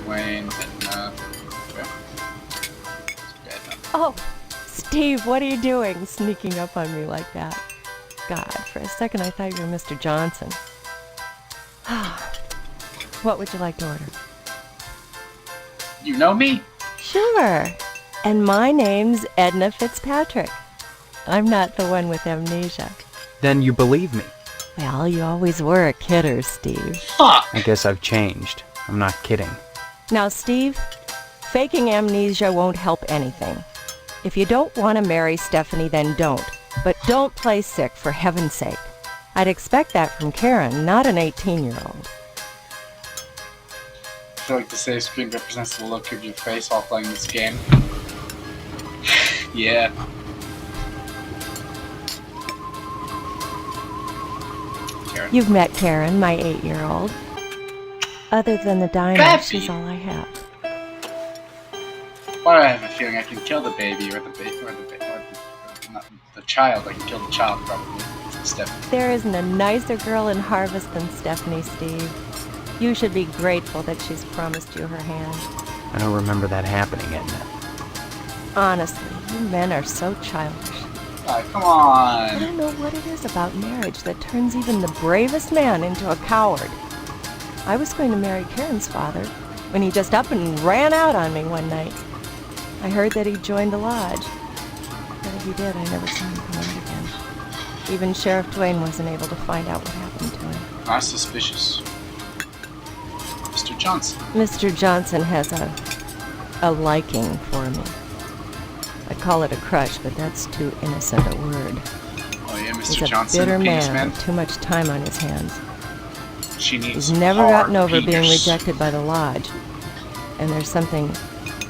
Wayne, Edna. Okay. Edna. Oh, Steve, what are you doing sneaking up on me like that? God, for a second I thought you were Mr. Johnson. What would you like to order? You know me? Sure. And my name's Edna Fitzpatrick. I'm not the one with amnesia. Then you believe me. Well, you always were a kidder, Steve. Fuck! I guess I've changed. I'm not kidding. Now, Steve, faking amnesia won't help anything. If you don't want to marry Stephanie, then don't. But don't play sick, for heaven's sake. I'd expect that from Karen, not an 18-year-old. I feel like the save screen represents the look of your face while playing this game. Yeah. Karen. You've met Karen, my 8-year-old. Other than the diner, Baby. she's all I have. Why do I have a feeling I can kill the baby or the child? I can kill the child probably. Stephanie. There isn't a nicer girl in Harvest than Stephanie, Steve. You should be grateful that she's promised you her hand. I don't remember that happening, Edna. Honestly, you men are so childish. Come I on. don't know what it is about marriage that turns even the bravest man into a coward. I was going to marry Karen's father when he just up and ran out on me one night. I heard that he joined the lodge, but if he did, I never saw him come out again. Even Sheriff Dwayne wasn't able to find out what happened to him. Not suspicious. Mr. Johnson. Mr. Johnson has a liking for me. I'd call it a crush, but that's too innocent a word. Oh yeah, Mr. He's a Johnson, bitter penis man man. with too much time on his hands. She needs He's never hard gotten over being penis. rejected by the lodge, and there's something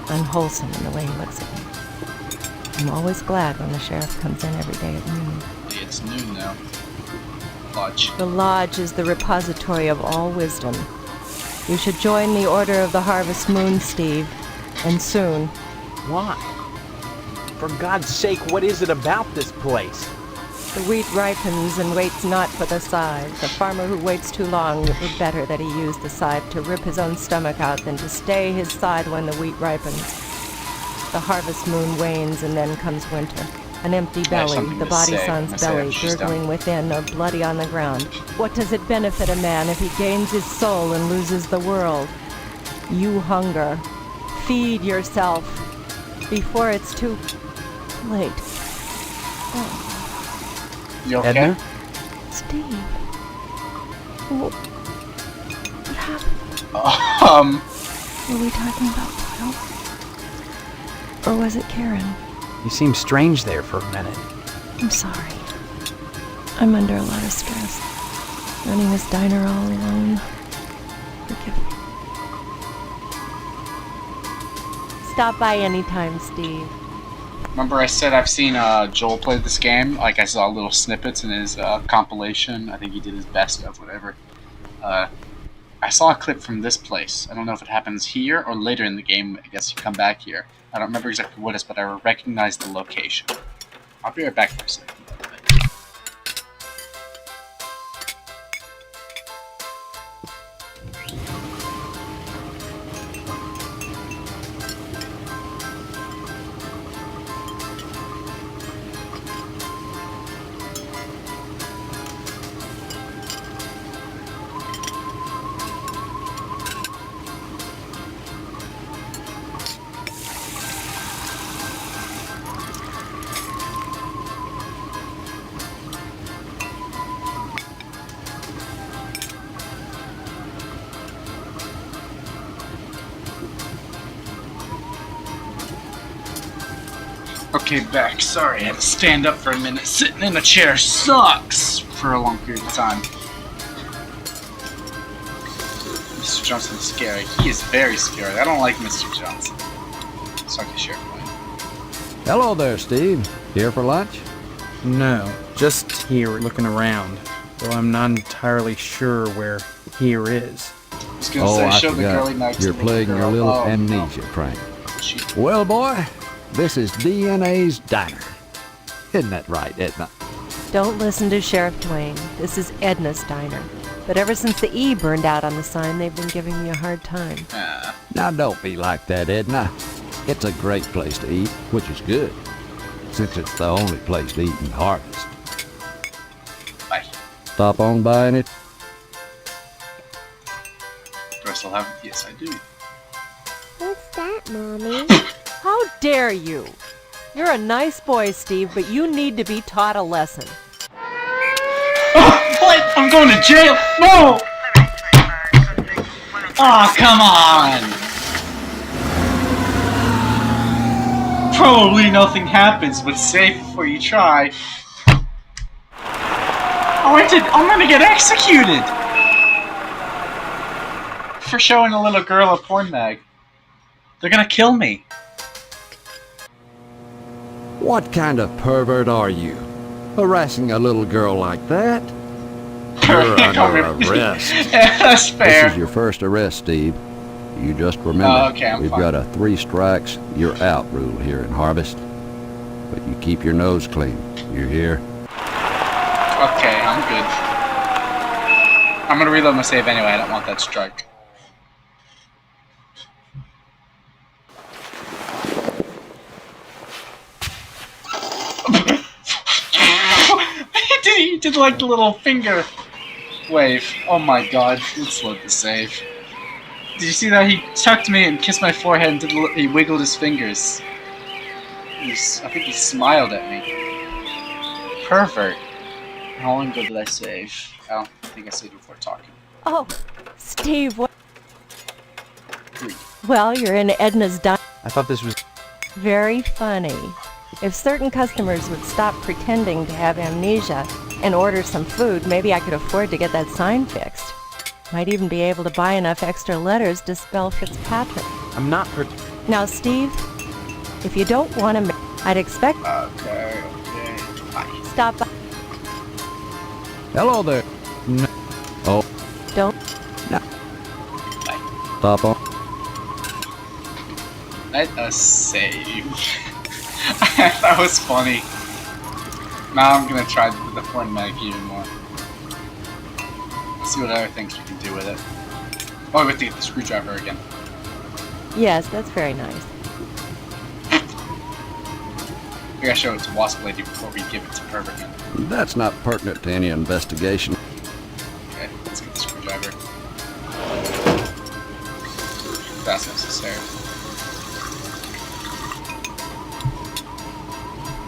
unwholesome in the way he looks at me. I'm always glad when the sheriff comes in every day at noon. It's noon now. Lodge. The lodge is the repository of all wisdom. You should join the Order of the Harvest Moon, Steve. And soon. Why? For God's sake, what is it about this place? The wheat ripens and waits not for the scythe. The farmer who waits too long, it were better that he use the scythe to rip his own stomach out than to stay his side when the wheat ripens. The harvest moon wanes and then comes winter. An empty belly, the body sans belly, gurgling within or bloody on the ground. What does it benefit a man if he gains his soul and loses the world? You hunger. Feed yourself before it's too late. Oh. You okay? Edna? Steve. What happened? Were we talking about Boyle? Or was it Karen? You seemed strange there for a minute. I'm sorry. I'm under a lot of stress. Running this diner all alone. Forgive me. Stop by anytime, Steve. Remember I said I've seen Joel play this game? Like I saw little snippets in his compilation. I think he did his best of whatever. I saw a clip from this place. I don't know if it happens here or later in the game. I guess you come back here. I don't remember exactly what it is, but I recognize the location. I'll be right back for a second. Okay, back. Sorry, I had to stand up for a minute. Sitting in a chair sucks for a long period of time. Mr. Johnson's scary. He is very scary. I don't like Mr. Johnson. So I can share mine. Hello there, Steve. Here for lunch? No, just here looking around. Though I'm not entirely sure where here is. I was gonna say, I show the girly forgot. knife to You're the playing girl. your little Oh, amnesia prank. Well, boy, this is DNA's Diner. Isn't that right, Edna? Don't listen to Sheriff Dwayne. This is Edna's Diner. But ever since the E burned out on the sign, they've been giving me a hard time. Now, don't be like that, Edna. It's a great place to eat, which is good, since it's the only place to eat in Harvest. Bye. Stop on by it. Do I still have it? Yes, I do. What's that, Mommy? How dare you? You're a nice boy, Steve, but you need to be taught a lesson. Oh, what? I'm going to jail! No! Oh, come on! Probably nothing happens, but safe before you try. Oh, I'm gonna get executed! For showing a little girl a porn mag. They're gonna kill me. What kind of pervert are you? Harassing a little girl like that? You're under arrest. Yeah, that's fair. This is your first arrest, Steve. You just remember, okay, I'm we've fine. got a 3 strikes, you're out rule here in Harvest. But you keep your nose clean. You hear? Okay, I'm good. I'm gonna reload my save anyway, I don't want that strike. He did like the little finger wave. Oh my god, let's load the save. Did you see that? He tucked me and kissed my forehead and he wiggled his fingers. I think he smiled at me. Pervert. How long ago did I save? I think I saved before talking. Oh, Steve, what? 3. Well, you're in Edna's Diner. I thought this was... Very funny. If certain customers would stop pretending to have amnesia and order some food, maybe I could afford to get that sign fixed. Might even be able to buy enough extra letters to spell Fitzpatrick. I'm not Now, Steve, if you don't want to, I'd expect... Okay, bye. Stop by. Hello there. No. Oh. Don't. No. Stop on. Let us save. That was funny. Now I'm gonna try the porn mag even more. Let's see what other things we can do with it. Oh, we have to get the screwdriver again. Yes, that's very nice. We gotta show it to Wasp Lady before we give it to Pervert Man. That's not pertinent to any investigation. Okay, let's get the screwdriver. That's necessary.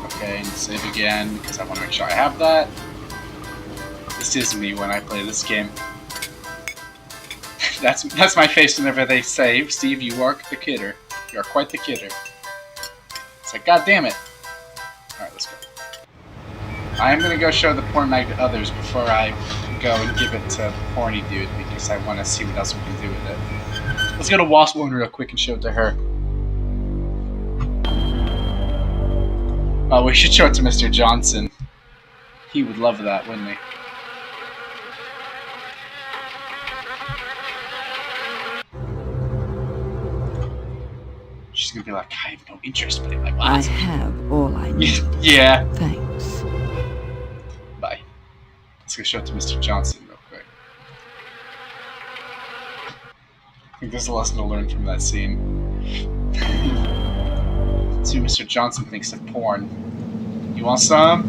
Okay, and save again because I want to make sure I have that. This is me when I play this game. That's my face whenever they say, Steve, you are the kidder. You are quite the kidder. It's like, god damn it. Alright, let's go. I'm gonna go show the porn mag to others before I go and give it to the horny dude because I want to see what else we can do with it. Let's go to Wasp Woman real quick and show it to her. Oh, we should show it to Mr. Johnson. He would love that, wouldn't he? She's gonna be like, I have no interest, but like, I have all I need. Yeah. Thanks. Bye. Let's go show it to Mr. Johnson real quick. I think there's a lesson to learn from that scene. See what Mr. Johnson thinks of porn. You want some?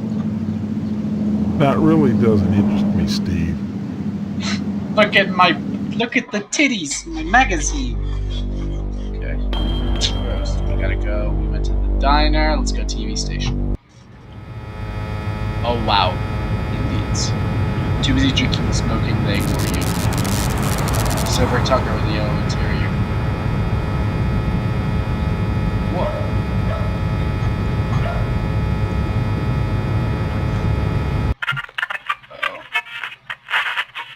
That really doesn't interest me, Steve. Look at the titties in my magazine. Okay. We gotta go. We went to the diner. Let's go TV station. Oh wow. Indeed. Too busy drinking and smoking, they ignore you. Silver Tucker with the yellow interior. Whoa.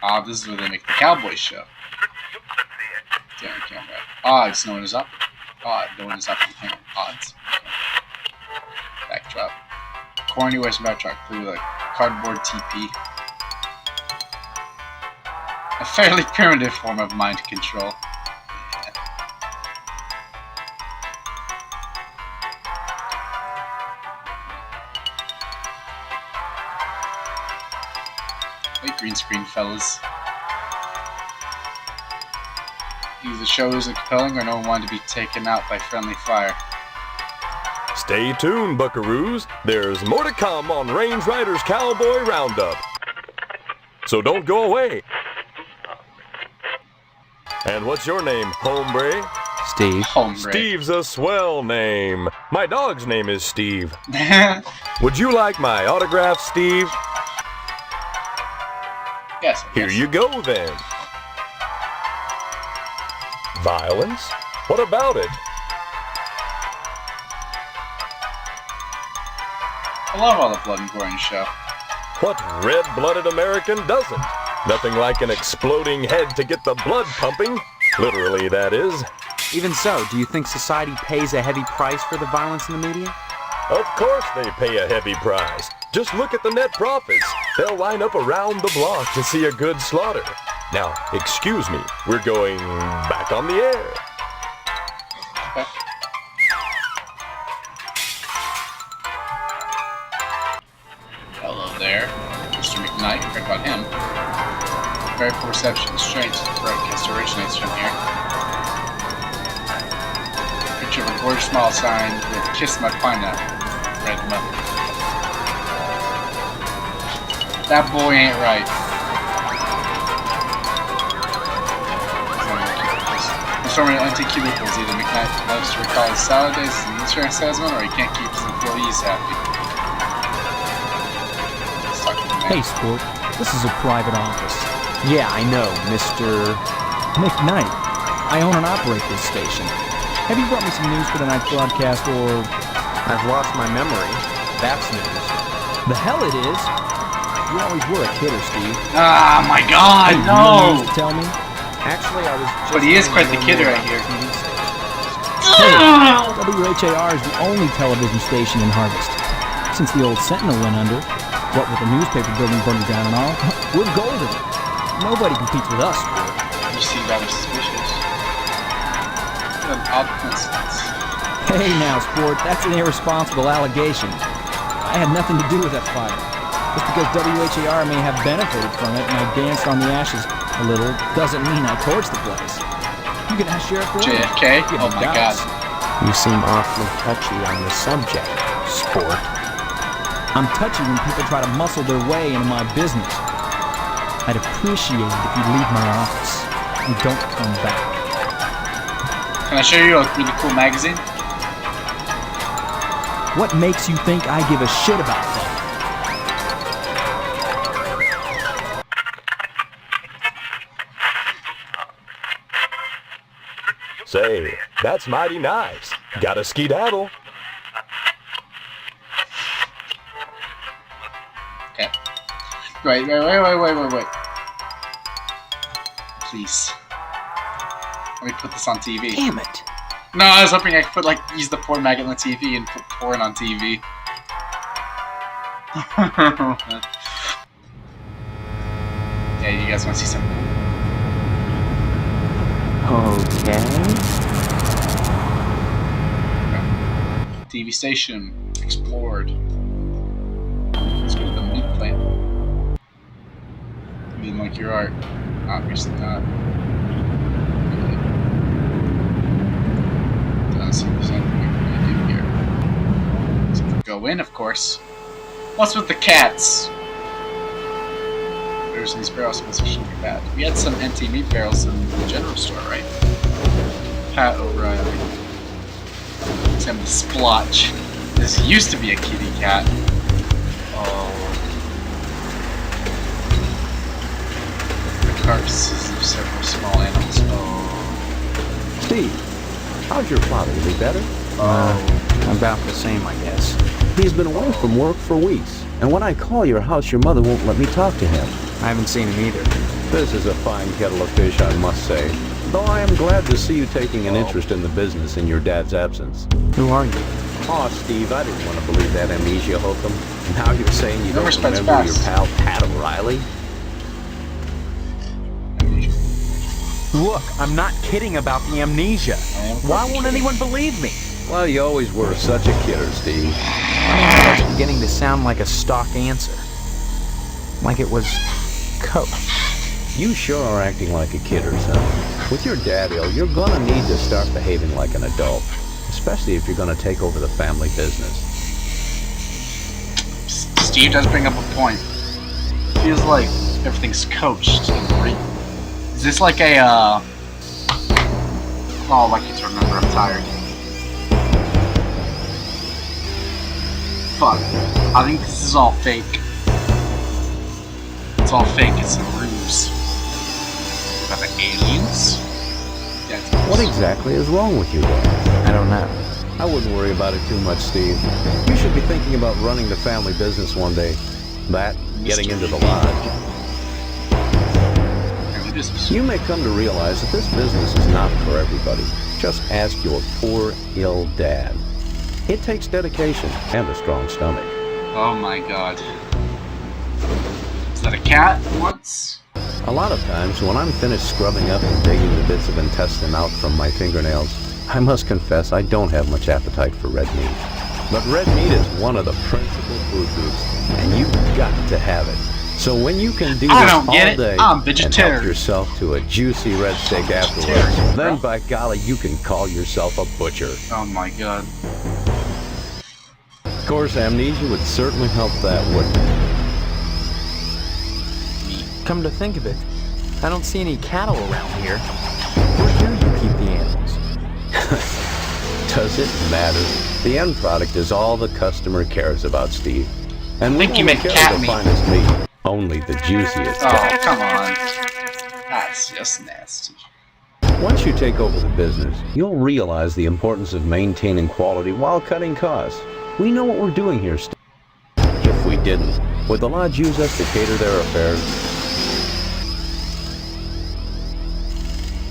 Ah, this is where they make the Cowboys show. Damn camera. Odds, no one is up. Odd, no one is up in camera. Odds. Okay. Backdrop. Corny Western backdrop, clue like cardboard TP. A fairly primitive form of mind control. Yeah. Hey, green screen fellas. Either the show isn't compelling or no one wanted to be taken out by friendly fire. Stay tuned, buckaroos. There's more to come on Range Riders Cowboy Roundup. So don't go away. And what's your name, hombre? Steve. Hombre. Steve's a swell name. My dog's name is Steve. Would you like my autograph, Steve? Yes. Here you go, then. Violence? What about it? I love all the blood and gore in the show. What red-blooded American doesn't? Nothing like an exploding head to get the blood pumping. Literally, that is. Even so, do you think society pays a heavy price for the violence in the media? Of course they pay a heavy price. Just look at the net profits. They'll line up around the block to see a good slaughter. Now, excuse me, we're going back on the air. Okay. Hello there, Mr. McKnight. Heard about him. Very poor reception. Strange the broadcast originates from here. Picture of a gorgeous small sign with "Kiss My Pineapple." Red mother. That boy ain't right. There's so many empty cubicles. Either McKnight loves to recall his salad days as an insurance salesman, or he can't keep his employees happy. Hey, sport. This is a private office. Yeah, I know, Mr. McKnight. I own and operate this station. Have you brought me some news for tonight's broadcast, or... I've lost my memory. That's news. The hell it is. You always were a kidder, Steve. Ah, my God, hey, no! You tell me? Actually, I was just... But he is quite the kidder, I hear. Hey, WHAR is the only television station in Harvest. Since the old Sentinel went under, what with the newspaper building burning down and all, we're golden. Nobody competes with us, sport. You seem rather suspicious. What an odd coincidence. Hey now, sport, that's an irresponsible allegation. I had nothing to do with that fire. Just because WHAR may have benefited from it and I danced on the ashes a little doesn't mean I torched the place. You can ask Sheriff Gordon. JFK? Oh my god. You seem awfully touchy on the subject, sport. I'm touchy when people try to muscle their way into my business. I'd appreciate it if you leave my office and don't come back. Can I show you a really cool magazine? What makes you think I give a shit about that? Say, that's mighty nice. Gotta skedaddle. Okay. Wait. Please. Let me put this on TV. Damn it. No, I was hoping I could use the porn magnet on TV and put porn on TV. Yeah, you guys want to see something? Okay. TV station explored. Let's go to the meat plant. I mean, like your art. Obviously not. Doesn't seem there's anything we can really do here. So go in, of course. What's with the cats? There's these barrels positioned like that. We had some empty meat barrels in the general store, right? Pat O'Reilly. Let's have the splotch. This used to be a kitty cat. Oh. The carcasses of several small animals. Oh. Steve, how's your father? Is he better? About the same, I guess. He's been away from work for weeks. And when I call your house, your mother won't let me talk to him. I haven't seen him either. This is a fine kettle of fish, I must say. Though I am glad to see you taking an interest in the business in your dad's absence. Who are you? Aw, Steve, I didn't want to believe that amnesia hokum. Now you're saying you don't remember fast. your pal Pat O'Reilly? Look, I'm not kidding about the amnesia. Why won't anyone believe me? Well, you always were such a kidder, Steve. I mean, that's beginning to sound like a stock answer. Like it was Coke. You sure are acting like a kidder, son. With your dad ill, you're gonna need to start behaving like an adult. Especially if you're gonna take over the family business. Steve does bring up a point. Feels like everything's coached and written. Is this like a, oh, I can't remember, I'm tired. Fuck. I think this is all fake. It's all fake, it's a ruse. Are the aliens? What exactly is wrong with you, Dad? I don't know. I wouldn't worry about it too much, Steve. You should be thinking about running the family business one day. That, getting into the lodge. You may come to realize that this business is not for everybody. Just ask your poor, ill dad. It takes dedication and a strong stomach. Oh my god. Is that a cat once? A lot of times, when I'm finished scrubbing up and digging the bits of intestine out from my fingernails, I must confess I don't have much appetite for red meat. But red meat is one of the principal food groups, and you've got to have it. So when you can do this all day and help yourself to a juicy red steak afterwards, then by golly, you can call yourself a butcher. Oh my god. Of course, amnesia would certainly help that, wouldn't it? Come to think of it, I don't see any cattle around here. Where do you keep the animals? Does it matter? The end product is all the customer cares about, Steve. And we you meant cat meat. Finest meat, only the juiciest. Oh, come on. That's just nasty. Once you take over the business, you'll realize the importance of maintaining quality while cutting costs. We know what we're doing here, Steve. If we didn't, would the lodge use us to cater their affairs?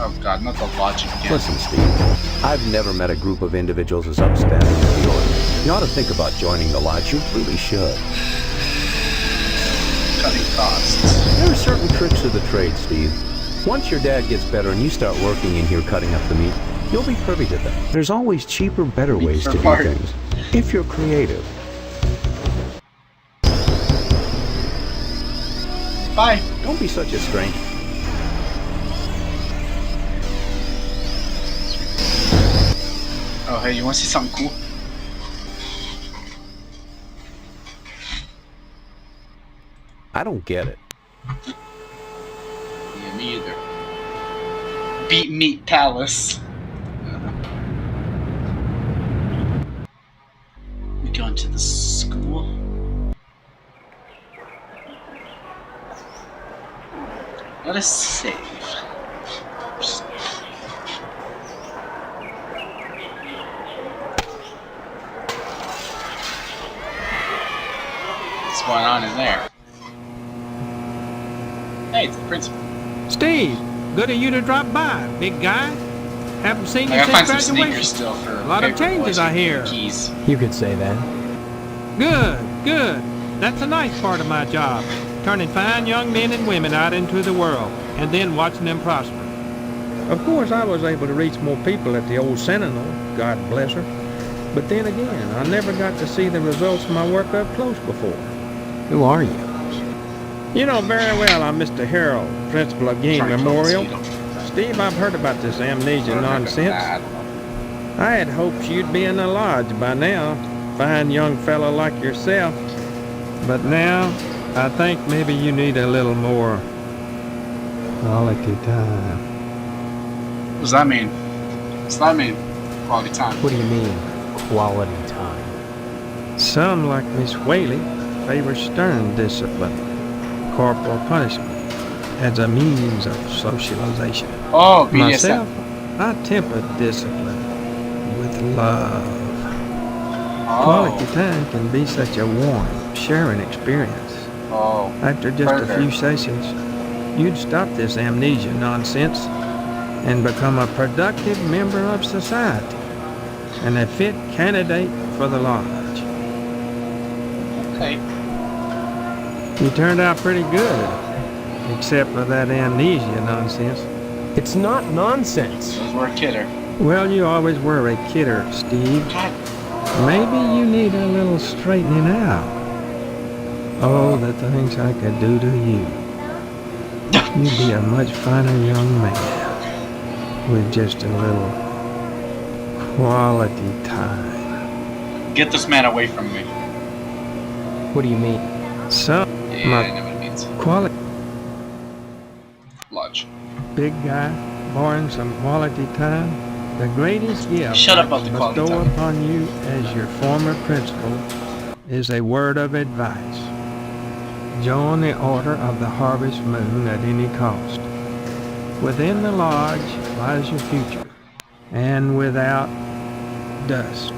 Oh god, not the logic again. Listen, Steve, I've never met a group of individuals as upstanding as yours. You ought to think about joining the lodge. You really should. Cutting costs. There are certain tricks of the trade, Steve. Once your dad gets better and you start working in here cutting up the meat, You'll be privy to them. There's always cheaper, better ways to do hard. things, if you're creative. Bye. Don't be such a stranger. Oh, hey, you want to see something cool? I don't get it. Yeah, me either. Beat Meat Palace. We going to the school. Let us save. What's going on in there? Hey, it's the principal. Steve, good of you to drop by, big guy. Haven't seen you I gotta since find some graduation. sneakers still for A lot of paper changes, boys I with hear. Keys. You could say that. Good, good. That's a nice part of my job. Turning fine young men and women out into the world, and then watching them prosper. Of course, I was able to reach more people at the old Sentinel, God bless her. But then again, I never got to see the results of my work up close before. Who are you? You know very well I'm Mr. Harold, principal of Game Memorial. Steve, I've heard about this amnesia nonsense. I had hoped you'd be in the lodge by now, fine young fellow like yourself. But now, I think maybe you need a little more quality time. What does that mean? What's that mean? Quality time. What do you mean, quality time? Some, like Miss Whaley, favor stern discipline, corporal punishment, as a means of socialization. Oh, BDSM. Myself, I temper discipline with love. Quality time can be such a warm, sharing experience. Oh. After just a few sessions, you'd stop this amnesia nonsense and become a productive member of society and a fit candidate for the lodge. Okay. You turned out pretty good, except for that amnesia nonsense. It's not nonsense. Because we're a kidder. Well, you always were a kidder, Steve. Maybe you need a little straightening out. Oh, the things I could do to you. You'd be a much finer young man with just a little quality time. Get this man away from me. What do you mean? So, Yeah, I know what it means. quality Lodge. big guy, borrowing some quality time. The greatest gift Shut up about the quality bestowed time. upon you as your former principal is a word of advice. Join the Order of the Harvest Moon at any cost. Within the lodge lies your future, and without dust.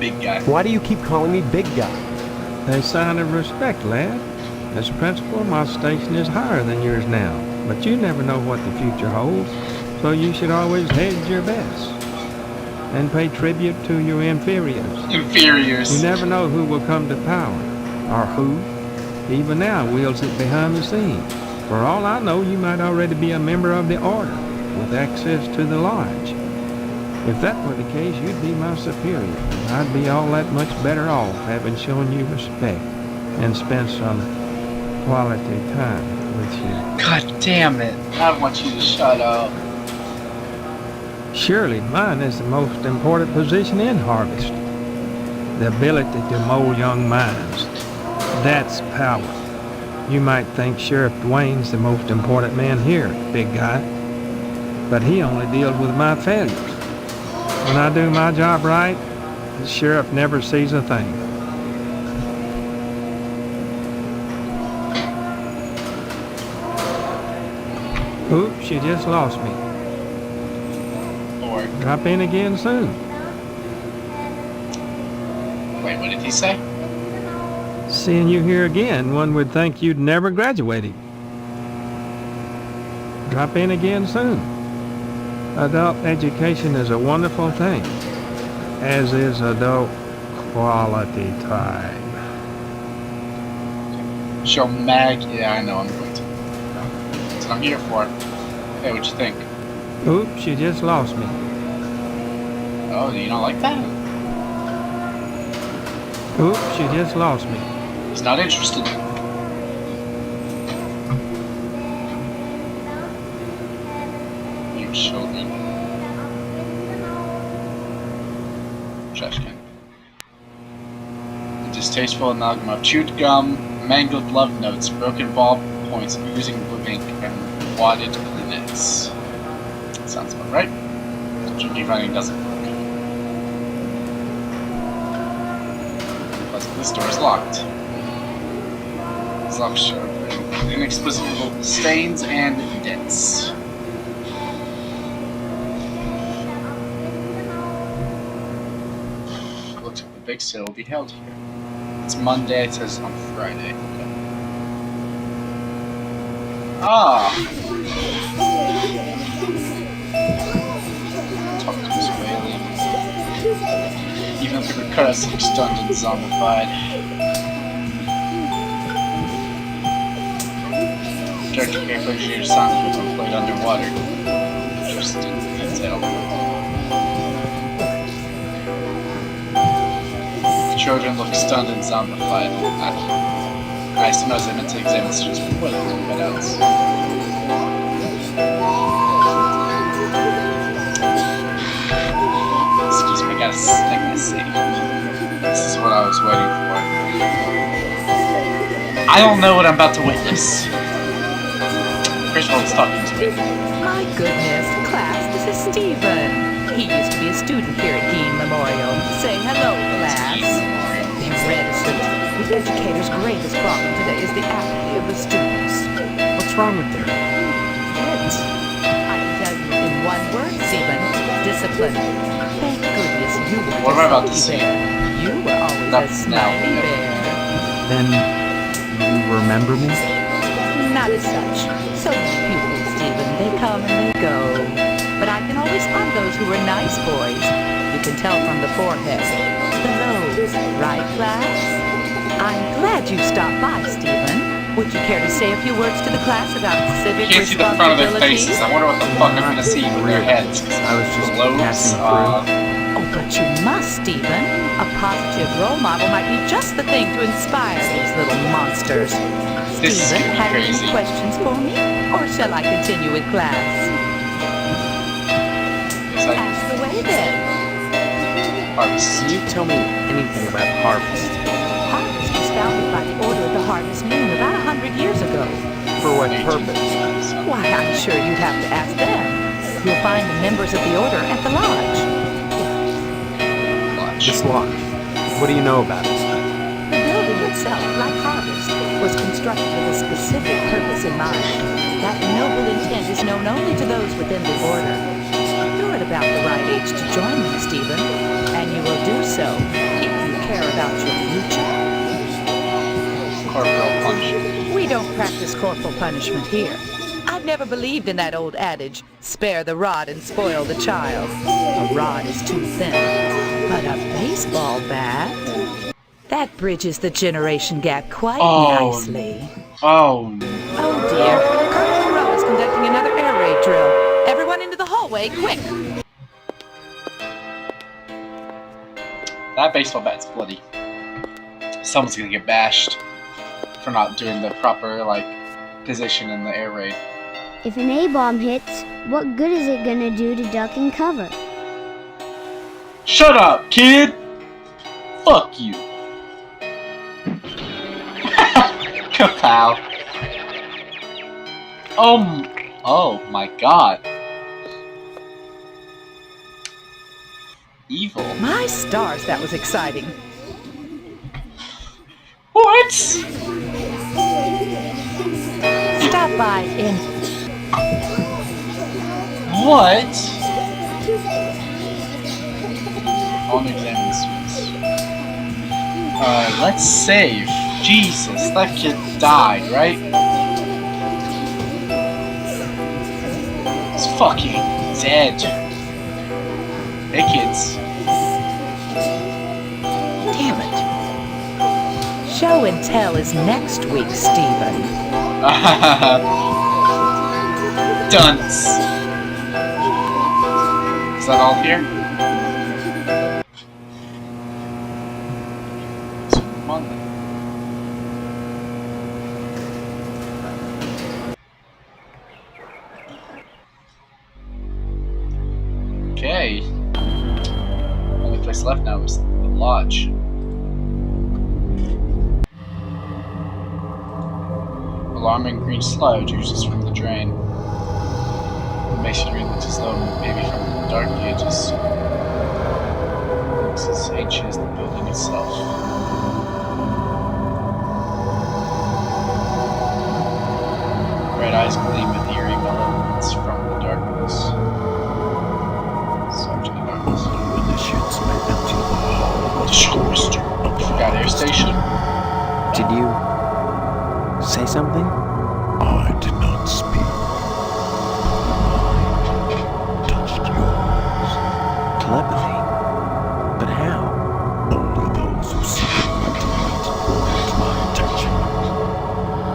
Big guy. Why do you keep calling me big guy? A sign of respect, lad. As principal, my station is higher than yours now, but you never know what the future holds, so you should always hedge your bets and pay tribute to your inferiors. Inferiors. You never know who will come to power, or who, even now, wields it behind the scenes. For all I know, you might already be a member of the Order, with access to the lodge. If that were the case, you'd be my superior, and I'd be all that much better off having shown you respect and spent some quality time with you. God damn it. I want you to shut up. Surely mine is the most important position in Harvest. The ability to mold young minds. That's power. You might think Sheriff Dwayne's the most important man here, big guy. But he only deals with my failures. When I do my job right, the sheriff never sees a thing. Oops, you just lost me. Or, Drop in again soon. wait, what did he say? Seeing you here again, one would think you'd never graduated. Drop in again soon. Adult education is a wonderful thing, as is adult quality time. Show Mag. Yeah, I know I'm going to. That's what I'm here for. Hey, what'd you think? Oops, you just lost me. Oh, you don't like that? Oops, you just lost me. He's not interested. You children. Trash can. A distasteful amalgam of chewed gum, mangled love notes, broken ball points, oozing blue ink, and wadded Kleenex. Sounds about right. Drinking finding doesn't work. Plus, this door is locked. It's locked shut. Inexplicable stains and dents. Looks like the big sale will be held here. It's Monday, it says on Friday. Okay. Ah! Talk to Miss Whaley. Even if the cuts look stunned and zombified. Director carefully shoots sound when played underwater. Interesting detail. The children look stunned and zombified. I suppose I meant to examine the students before they were cut out. Excuse me, I gotta see. This is what I was waiting for. I don't know what I'm about to witness. First of all, let's talk to Miss Whaley. My goodness, class, this is Stephen. He used to be a student here at Dean Memorial. Say hello, class. They're reticent. The educator's greatest problem today is the apathy of the students. What's wrong with them? Kids. I can tell you in one word, Stephen. Discipline. Thank goodness you were What am I about to a say? bear. You were always a smiley bear. Then you remember me? Not as such. So many pupils, Stephen. They come and they go. But I can always find those who are nice boys. You can tell from the forehead. The nose. Right, class? I'm glad you stopped by, Stephen. Would you care to say a few words to the class about civic You can't see the front of their responsibility? faces. I wonder what the fuck I'm gonna see in their heads. I was just lobes, passing through. Oh, but you must, Stephen. A positive role model might be just the thing to inspire these little monsters. This is Stephen, have you crazy. any questions for me? Or shall I continue with class? Ask away then. Harvest. Can you tell me anything about Harvest? Harvest was founded by the Order of the Harvest Moon about 100 years ago. For what purpose? Why, I'm sure you'd have to ask them. You'll find the members of the Order at the lodge. This lodge. What do you know about it? The building itself, like Harvest, was constructed with a specific purpose in mind. That noble intent is known only to those within the Order. You're at about the right age to join them, Stephen, and you will do so if you care about your future. Corporal punishment. We don't practice corporal punishment here. I've never believed in that old adage, spare the rod and spoil the child. A rod is too thin, but a baseball bat, that bridges the generation gap quite nicely. Oh, no. Oh dear, Colonel Moreau is conducting another air raid drill. Everyone into the hallway, quick! That baseball bat's bloody. Someone's gonna get bashed for not doing the proper, position in the air raid. If an A-bomb hits, what good is it gonna do to duck and cover? Shut up, kid! Fuck you. Kapow. Oh my god. Evil. My stars, that was exciting. What? Stop by in... What? On examine suits. Let's save. Jesus, that kid died, right? He's fucking dead. Hey, kids. Damn it. Show and tell is next week, Stephen. Dunce. Is that all here? So come on then. Okay. Only place left now is the lodge. Alarming green sludge oozes from the drain. The masonry looks as though maybe from the Dark Ages. It looks as ancient as the building itself. Red eyes gleam with eerie malevolence from the darkness. Sergeant Arms. Initiates may enter the hall. Forgot air station. Did you say something? I did not speak. Mine touched yours. Telepathy? But how? Only those who seek enlightenment hold my attention.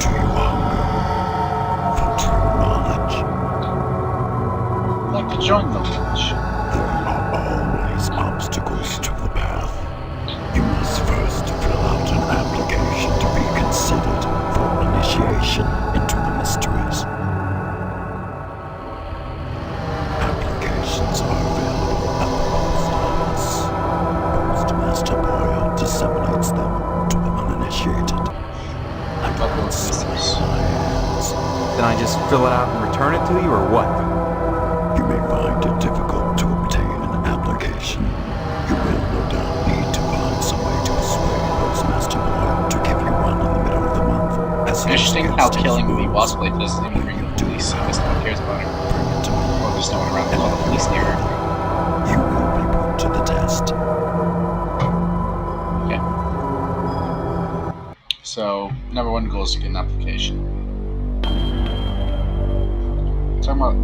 Do you hunger for true knowledge? I'd like to join the lodge. There are always obstacles to the path. You must first fill out an application to be considered for initiation into the mysteries. Applications are available at the post office. Postmaster Boyle disseminates them to the uninitiated. I cannot see my hands. Then I just fill it out and return it to you, or what? You may find it difficult to obtain an application. You will no doubt need to find some way to persuade Postmaster Boyle to give you one in the middle of the month. Interesting how killing the Wasp Blade doesn't even bring the police, I guess no one cares about her. Or there's no one around to call the police near her. You will be put to the test. Okay. So, number one goal is to get an application. Talking about...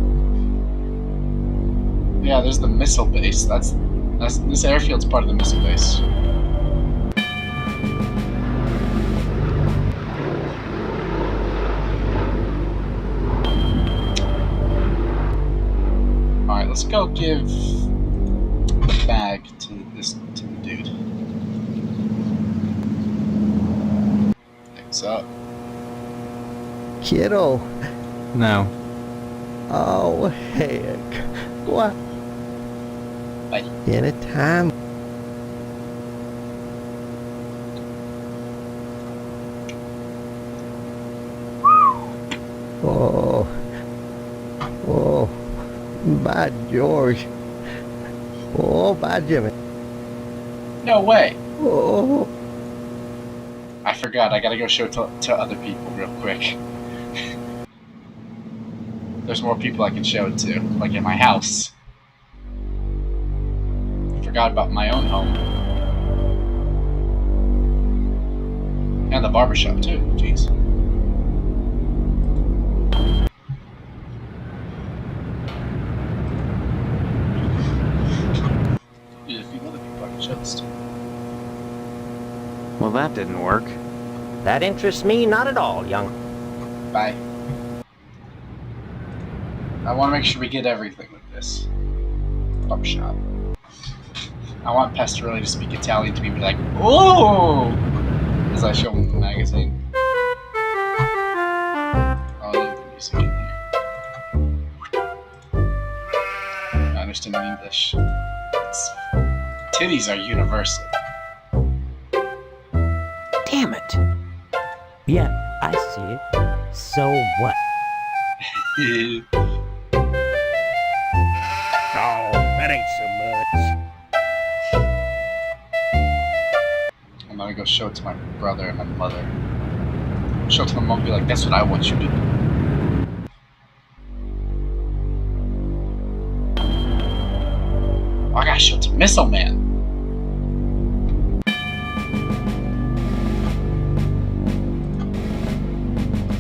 Yeah, there's the missile base. That's this airfield's part of the missile base. Alright, let's go give the bag to the dude. Thanks up. Kiddo. No. Oh, heck. What? Bye. Anytime. Oh. Oh. By George. Oh, by Jimmy. No way. Oh. I forgot. I gotta go show it to other people real quick. There's more people I can show it to, like in my house. Forgot about my own home. And the barbershop too, jeez. There's a few other people I can show this to. Well, that didn't work. That interests me not at all, young. Bye. I want to make sure we get everything with this. Barbershop. I want Pastorelli to speak Italian to me, be like, "Oh!" as I show him the magazine. I'll leave the music in here. I understand English. Titties are universal. Damn it. Yeah, I see it. So what? Oh, that ain't so much. I'm gonna go show it to my brother and my mother. Show it to my mom and be like, that's what I want you to do. Oh, I gotta show it to Missile Man.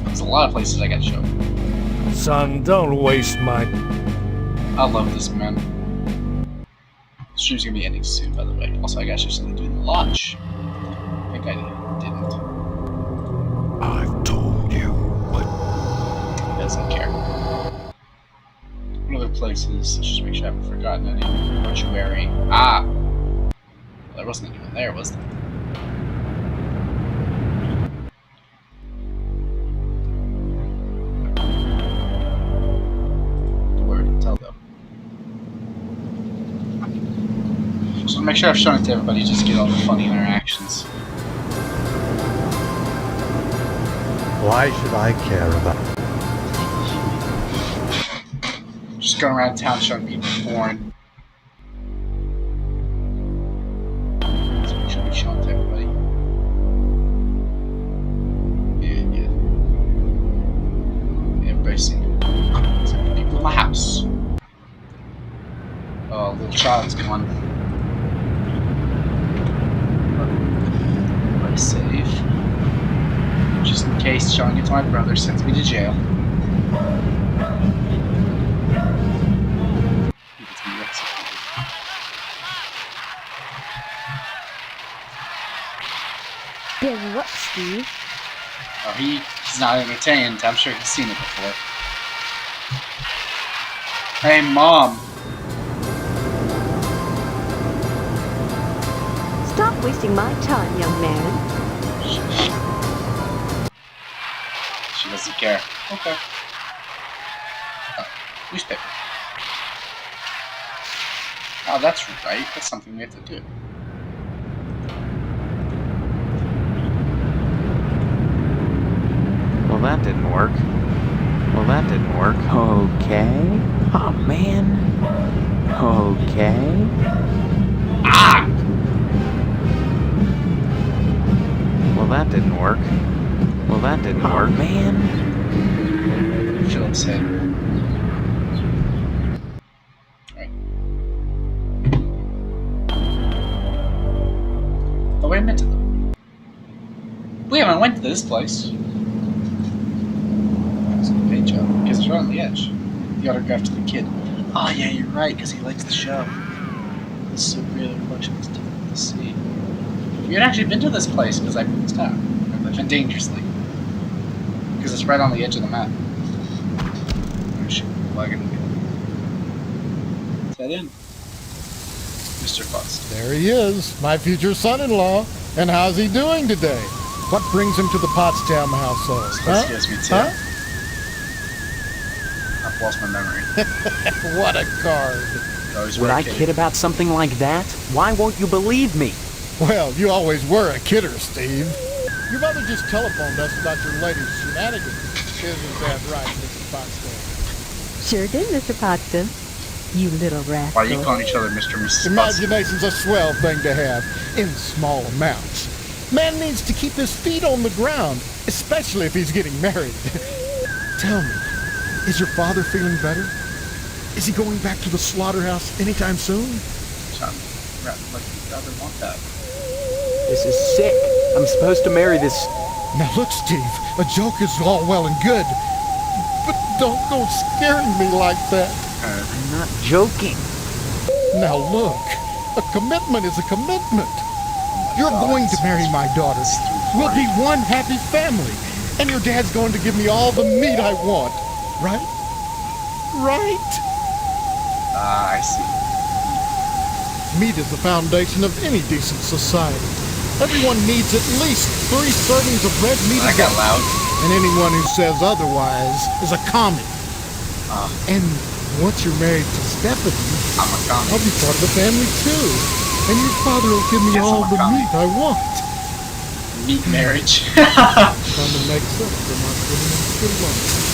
There's a lot of places I gotta show. Son, don't waste my... I love this, man. The stream's gonna be ending soon, by the way. Also, I gotta show something to do in the lodge. I think I didn't. I've told you, but... He doesn't care. What other place places. Let's just make sure I haven't forgotten any mortuary. Ah! Well, there wasn't anyone there, was there? Where to tell them? Just make sure I've shown it to everybody, just get all the funny interactions. Why should I care about Just going around town showing people porn. Let's make sure we show it to everybody. Yeah. Everybody's seeing it. Some people in my house. Oh, a little child's gone. Everybody's safe. Just in case showing it to my brother sends me to jail. He gets me executed. Did what, Steve? Oh, he's not entertained. I'm sure he's seen it before. Hey, Mom. Stop wasting my time, young man. She doesn't care. Okay. Oh, newspaper. Oh, that's right. That's something we have to do. Well, that didn't work. Okay. Oh, man. Okay. Ah! Well, that didn't work. Oh, man. Philip's head. Alright. Oh, wait a minute. We haven't went to this place. That's a good job. Because it's right on the edge. The autograph to the kid. Oh, yeah, you're right, because he likes the show. This is a really collection of stuff to see. We had actually been to this place because I moved this town. I've been dangerously. Because it's right on the edge of the map. Oh shit, lagging again. Is that in? Mr. Fox. There he is, my future son-in-law. And how's he doing today? What brings him to the Potsdam household? This scares me too. Huh? I've lost my memory. What a card. Would I kid about something like that? Why won't you believe me? Well, you always were a kidder, Steve. Your mother just telephoned us about your latest shenanigans. Isn't that right, Mrs. Potsdam? Sure did, Mr. Potsdam. You little rascal. Why are you calling each other Mr. and Mrs. Imagination's a swell thing to have, in small amounts. Man needs to keep his feet on the ground, especially if he's getting married. Tell me, is your father feeling better? Is he going back to the slaughterhouse anytime soon? Son, like you'd rather want that. This is sick. I'm supposed to marry this... Now look, Steve, a joke is all well and good, but don't go scaring me like that. I'm not joking. Now look, a commitment is a commitment. You're going to marry my daughter. We'll be one happy family, and your dad's going to give me all the meat I want. Right? Right? I see. Meat is the foundation of any decent society. Everyone needs at least 3 servings of red meat a day. That got loud. And anyone who says otherwise is a commie. And once you're married to Stephanie, I'm a commie. I'll be part of the family too. And your father will give me all the meat I want. Meat marriage. Kind of makes up for my getting into good life.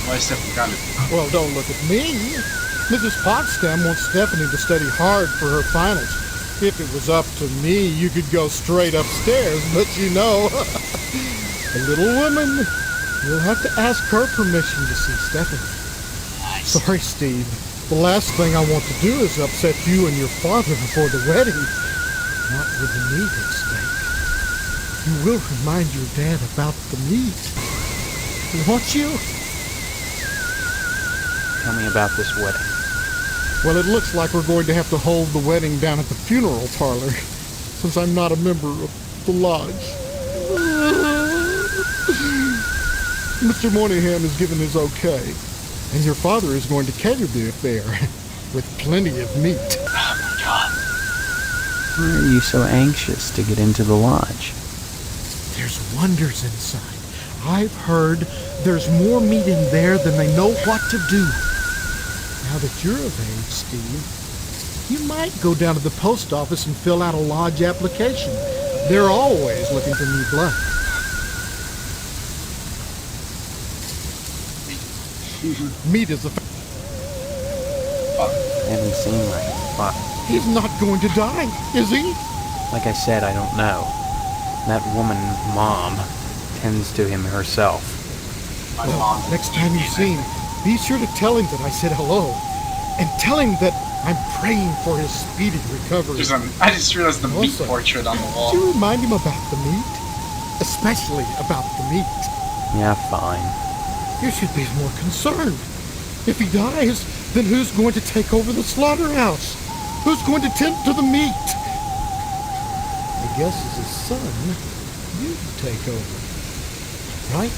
Why is Stephanie got it? Well, don't look at me. Mrs. Potsdam wants Stephanie to study hard for her finals. If it was up to me, you could go straight upstairs, but you know, a little woman, you'll have to ask her permission to see Stephanie. Nice. Sorry, Steve. The last thing I want to do is upset you and your father before the wedding. Not with the meat at stake. You will remind your dad about the meat. Won't you? Tell me about this wedding. Well, it looks like we're going to have to hold the wedding down at the funeral parlor, since I'm not a member of the lodge. Mr. Moynihan has given his okay, and your father is going to cater the affair with plenty of meat. Oh my god. Why are you so anxious to get into the lodge? There's wonders inside. I've heard there's more meat in there than they know what to do. Now that you're of age, Steve, you might go down to the post office and fill out a lodge application. They're always looking for new blood. Meat is the I haven't seen my father. He's not going to die, is he? Like I said, I don't know. That woman, Mom, tends to him herself. Well, next time you see him, be sure to tell him that I said hello. And tell him that I'm praying for his speedy recovery. I just realized the meat portrait on the wall. Do you remind him about the meat? Especially about the meat. Yeah, fine. You should be more concerned. If he dies, then who's going to take over the slaughterhouse? Who's going to tend to the meat? I guess as his son, you take over. Right?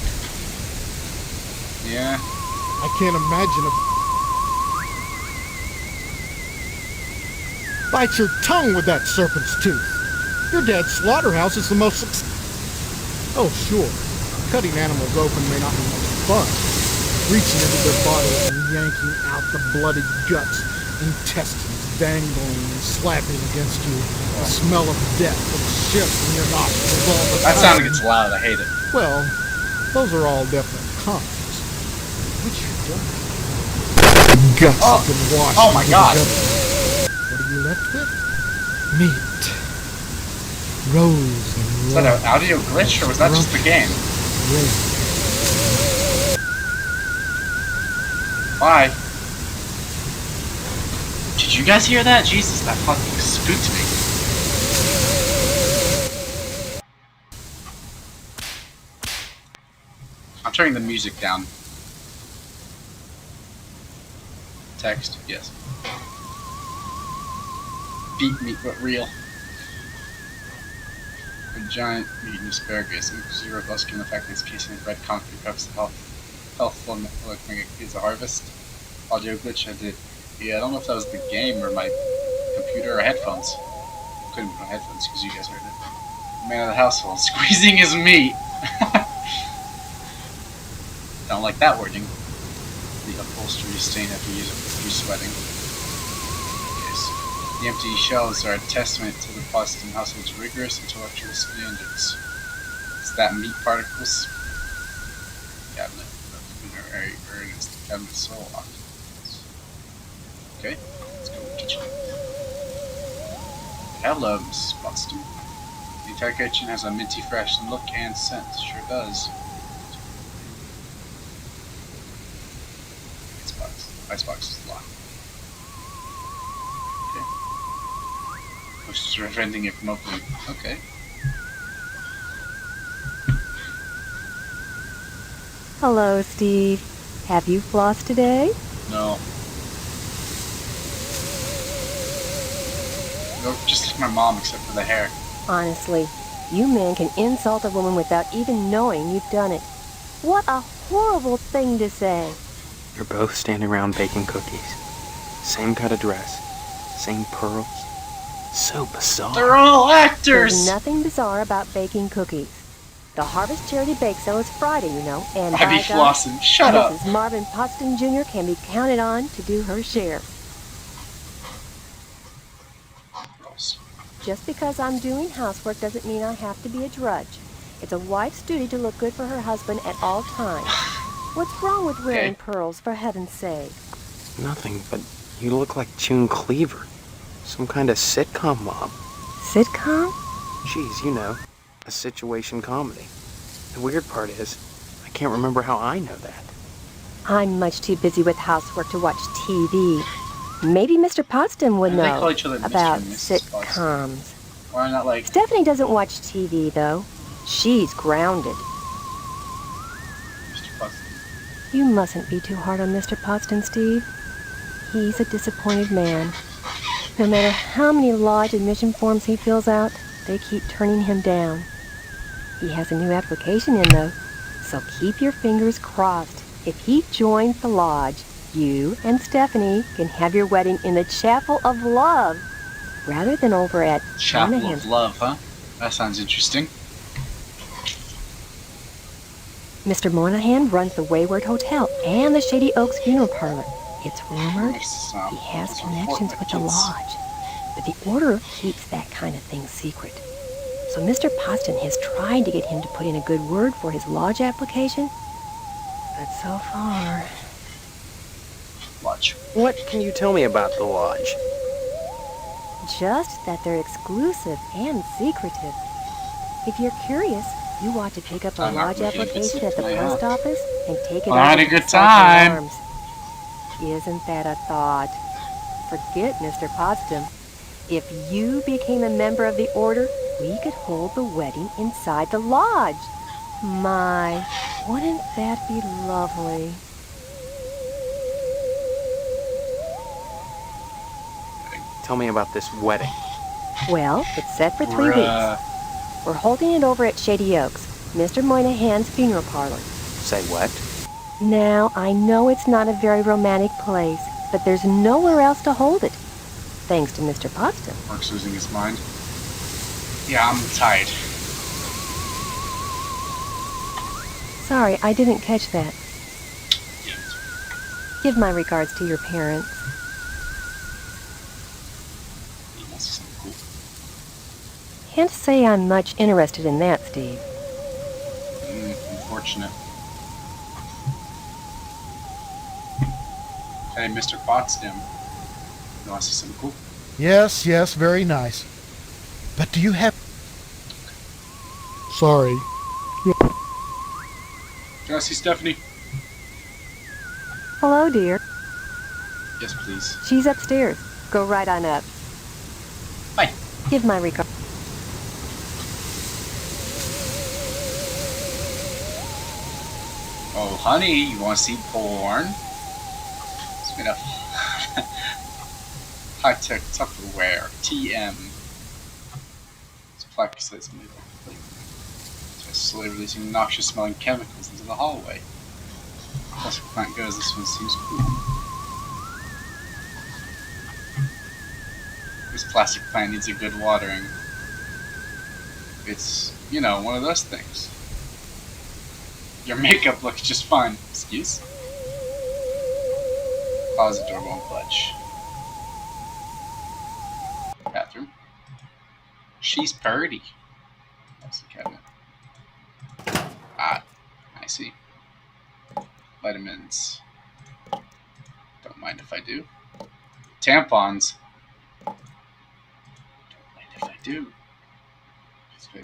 Yeah. I can't imagine a... Bite your tongue with that serpent's tooth. Your dad's slaughterhouse is the most... Oh, sure. Cutting animals open may not be much fun. Reaching into their bodies and yanking out the bloody guts, intestines dangling and slapping against you. The smell of death and shit in your nostrils all the time. That sound gets loud. I hate it. Well, those are all definite cons. Which you don't. Guts have been washed. Oh my god. What are you left with? Meat. Rose and Is that an audio glitch, or was that just the game? Why? Did you guys hear that? Jesus, that fucking spooked me. I'm turning the music down. Text, yes. Beat meat, but real. A giant meat and asparagus, inclusive robust given the fact that it's casing in red concrete covers the healthful is a harvest. Audio glitch I did. Yeah, I don't know if that was the game or my computer or headphones. Couldn't be my headphones because you guys heard it. Man of the household squeezing his meat. Don't like that wording. The upholstery is stained after use of profuse sweating. Yes. The empty shelves are a testament to the Boston household's rigorous intellectual standards. Is that meat particles? Cabinet. Very earnest. The cabinet soul occupants. Okay, let's go to the kitchen. Hello, Mrs. Boston. The entire kitchen has a minty fresh look and scent. Sure does. Icebox is locked. Okay. Which is preventing it from opening. Okay. Hello, Steve. Have you flossed today? No. No, just like my mom, except for the hair. Honestly, you men can insult a woman without even knowing you've done it. What a horrible thing to say. You're both standing around baking cookies. Same cut of dress. Same pearls. So bizarre. They're all actors! There's nothing bizarre about baking cookies. The Harvest Charity Bake Sale is Friday, you know, and I be flossing. Shut up! Mrs. Marvin Poston Jr. can be counted on to do her share. Just because I'm doing housework doesn't mean I have to be a drudge. It's a wife's duty to look good for her husband at all times. What's wrong with wearing pearls, for heaven's sake? Nothing, but you look like June Cleaver. Some kind of sitcom mom. Sitcom? Geez, you know, a situation comedy. The weird part is, I can't remember how I know that. I'm much too busy with housework to watch TV. Maybe Mr. Potsdam would know call each other Mr. about and Mrs. sitcoms. Why not like... Stephanie doesn't watch TV, though. She's grounded. Mr. Potsdam. You mustn't be too hard on Mr. Potsdam, Steve. He's a disappointed man. No matter how many lodge admission forms he fills out, they keep turning him down. He has a new application in, though. So keep your fingers crossed. If he joins the lodge, you and Stephanie can have your wedding in the Chapel of Love, rather than over at Chapel Monahan's. of Love, huh? That sounds interesting. Mr. Monahan runs the Wayward Hotel and the Shady Oaks Funeral Parlor. It's rumored he has connections with the lodge, but the order keeps that kind of thing secret. So Mr. Potsdam has tried to get him to put in a good word for his lodge application, but so far... Lodge. What can you tell me about the lodge? Just that they're exclusive and secretive. If you're curious, you ought to pick up a lodge application at the post office and take it Well, I had over a to good Sergeant time. Arms. Isn't that a thought? Forget Mr. Potsdam. If you became a member of the order, we could hold the wedding inside the lodge. My, wouldn't that be lovely? Tell me about this wedding. Well, it's set for 3 weeks. We're holding it over at Shady Oaks, Mr. Moynihan's funeral parlor. Say what? Now, I know it's not a very romantic place, but there's nowhere else to hold it. Thanks to Mr. Potsdam. Mark's losing his mind. Yeah, I'm tired. Sorry, I didn't catch that. Give my regards to your parents. Can't say I'm much interested in that, Steve. Unfortunate. Hey, Mr. Potsdam. You want to see something cool? Yes, yes, very nice. But do you have... Sorry. Can I see Stephanie? Hello, dear. Yes, please. She's upstairs. Go right on up. Bye. Give my regards. Oh, honey, you want to see porn? It's made of high-tech Tupperware. TM. This plaque says made of plate. Just slowly releasing noxious-smelling chemicals into the hallway. As the plant goes, this one seems cool. This plastic plant needs a good watering. It's, you know, one of those things. Your makeup looks just fine. Excuse? Closet door won't budge. Bathroom. She's purty. That's the cabinet. Ah, I see. Vitamins. Don't mind if I do. Tampons. Don't mind if I do.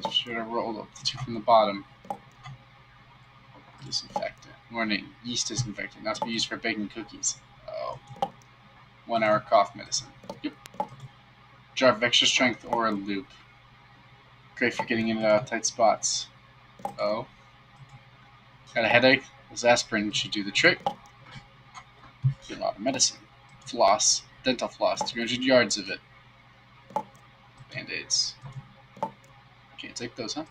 Should have rolled up the two from the bottom. Disinfectant. Warning, yeast disinfectant, not to be used for baking cookies. Oh. 1 hour cough medicine. Yep. Jar of extra strength or loop. Great for getting in and out of tight spots. Oh. Got a headache? This aspirin should do the trick. Get a lot of medicine. Floss. Dental floss. 300 yards of it. Band-aids. Can't take those, huh?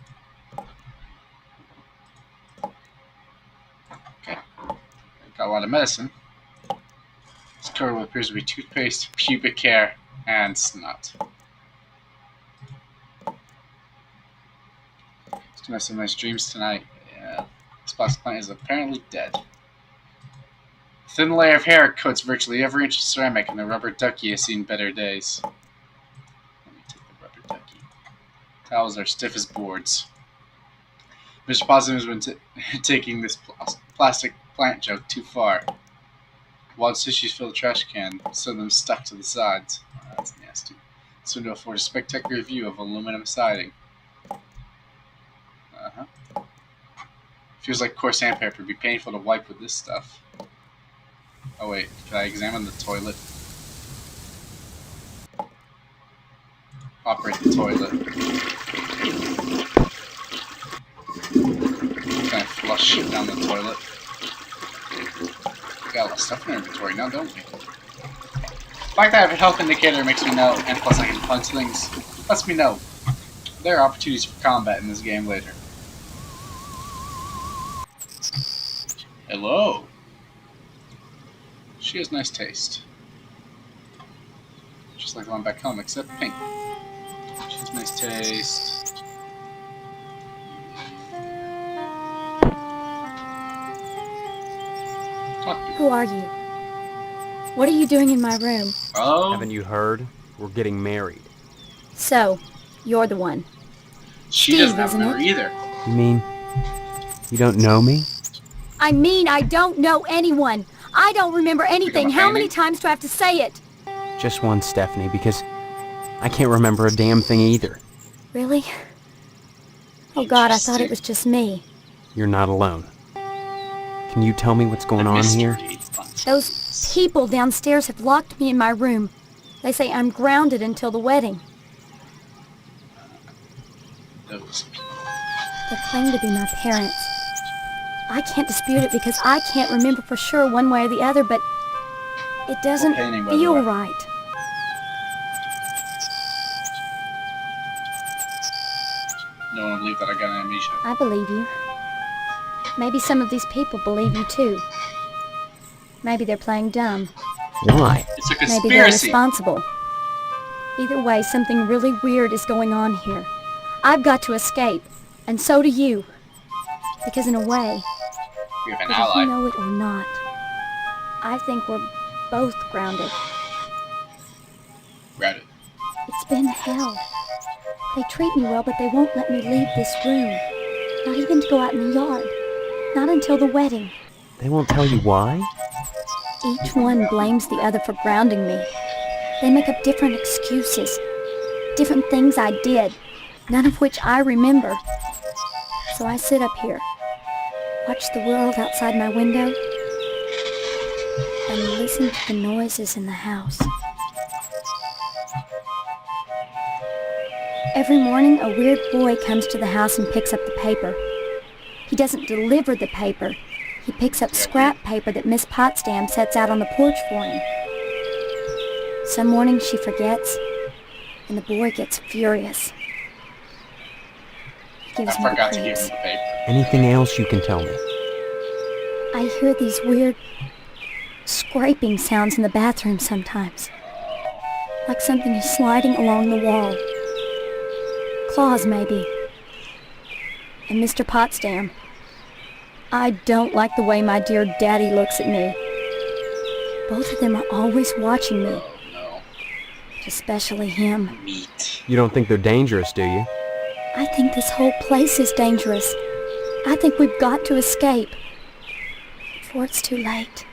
Okay. Got a lot of medicine. It's covered with what appears to be toothpaste, pubic hair, and snot. It's gonna have some nice dreams tonight. Yeah. This plastic plant is apparently dead. A thin layer of hair coats virtually every inch of ceramic, and the rubber ducky has seen better days. Let me take the rubber ducky. Towels are stiff as boards. Mr. Possum has been taking this plastic plant joke too far. Wild tissues fill the trash can, some of them stuck to the sides. Oh, that's nasty. This window affords a spectacular view of aluminum siding. Feels like coarse sandpaper. It'd be painful to wipe with this stuff. Oh wait, can I examine the toilet? Operate the toilet. Can I flush shit down the toilet? We got a lot of stuff in our inventory now, don't we? The fact that I have a health indicator makes me know, and plus I can punch things, lets me know there are opportunities for combat in this game later. Hello. She has nice taste. Just like the one back home, except pink. She has nice taste. Who are you? What are you doing in my room? Oh. Haven't you heard? We're getting married. So, you're the one. She doesn't have a number either. You mean you don't know me? I mean, I don't know anyone. I don't remember anything. How many times do I have to say it? Just one, Stephanie, because I can't remember a damn thing either. Really? Oh God, I thought it was just me. You're not alone. Can you tell me what's going on here? Those people downstairs have locked me in my room. They say I'm grounded until the wedding. Those people. They claim to be my parents. I can't dispute it because I can't remember for sure one way or the other, but it doesn't feel right. No one will believe that I got amnesia. I believe you. Maybe some of these people believe you too. Maybe they're playing dumb. Why? It's a conspiracy. Maybe they're responsible. Either way, something really weird is going on here. I've got to escape, and so do you. Because in a way, we have an whether ally. you know it or not, I think we're both grounded. Grounded. It's been hell. They treat me well, but they won't let me leave this room. Not even to go out in the yard. Not until the wedding. They won't tell you why? Each one blames the other for grounding me. They make up different excuses. Different things I did, none of which I remember. So I sit up here, watch the world outside my window, and listen to the noises in the house. Every morning, a weird boy comes to the house and picks up the paper. He doesn't deliver the paper. He picks up scrap paper that Miss Potsdam sets out on the porch for him. Some mornings she forgets, and the boy gets furious. He gives I me forgot to give praise. him the paper. Anything else you can tell me? I hear these weird scraping sounds in the bathroom sometimes. Like something is sliding along the wall. Claws, maybe. And Mr. Potsdam. I don't like the way my dear daddy looks at me. Both of them are always watching me. No. Especially him. Meat. You don't think they're dangerous, do you? I think this whole place is dangerous. I think we've got to escape. Before it's too late.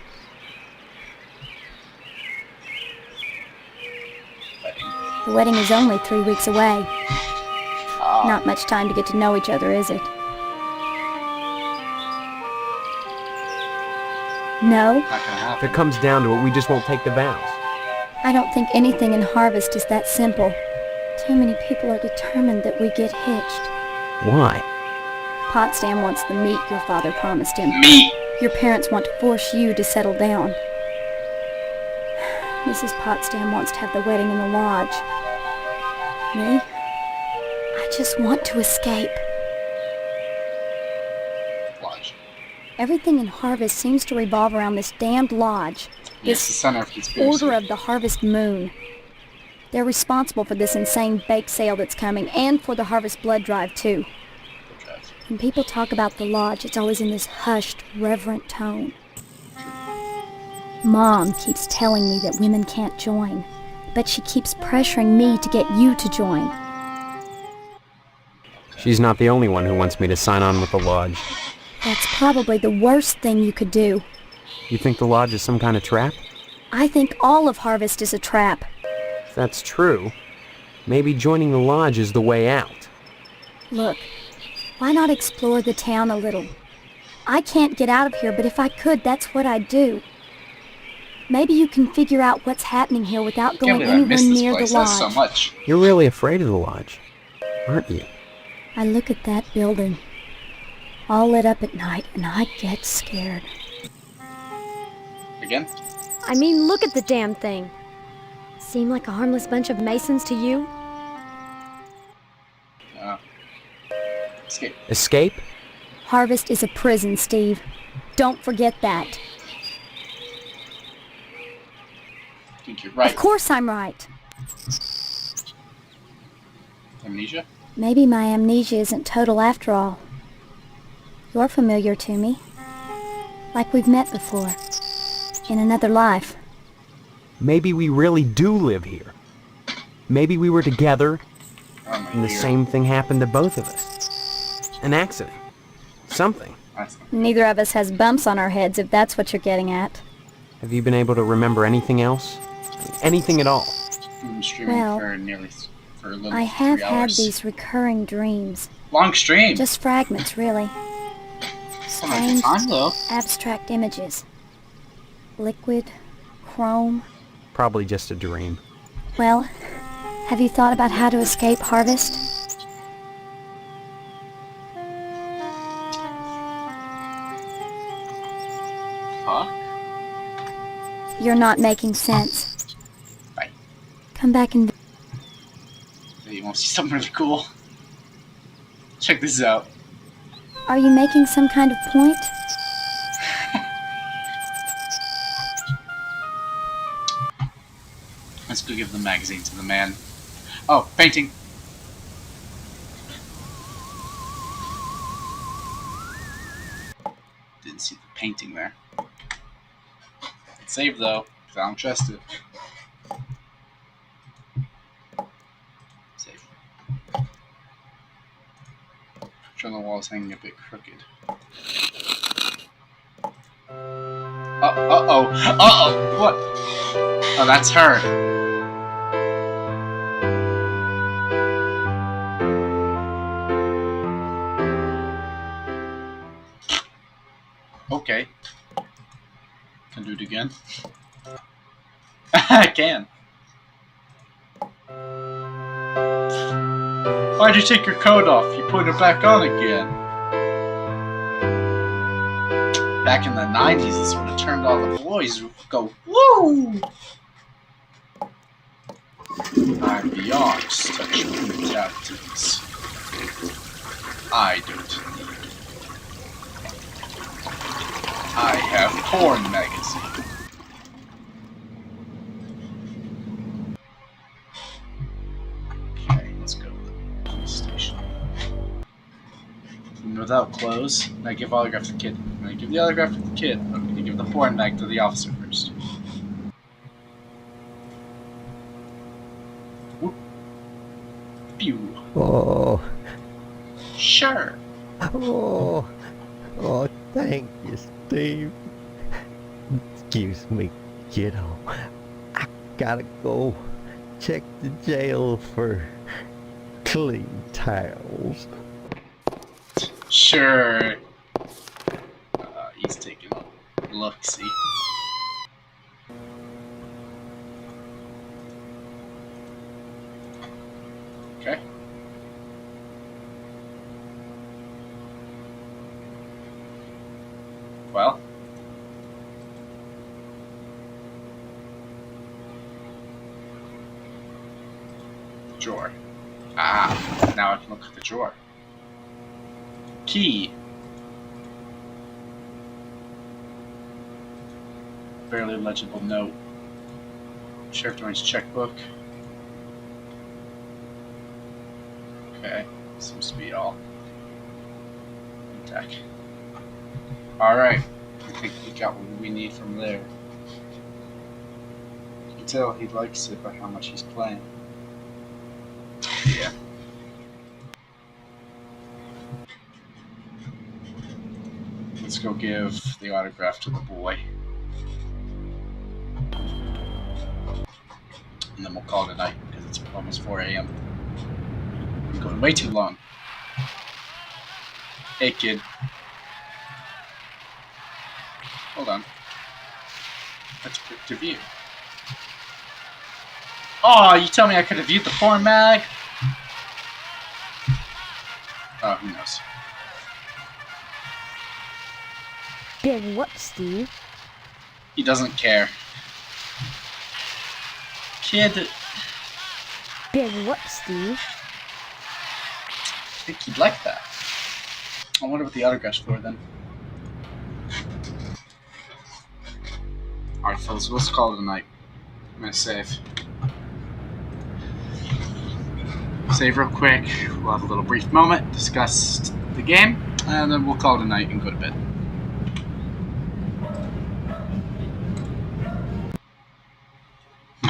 The wedding is only 3 weeks away. Not much time to get to know each other, is it? No, If it comes down to it, we just won't take the vows. I don't think anything in Harvest is that simple. Too many people are determined that we get hitched. Why? Potsdam wants the meat your father promised him. Meat! Your parents want to force you to settle down. Mrs. Potsdam wants to have the wedding in the lodge. Me? I just want to escape. Lodge. Everything in Harvest seems to revolve around this damned lodge. Yes, the center of conspiracy. Order of the Harvest Moon. They're responsible for this insane bake sale that's coming, and for the Harvest Blood Drive, too. When people talk about the lodge, it's always in this hushed, reverent tone. Mom keeps telling me that women can't join, but she keeps pressuring me to get you to join. She's not the only one who wants me to sign on with the lodge. That's probably the worst thing you could do. You think the lodge is some kind of trap? I think all of Harvest is a trap. If that's true, maybe joining the lodge is the way out. Look, why not explore the town a little? I can't get out of here, but if I could, that's what I'd do. Maybe you can figure out what's happening here without going anywhere near the lodge. So much. You're really afraid of the lodge, aren't you? I look at that building, all lit up at night, and I get scared. Again? I mean, look at the damn thing. Seem like a harmless bunch of Masons to you? Escape. Escape? Harvest is a prison, Steve. Don't forget that. I think you're right. Of course I'm right. Amnesia? Maybe my amnesia isn't total after all. You're familiar to me. Like we've met before. In another life. Maybe we really do live here. Maybe we were together, and the same thing happened to both of us. An accident. Something. Neither of us has bumps on our heads, if that's what you're getting at. Have you been able to remember anything else? Anything at all? I've been streaming Well, for a little I have 3 had hours. these recurring dreams. Long stream. Just fragments, really. Strange, time, though. abstract images. Liquid, chrome. Probably just a dream. Well, have you thought about how to escape Harvest? Fuck. You're not making sense. Bye. Come back and... Hey, you want to see something really cool? Check this out. Are you making some kind of point? Let's go give the magazine to the man. Oh, painting. Didn't see the painting there. Save though, because I don't trust it. Save. Picture on the wall is hanging a bit crooked. Uh-oh. What? Oh, that's her. Okay. Can do it again. I can. Why'd you take your coat off? You put it back on again. Back in the 90s, this would have turned all the boys go, woo! I'm the ox, touch me captains. I don't need. I have porn magazine. Okay, let's go to the police station. And without clothes, I give autograph to the kid. I'm gonna give the autograph to the kid. I'm gonna give the porn mag to the officer first. Whoop. Pew. Oh. Sure. Oh, thank you, Steve. Excuse me, kiddo. I gotta go check the jail for clean towels. Sure. He's taking a look-see. Okay. Well. Drawer. Ah, now I can look at the drawer. Key. Barely legible note. Sheriff Dwayne's checkbook. Okay, seems to be all intact. Alright, I think we got what we need from there. You can tell he likes it by how much he's playing. Yeah. Let's go give the autograph to the boy. And then we'll call it a night because it's almost 4 a.m. We're going way too long. Hey, kid. Hold on. Let's click to view. Oh, you tell me I could have viewed the porn mag? Oh, who knows? Big whoop, Steve. He doesn't care. Kid. Big whoop, Steve. I think he'd like that. I wonder what the autograph's for then. Alright, fellas, let's call it a night. I'm gonna save. Save real quick. We'll have a little brief moment, discuss the game, and then we'll call it a night and go to bed.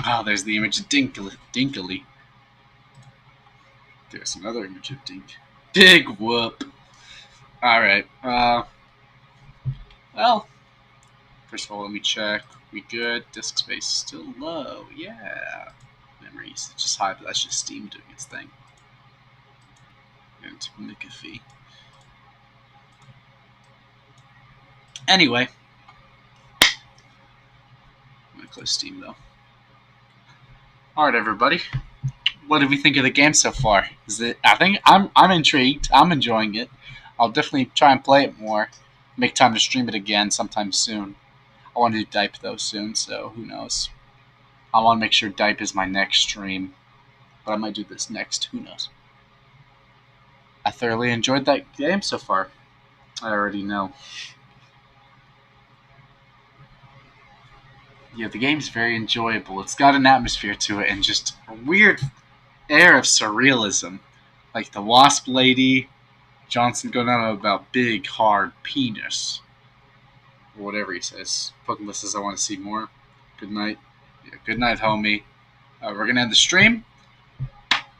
Oh, there's the image of Dinkily. There's another image of Dink. Big whoop. Alright, well, first of all, let me check. We good? Disk space still low. Yeah. Memories. It's just high, but that's just Steam doing its thing. And McAfee. Anyway. I'm gonna close Steam though. Alright, everybody. What did we think of the game so far? I think I'm intrigued. I'm enjoying it. I'll definitely try and play it more. Make time to stream it again sometime soon. I want to do Dipe though soon, so who knows. I want to make sure Dipe is my next stream. But I might do this next, who knows. I thoroughly enjoyed that game so far. I already know. Yeah, the game's very enjoyable. It's got an atmosphere to it and just a weird air of surrealism. Like the Wasp Lady, Johnson going on about big, hard penis. Or whatever he says. Pokemon says I want to see more. Good night. Yeah, good night, homie. We're going to end the stream.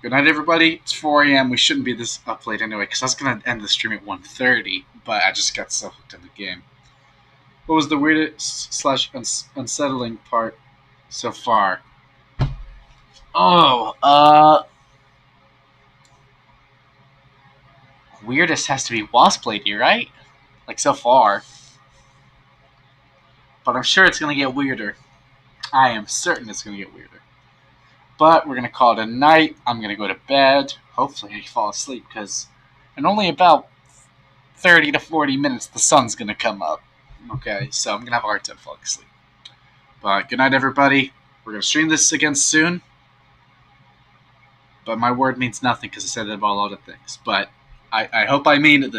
Good night, everybody. It's 4 a.m. We shouldn't be this up late anyway, because I was going to end the stream at 1:30, but I just got so hooked on the game. What was the weirdest / unsettling part so far? Oh, weirdest has to be Wasp Lady, right? Like, so far. But I'm sure it's going to get weirder. I am certain it's going to get weirder. But we're going to call it a night. I'm going to go to bed. Hopefully I fall asleep, because in only about 30 to 40 minutes, the sun's going to come up. Okay, so I'm going to have a hard time falling asleep. But good night, everybody. We're going to stream this again soon. But my word means nothing, because I said it about a lot of things. But I hope I mean it this